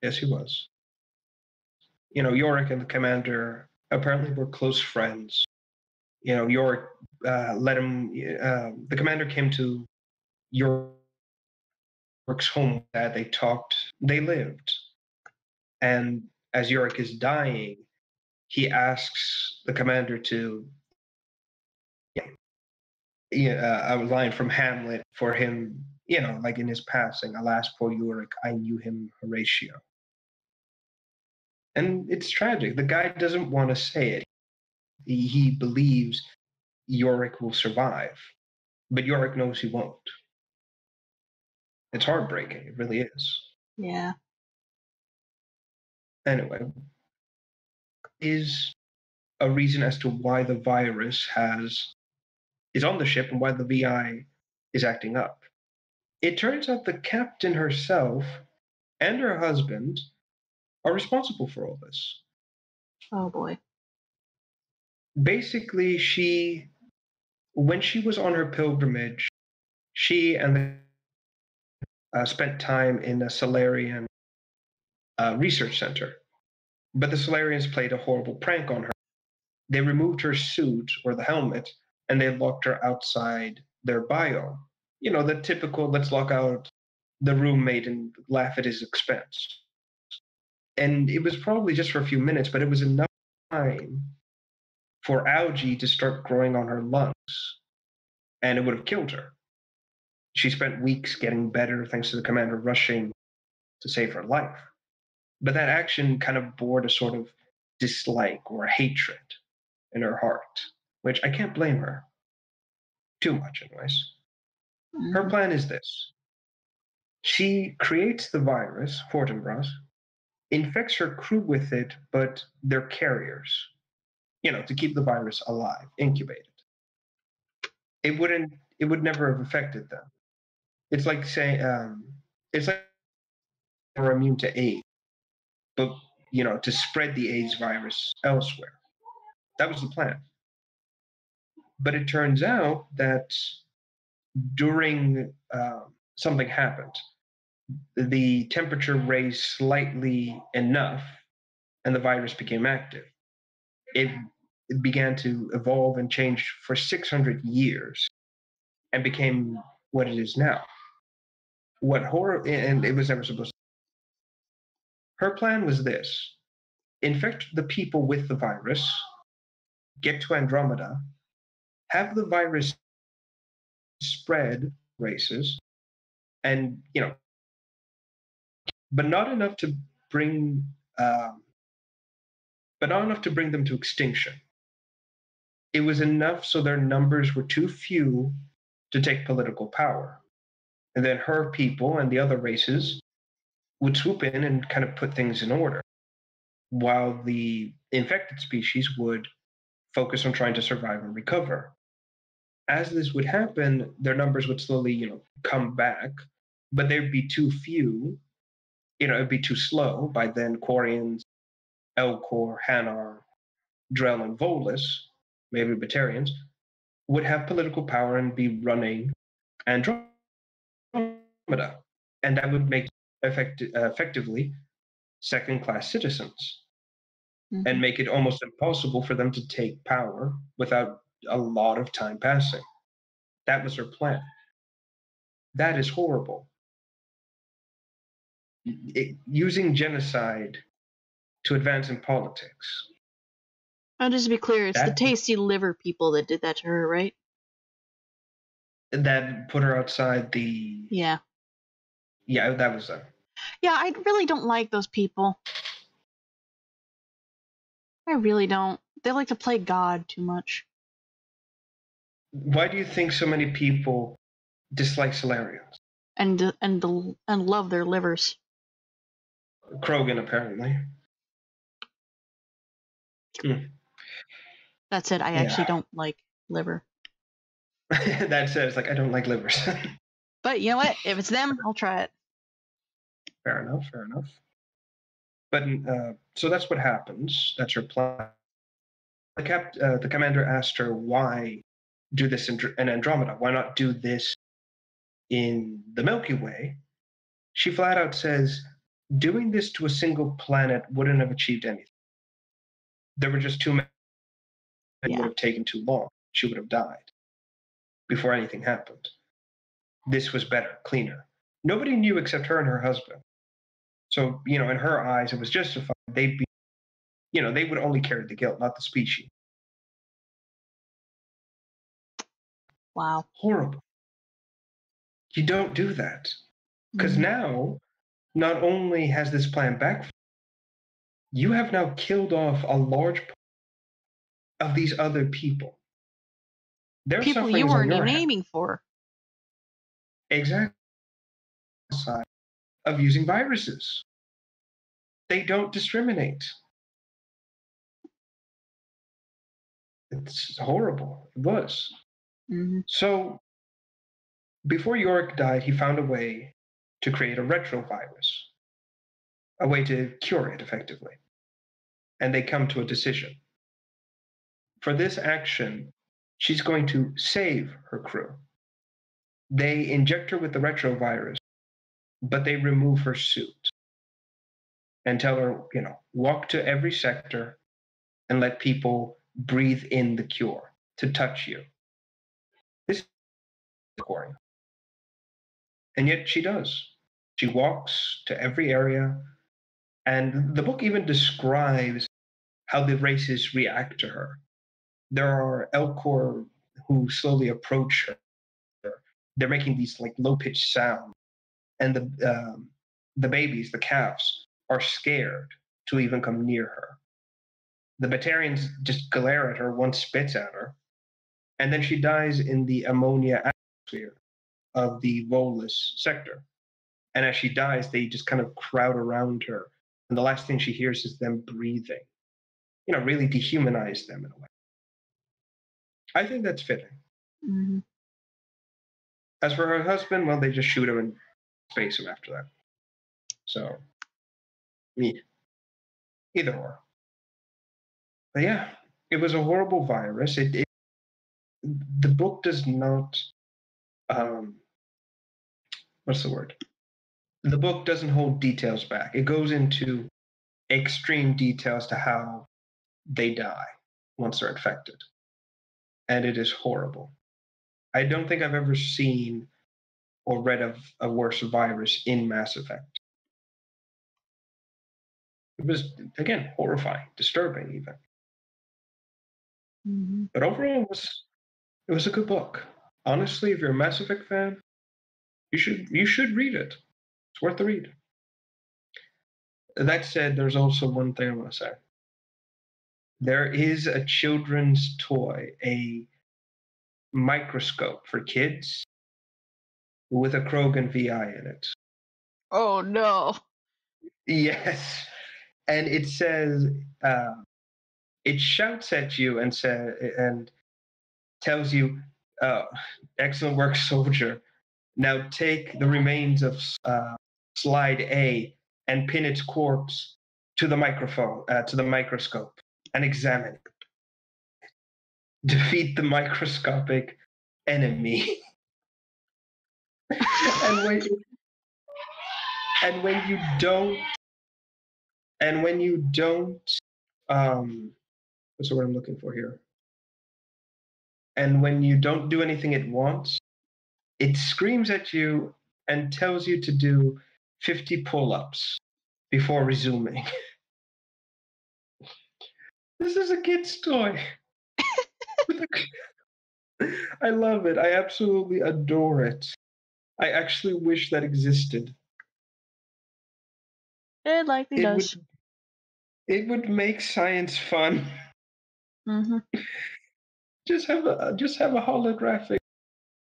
Yes, he was. Yorick and the commander apparently were close friends. Yorick let him. The commander came to Yorick's home. That they talked. They lived, and as Yorick is dying, he asks the commander to a line from Hamlet for him, like in his passing, alas, poor Yorick, I knew him, Horatio. And it's tragic. The guy doesn't want to say it. He believes Yorick will survive, but Yorick knows he won't. It's heartbreaking. It really is. Yeah. Anyway, is a reason as to why the virus is on the ship and why the VI is acting up. It turns out the captain herself and her husband are responsible for all this. Oh boy. Basically, when she was on her pilgrimage, she and spent time in a Solarian research center. But the Solarians played a horrible prank on her. They removed her suit or the helmet, and they locked her outside their biome. The typical let's lock out the roommate and laugh at his expense. And it was probably just for a few minutes, but it was enough time for algae to start growing on her lungs, and it would have killed her. She spent weeks getting better thanks to the commander rushing to save her life. But that action kind of bore a sort of dislike or hatred in her heart, which I can't blame her. Too much, anyways. Her plan is this. She creates the virus, Fortinbras, infects her crew with it, but they're carriers, to keep the virus alive, incubated. It would never have affected them. It's like saying, it's like we're immune to AIDS, but, to spread the AIDS virus elsewhere. That was the plan. But it turns out that during something happened, the temperature raised slightly enough and the virus became active. It began to evolve and change for 600 years and became what it is now. And it was never supposed to. Her plan was this: infect the people with the virus, get to Andromeda, have the virus spread races, and, but not enough to bring, but not enough to bring them to extinction. It was enough so their numbers were too few to take political power. And then her people and the other races would swoop in and kind of put things in order, while the infected species would focus on trying to survive and recover. As this would happen, their numbers would slowly, come back, but they'd be too few. It'd be too slow. By then, Quarians, Elcor, Hanar, Drell, and Volus, maybe Batarians, would have political power and be running Andromeda. And that would make effectively second-class citizens and make it almost impossible for them to take power without a lot of time passing. That was her plan. That is horrible. Using genocide to advance in politics. And just to be clear, it's the tasty liver people that did that to her, right? That put her outside the... Yeah. Yeah, that was them. Yeah, I really don't like those people. I really don't. They like to play God too much. Why do you think so many people dislike Solarians? And love their livers. Krogan, apparently. That's it. I actually don't like liver. That says, I don't like livers. But you know what? If it's them, I'll try it. Fair enough. But so that's what happens. That's her plan. The commander asked her, why do this in Andromeda? Why not do this in the Milky Way? She flat out says, doing this to a single planet wouldn't have achieved anything. There were just too many. It would have taken too long. She would have died before anything happened. This was better, cleaner. Nobody knew except her and her husband. So, in her eyes, it was justified. They'd be, they would only carry the guilt, not the species. Wow. Horrible. You don't do that. Because now, not only has this plan backfired, you have now killed off a large part of these other people. They're people you weren't even aiming for. Exactly. Side of using viruses. They don't discriminate. It's horrible. It was. So, before Yorick died, he found a way to create a retrovirus, a way to cure it effectively. And they come to a decision. For this action, she's going to save her crew. They inject her with the retrovirus, but they remove her suit and tell her, walk to every sector and let people breathe in the cure, to touch you. This is boring. And yet she does. She walks to every area And the book even describes how the races react to her. There are Elcor who slowly approach her. They're making these like low-pitched sounds, and the babies, the calves, are scared to even come near her. The Batarians just glare at her, one spits at her, and then she dies in the ammonia atmosphere of the Volus sector. And as she dies, they just kind of crowd around her, and the last thing she hears is them breathing. Really dehumanize them in a way. I think that's fitting. Mm-hmm. As for her husband, well, they just shoot him and space him after that. So, either or. But yeah, it was a horrible virus. The book does not. What's the word? The book doesn't hold details back. It goes into extreme details to how they die once they're infected, and it is horrible. I don't think I've ever seen or read of a worse virus in Mass Effect. It was, again, horrifying, disturbing even. Mm-hmm. But overall, it was a good book. Honestly, if you're a Mass Effect fan, you should read it. It's worth the read. That said, there's also one thing I want to say. There is a children's toy, a microscope for kids with a Krogan VI in it. Oh no. Yes. And it says, it shouts at you and tells you, excellent work, soldier. Now take the remains of slide A and pin its corpse to the microscope and examine it. Defeat the microscopic enemy. and when you don't what's the word I'm looking for here? And when you don't do anything it wants, it screams at you and tells you to do 50 pull-ups before resuming. This is a kid's toy. I love it. I absolutely adore it. I actually wish that existed. It likely does. It would make science fun. Mm-hmm. Just have a holographic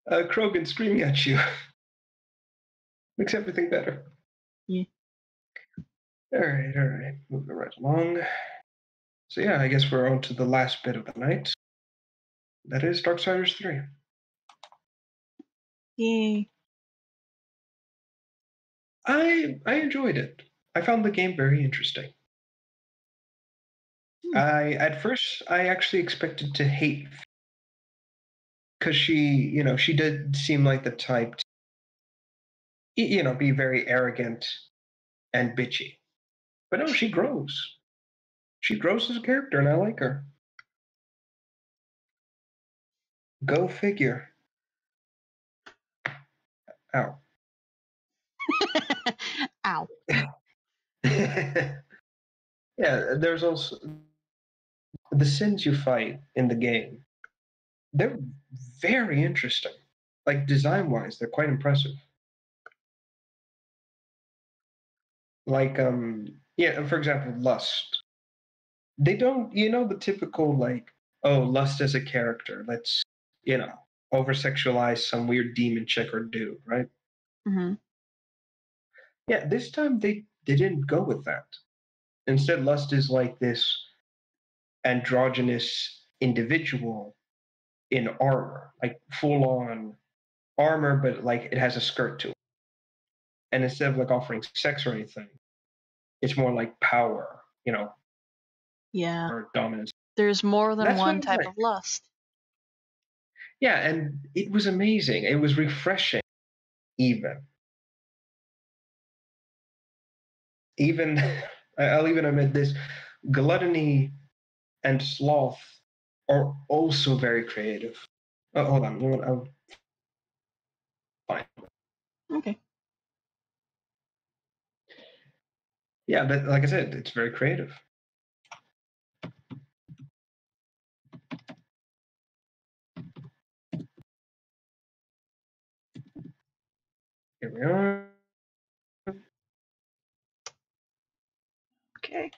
Krogan screaming at you. Makes everything better. Yeah. All right. Moving right along. So yeah, I guess we're on to the last bit of the night. That is Darksiders 3. Yay. I enjoyed it. I found the game very interesting. At first I actually expected to hate, because she did seem like the type to, be very arrogant and bitchy. But no, she grows. She grows as a character, and I like her. Go figure. Ow. Ow. Yeah, there's also the sins you fight in the game. They're very interesting. Like design-wise, they're quite impressive. Like, yeah, for example, Lust. They don't, the typical like, oh, Lust as a character. Let's, over-sexualize some weird demon chick or dude, right? Mm-hmm. Yeah, this time they didn't go with that. Instead, Lust is like this androgynous individual in armor, like full on armor, but like it has a skirt to it. And instead of like offering sex or anything, it's more like power, Yeah. or dominance. There's more than That's one what I type like. of lust. Yeah, and it was amazing. It was refreshing, even. I'll even admit this: gluttony and sloth are also very creative. Oh, hold on, I'll find. Okay. Yeah, but like I said, it's very creative. Here we are. Okay.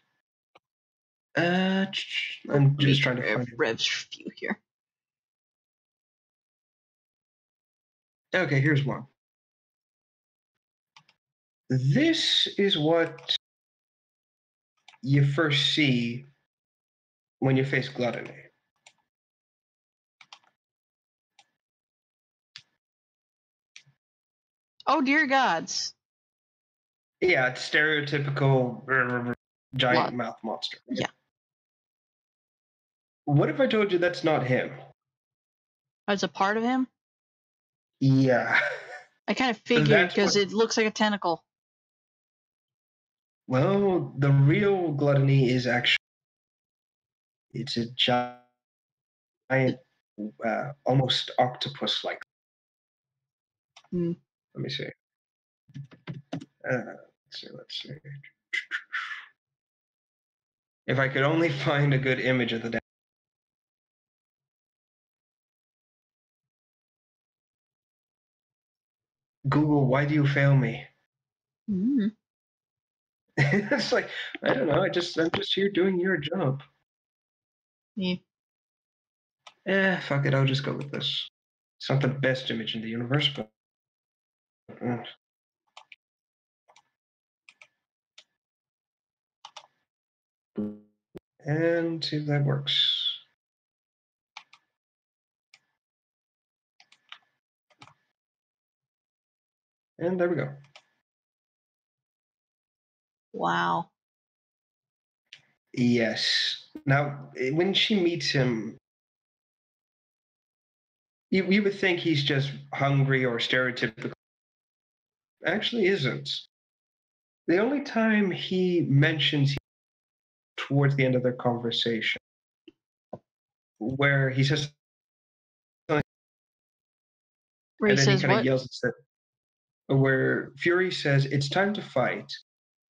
I'm just trying to find it. Rev's view here. Okay, here's one. This is what you first see when you face gluttony. Oh dear gods. Yeah, it's stereotypical giant mouth monster. Right? Yeah. What if I told you that's not him? That's a part of him? Yeah. I kind of figured because it looks like a tentacle. Well, the real gluttony is actually it's a giant, almost octopus-like. Mm. Let me see. Let's see. If I could only find a good image of the. Google, why do you fail me? Mm. It's like, I don't know. I'm just here doing your job. Yeah. Fuck it. I'll just go with this. It's not the best image in the universe, but. And see if that works. And there we go. Wow. Yes. Now, when she meets him, you would think he's just hungry or stereotypical. Actually, isn't. The only time he mentions towards the end of their conversation, where he says something, Where and he then he says kind of what? yells at where Fury says, "It's time to fight,"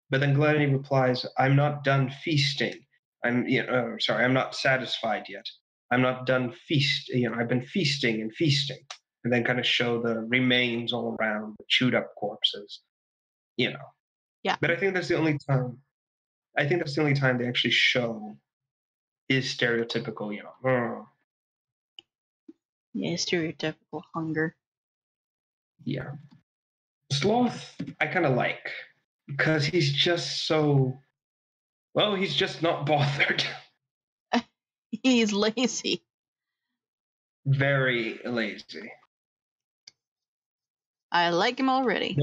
but then Gluttony replies, "I'm not done feasting. I'm not satisfied yet. I'm not done feast. I've been feasting and feasting," and then kind of show the remains all around, the chewed up corpses. Yeah. But I think that's the only time. I think that's the only time they actually show his stereotypical, Yeah, stereotypical hunger. Yeah. Sloth, I kind of like because he's just so. Well, he's just not bothered. He's lazy. Very lazy. I like him already.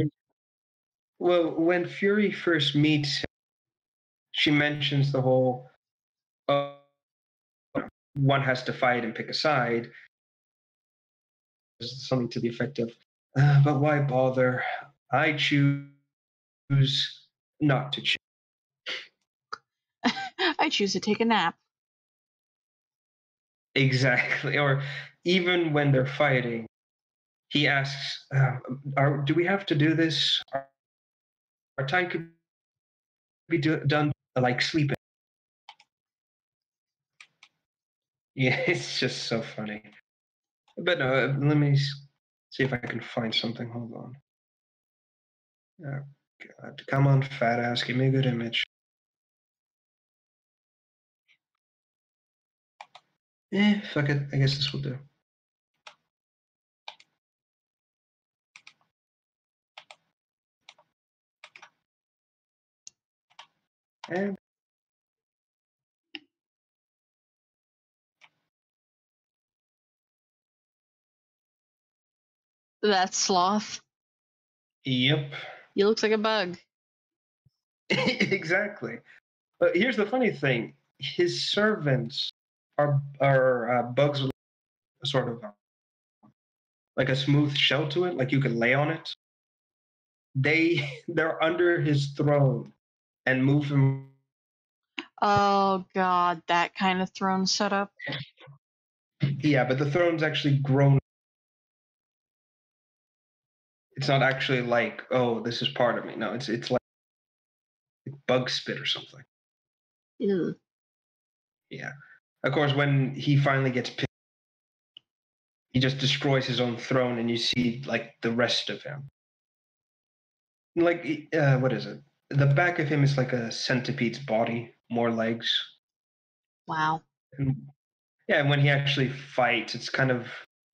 Well, when Fury first meets him, she mentions the whole one has to fight and pick a side. There's something to the effect of, but why bother? I choose not to choose. I choose to take a nap. Exactly. Or even when they're fighting, he asks, do we have to do this? Our time could be done like sleeping. Yeah, it's just so funny. But no, let me see if I can find something. Hold on. Oh, God. Come on, fat ass. Give me a good image. Fuck it. I guess this will do. And That's Sloth. yep. He looks like a bug. Exactly. But here's the funny thing: his servants are bugs with sort of like a smooth shell to it, like you can lay on it. They're under his throne and move him. Oh god, that kind of throne setup. Yeah, but the throne's actually grown. It's not actually like, oh, this is part of me. No, it's like bug spit or something. Ew. Yeah. Of course, when he finally gets picked, he just destroys his own throne, and you see like the rest of him. Like, what is it? The back of him is like a centipede's body, more legs. Wow. And, yeah, and when he actually fights, it's kind of.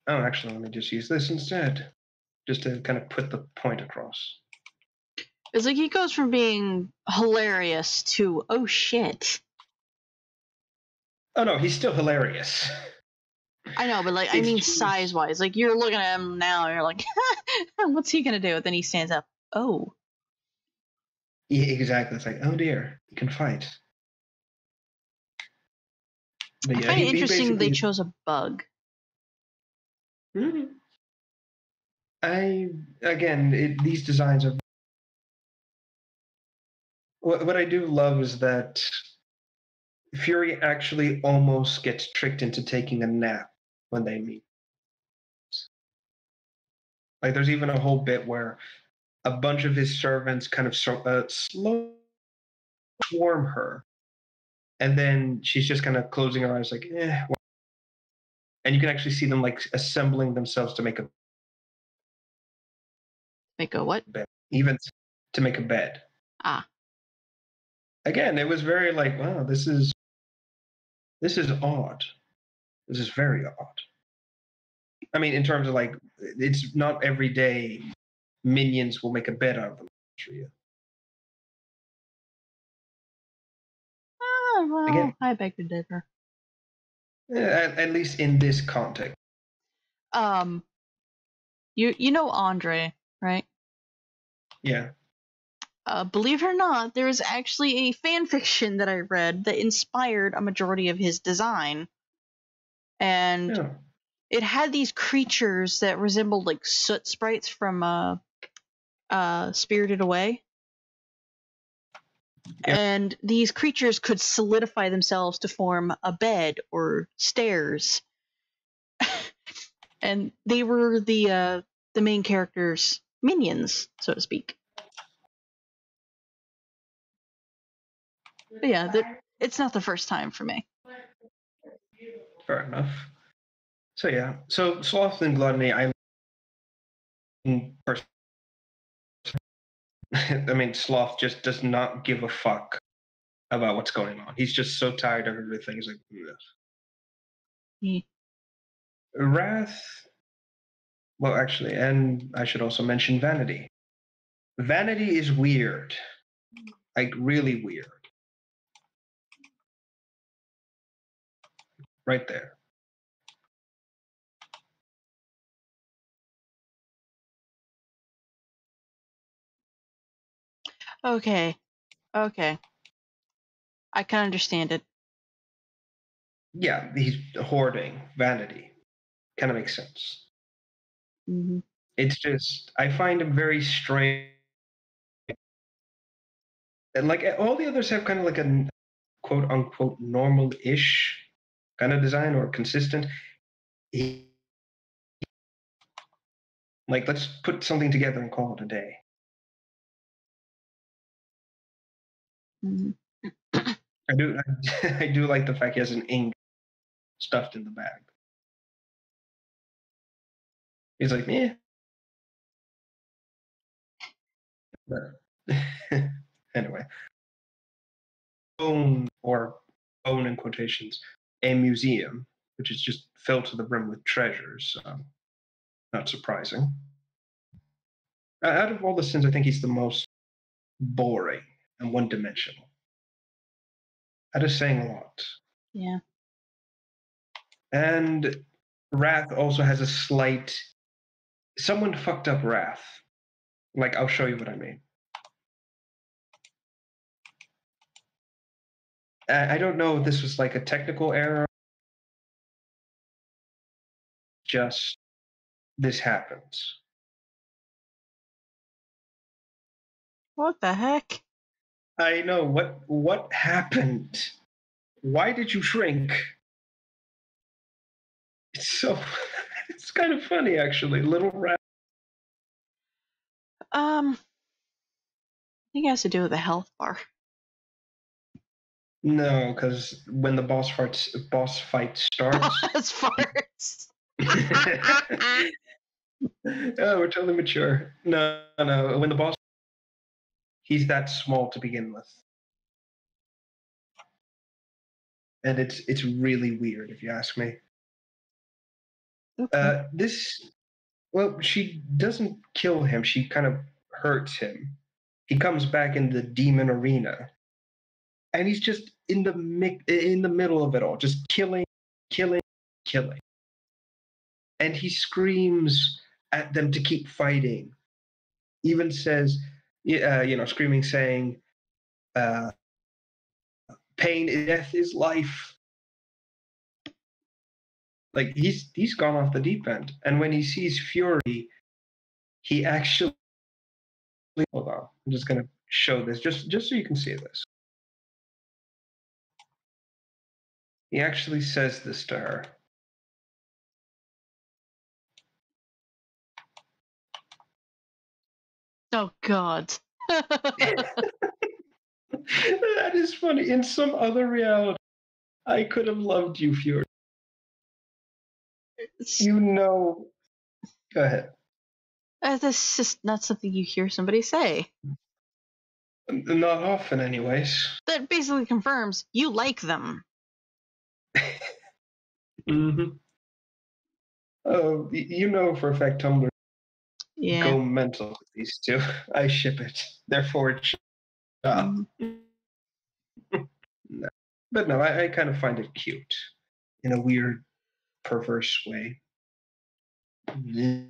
Oh, actually, let me just use this instead, just to kind of put the point across. It's like he goes from being hilarious to, oh shit. Oh no, he's still hilarious. I know, but like, I mean, size-wise, like you're looking at him now, and you're like, what's he gonna do? And then he stands up. Oh. Yeah, exactly. It's like, oh dear, he can fight. But I yeah, find it he interesting they basically. chose a bug. These designs are. What I do love is that Fury actually almost gets tricked into taking a nap when they meet. Like, there's even a whole bit where a bunch of his servants kind of slow swarm her, and then she's just kind of closing her eyes, like, and you can actually see them like assembling themselves to make a what? bed, even to make a bed. Ah. Again, it was very like, wow, this is odd. This is very odd. I mean, in terms of like, it's not every day minions will make a bed out of them. Oh, well, Again, I beg to differ. at least in this context. You know Andre, right? Yeah. Believe it or not, there is actually a fan fiction that I read that inspired a majority of his design. And Yeah. it had these creatures that resembled like soot sprites from Spirited Away. Yeah. And these creatures could solidify themselves to form a bed or stairs. And they were the main characters' minions, so to speak. But yeah, it's not the first time for me. Fair enough. So yeah. So sloth and gluttony, I mean, sloth just does not give a fuck about what's going on. He's just so tired of everything. He's like, ugh. Yeah. Wrath. Well, actually, and I should also mention Vanity. Vanity is weird, like really weird. Right there. Okay. I can understand it. Yeah, he's hoarding vanity. Kind of makes sense. Mm-hmm. It's just I find him very strange. And like all the others have kind of like a quote unquote normal-ish kind of design or consistent. Like, let's put something together and call it a day. Mm-hmm. I do like the fact he has an ink stuffed in the bag. He's like, yeah. Anyway, own in quotations a museum, which is just filled to the brim with treasures. Not surprising. Out of all the sins, I think he's the most boring and one-dimensional. That is saying a lot. Yeah. And Wrath also has a slight. Someone fucked up Wrath. Like, I'll show you what I mean. I don't know if this was like a technical error. Just this happens. What the heck? I know what happened. Why did you shrink? It's kind of funny actually. Little Rat. I think it has to do with the health bar. No, because when the boss fight starts. Boss farts. Oh, we're totally mature. No, no. When the boss, he's that small to begin with, and it's really weird if you ask me. Okay. Well, she doesn't kill him. She kind of hurts him. He comes back in the demon arena, and he's just in the middle of it all, just killing, killing, killing. And he screams at them to keep fighting. Even says, screaming, saying, "Pain, death is life." Like he's gone off the deep end. And when he sees Fury, he actually, hold on. I'm just gonna show this just so you can see this. He actually says this to her. Oh God. That is funny. In some other reality, I could have loved you, Fury. You know. Go ahead. That's just not something you hear somebody say. Not often, anyways. That basically confirms you like them. Mm-hmm. Oh, you know for a fact Tumblr Yeah. go mental with these two. I ship it. Therefore, no. But no, I kind of find it cute in a weird, perverse way. Yeah.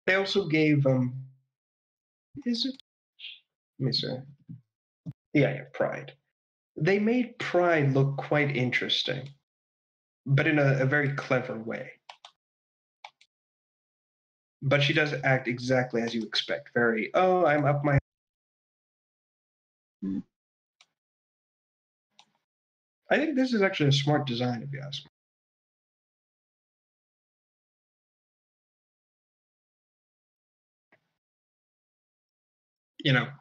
They also gave is it? Let me see. Yeah, Pride. They made Pride look quite interesting, but in a very clever way. But she does act exactly as you expect. Very, oh, I'm up my. Mm. I think this is actually a smart design, if you ask me.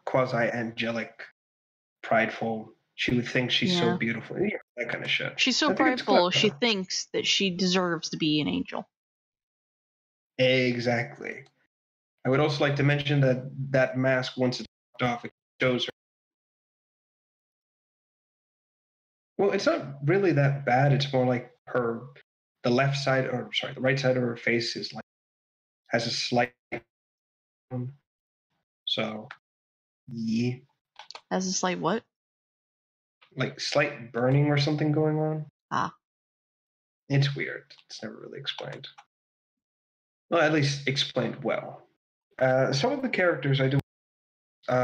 Quasi-angelic, prideful. She would think she's so beautiful. Yeah, that kind of shit. She's so prideful, she thinks that she deserves to be an angel. Exactly. I would also like to mention that mask, once it's off, it shows her. Well, it's not really that bad. It's more like the right side of her face is like has a slight. So, yeah. Has a slight what? Like slight burning or something going on. Ah. It's weird. It's never really explained. Well, at least explained well. Some of the characters I do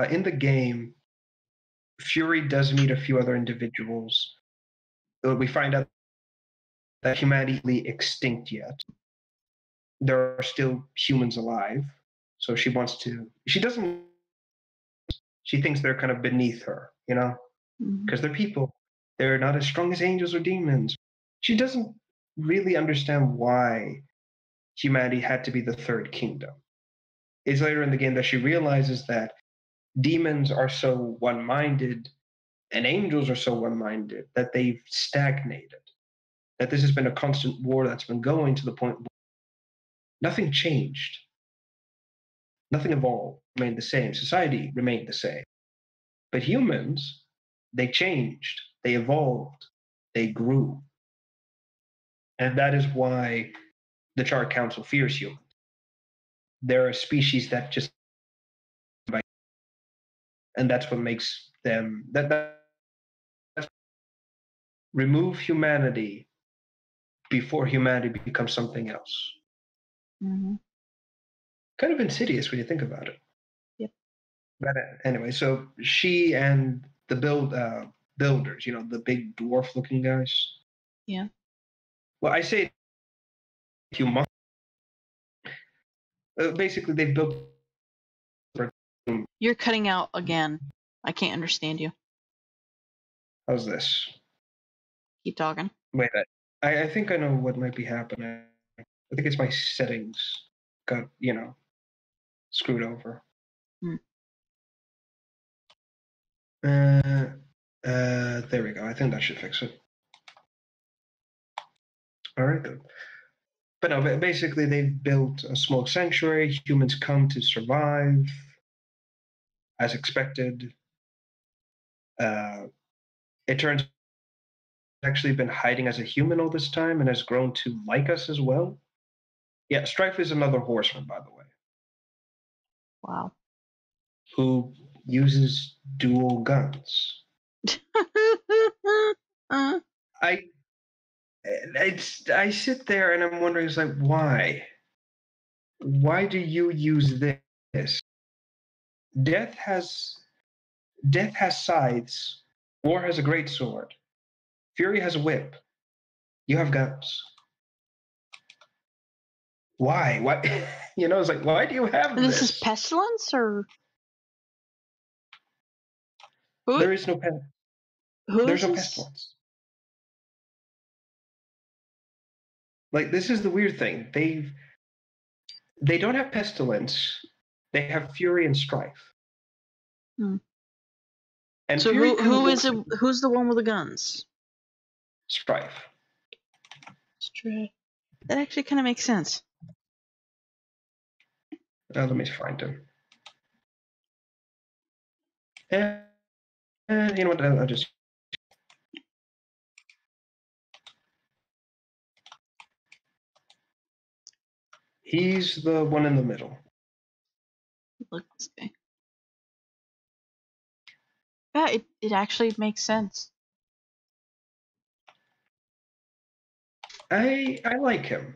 in the game, Fury does meet a few other individuals. We find out that humanity isn't extinct yet. There are still humans alive. So she wants to. She doesn't. She thinks they're kind of beneath her, because they're people. They're not as strong as angels or demons. She doesn't really understand why humanity had to be the third kingdom. It's later in the game that she realizes that demons are so one-minded and angels are so one-minded that they've stagnated. That this has been a constant war that's been going to the point where nothing changed. Nothing evolved, remained the same. Society remained the same. But humans, they changed, they evolved, they grew. And that is why the Chart Council fears humans. They're a species that just, and that's what makes them, remove humanity before humanity becomes something else. Mm-hmm. Kind of insidious when you think about it. Yep. But anyway, so she and the builders, the big dwarf-looking guys. Yeah. Well, I say humongous. Basically, they built. You're cutting out again. I can't understand you. How's this? Keep talking. Wait, I think I know what might be happening. I think it's my settings got screwed over. Hmm. There we go. I think that should fix it. All right, then. But no, basically they've built a small sanctuary. Humans come to survive, as expected. It turns actually been hiding as a human all this time and has grown to like us as well. Yeah, Strife is another horseman, by the way. Wow. Who uses dual guns. I sit there and I'm wondering, it's like, why? Why do you use this? Death has scythes. War has a great sword. Fury has a whip. You have guns. Why? Why? It's like, why do you have And this? This is pestilence, or who? There is no There's no pestilence. Like, this is the weird thing. They don't have pestilence. They have fury and strife. Hmm. And so Fury who is it? Who's the one with the guns? Strife. That actually kind of makes sense. Let me find him. And you know what? I'll just. He's the one in the middle. Look this guy. Yeah, it actually makes sense. I like him,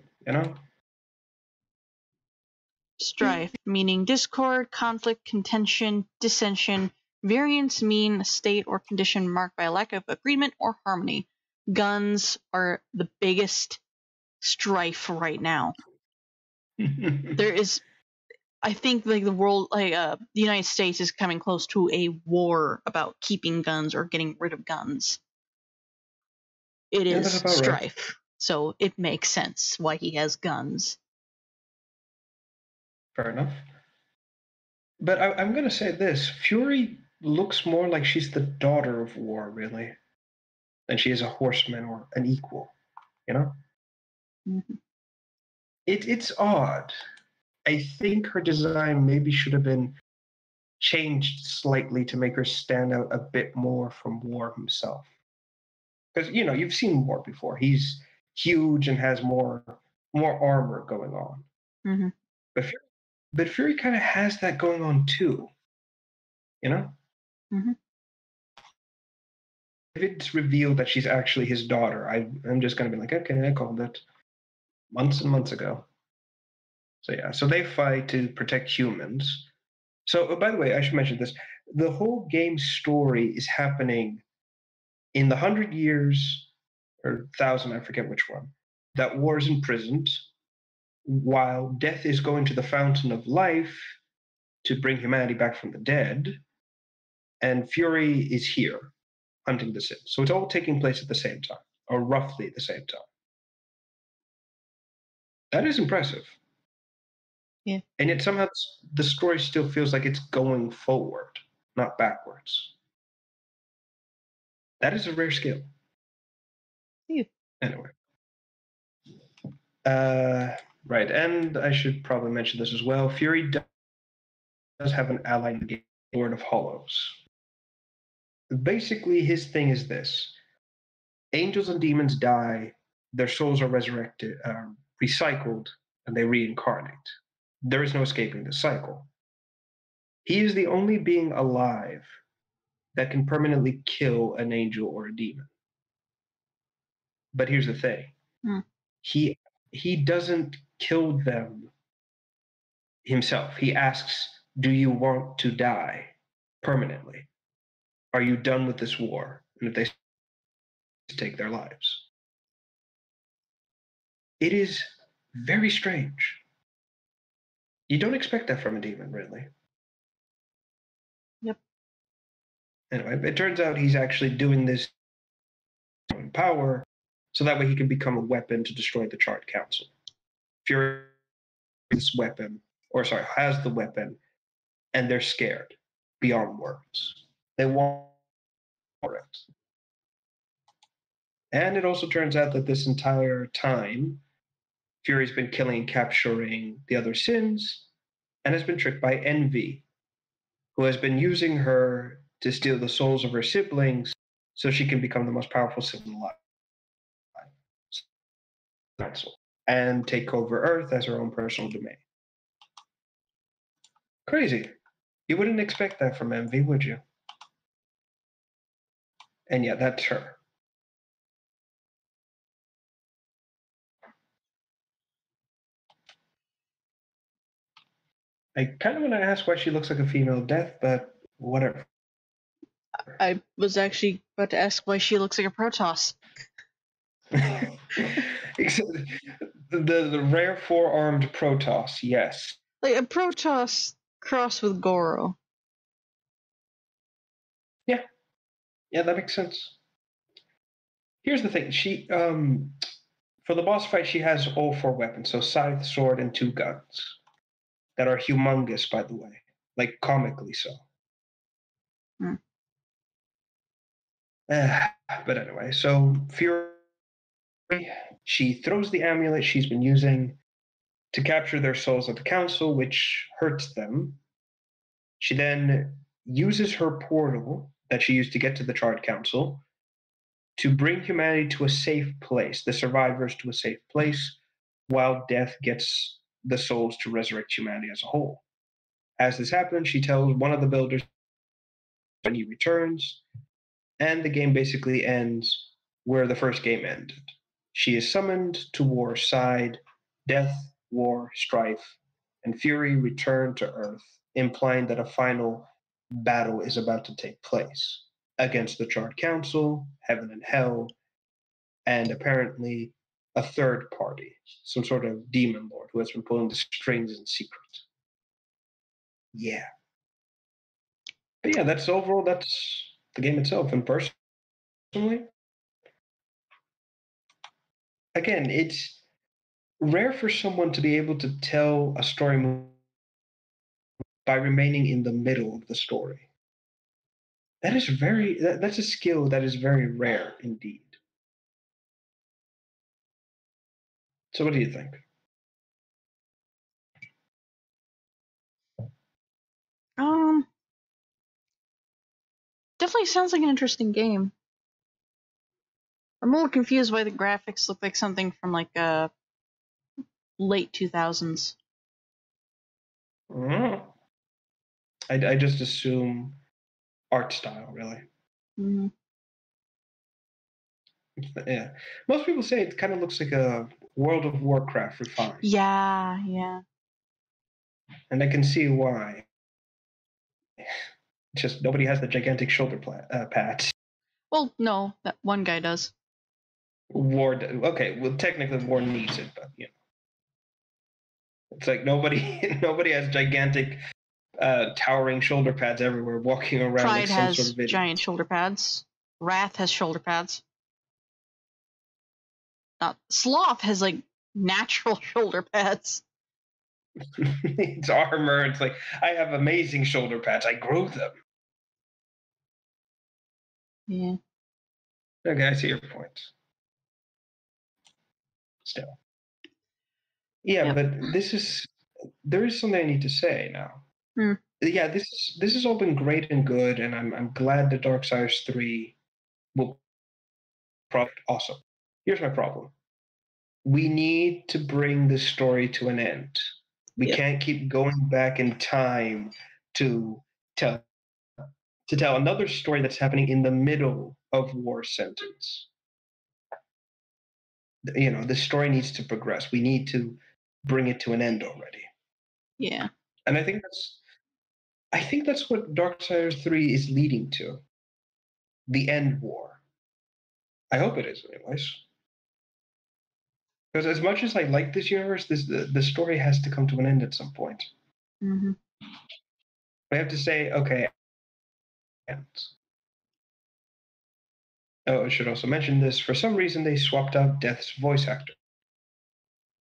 Strife, meaning discord, conflict, contention, dissension. Variance mean a state or condition marked by a lack of agreement or harmony. Guns are the biggest strife right now. There is, I think, like the world, the United States is coming close to a war about keeping guns or getting rid of guns. It is strife, right. So it makes sense why he has guns. Fair enough. But I'm going to say this. Fury looks more like she's the daughter of war, really, than she is a horseman or an equal, Mm-hmm. It's odd. I think her design maybe should have been changed slightly to make her stand out a bit more from War himself. Because, you've seen War before. He's huge and has more armor going on. Mm-hmm. But Fury kind of has that going on too. Mm-hmm. If it's revealed that she's actually his daughter, I'm just going to be like, okay, I called it months and months ago. So yeah, so they fight to protect humans. So, by the way, I should mention this. The whole game's story is happening in the 100 years, or 1,000, I forget which one, that War is imprisoned, while Death is going to the Fountain of Life to bring humanity back from the dead, and Fury is here, hunting the Sith. So it's all taking place at the same time, or roughly at the same time. That is impressive. Yeah. And yet somehow the story still feels like it's going forward, not backwards. That is a rare skill. Yeah. Anyway. Right, and I should probably mention this as well. Fury does have an ally in the game, Lord of Hollows. Basically, his thing is this. Angels and demons die, their souls are resurrected, recycled, and they reincarnate. There is no escaping the cycle. He is the only being alive that can permanently kill an angel or a demon. But here's the thing. He doesn't kill them himself. He asks, do you want to die permanently? Are you done with this war? And if they take their lives. It is very strange. You don't expect that from a demon, really. Yep. Anyway, it turns out he's actually doing this in power, so that way he can become a weapon to destroy the Charred Council. Fury has the weapon, and they're scared beyond words. They want for it. And it also turns out that this entire time, Fury's been killing and capturing the other Sins and has been tricked by Envy, who has been using her to steal the souls of her siblings so she can become the most powerful Sin alive and take over Earth as her own personal domain. Crazy. You wouldn't expect that from Envy, would you? And yeah, that's her. I kind of want to ask why she looks like a female Death, but whatever. I was actually about to ask why she looks like a Protoss. Except the rare four-armed Protoss, yes. Like a Protoss crossed with Goro. Yeah, that makes sense. Here's the thing. She for the boss fight, she has all four weapons. So scythe, sword, and two guns. That are humongous, by the way. Like comically so. But anyway, so Fury, she throws the amulet she's been using to capture their souls at the council, which hurts them. She then uses her portal that she used to get to the Charred Council to bring humanity to a safe place, the survivors to a safe place, while Death gets the souls to resurrect humanity as a whole. As this happens, she tells one of the builders when he returns, and the game basically ends where the first game ended. She is summoned to War's side. Death, War, Strife, and Fury return to Earth, implying that a final battle is about to take place against the Charred Council, Heaven and Hell, and apparently a third party, some sort of demon lord who has been pulling the strings in secret. Yeah. But yeah, that's the game itself. And personally, again, it's rare for someone to be able to tell a story by remaining in the middle of the story. That's a skill that is very rare indeed. So what do you think? Definitely sounds like an interesting game. I'm a little confused why the graphics look like something from like late 2000s. I just assume art style, really. Mm-hmm. Yeah. Most people say it kind of looks like a World of Warcraft refined. Yeah. And I can see why. Just nobody has the gigantic shoulder pads. Well, no, that one guy does. Okay, well, technically War needs it, but you know. It's like nobody has gigantic towering shoulder pads everywhere walking around Pride like some has sort of video. giant shoulder pads. Wrath has shoulder pads. Sloth has like natural shoulder pads. It's armor. It's like, I have amazing shoulder pads. I grew them. Yeah. Okay, I see your point. Still. Yeah, Yep. but there is something I need to say now. Yeah, this has all been great and good, and I'm glad that Darksiders 3 will probably awesome. Here's my problem. We need to bring this story to an end. We can't keep going back in time to tell another story that's happening in the middle of War sentence. You know, the story needs to progress. We need to bring it to an end already. Yeah. And I think that's what Darksiders 3 is leading to. The end war. I hope it is, anyways. Because as much as I like this universe, the story has to come to an end at some point. Mm-hmm. We have to say, okay. Oh, I should also mention this. For some reason, they swapped out Death's voice actor.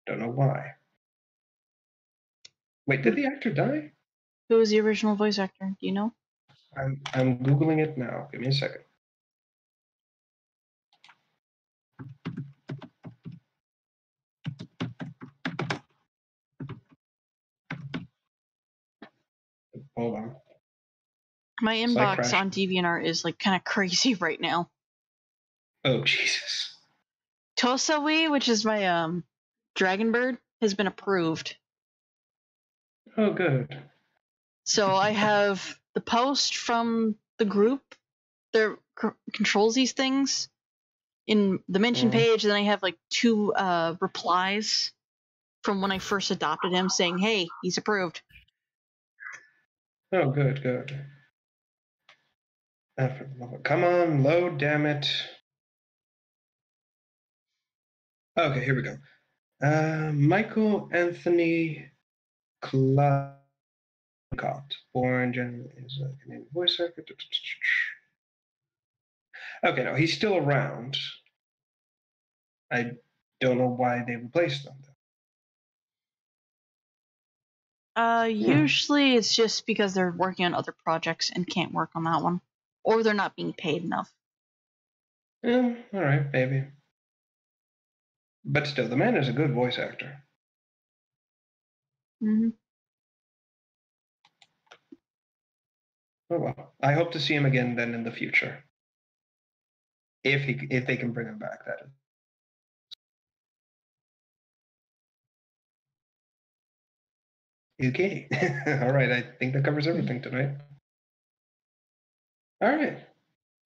Don't know why. Wait, did the actor die? Who was the original voice actor? Do you know? I'm Googling it now. Give me a second. Hold on. My Slight inbox crash. on DeviantArt is like kind of crazy right now. Oh, Jesus. Tosawi, which is my dragon bird, has been approved. Oh, good. So I have the post from the group that controls these things in the mention page, and then I have like 2 replies from when I first adopted him saying, hey, he's approved. Oh, good, good. Come on, load, damn it. Okay, here we go. Michael Anthony Clark, born January, is a Canadian voice actor. Okay, no, he's still around. I don't know why they replaced him, though. Usually it's just because they're working on other projects and can't work on that one. Or they're not being paid enough. Yeah, all right, maybe. But still, the man is a good voice actor. Mm-hmm. Oh well, I hope to see him again then in the future. If they can bring him back, that is. Okay. All right. I think that covers everything tonight. All right.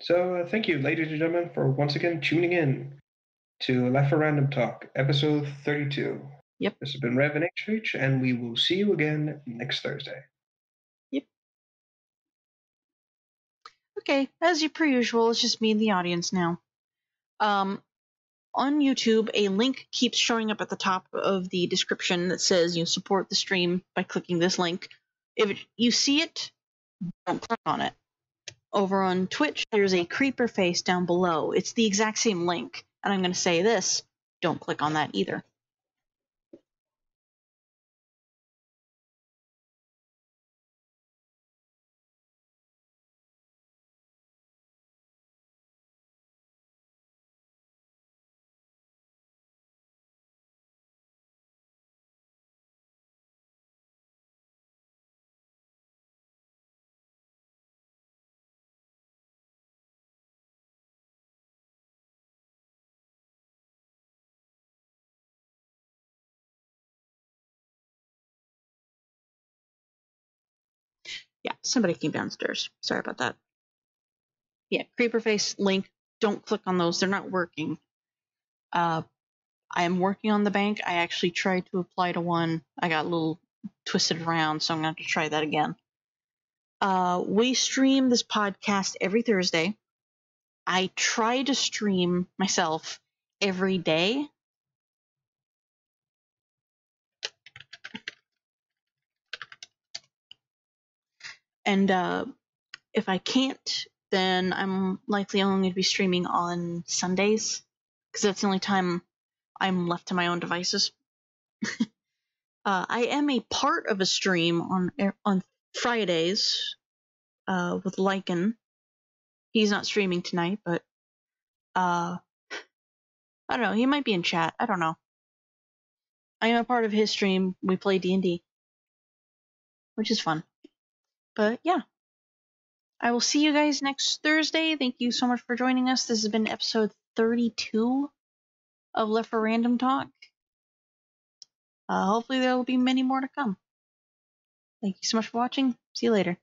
So thank you, ladies and gentlemen, for once again tuning in to Left for Random Talk, episode 32. Yep. This has been Rev and HH, and we will see you again next Thursday. Yep. Okay, as per usual, it's just me and the audience now. On YouTube, a link keeps showing up at the top of the description that says you support the stream by clicking this link. If you see it, don't click on it. Over on Twitch, there's a creeper face down below. It's the exact same link. And I'm going to say this, don't click on that either. Yeah, somebody came downstairs. Sorry about that. Yeah, creeper face, link, don't click on those. They're not working. I am working on the bank. I actually tried to apply to one. I got a little twisted around, so I'm going to have to try that again. We stream this podcast every Thursday. I try to stream myself every day. And if I can't, then I'm likely only going to be streaming on Sundays, because that's the only time I'm left to my own devices. I am a part of a stream on Fridays with Lycan. He's not streaming tonight, but I don't know. He might be in chat. I don't know. I am a part of his stream. We play D&D, which is fun. But yeah, I will see you guys next Thursday. Thank you so much for joining us. This has been episode 32 of Left for Random Talk. Hopefully there will be many more to come. Thank you so much for watching. See you later.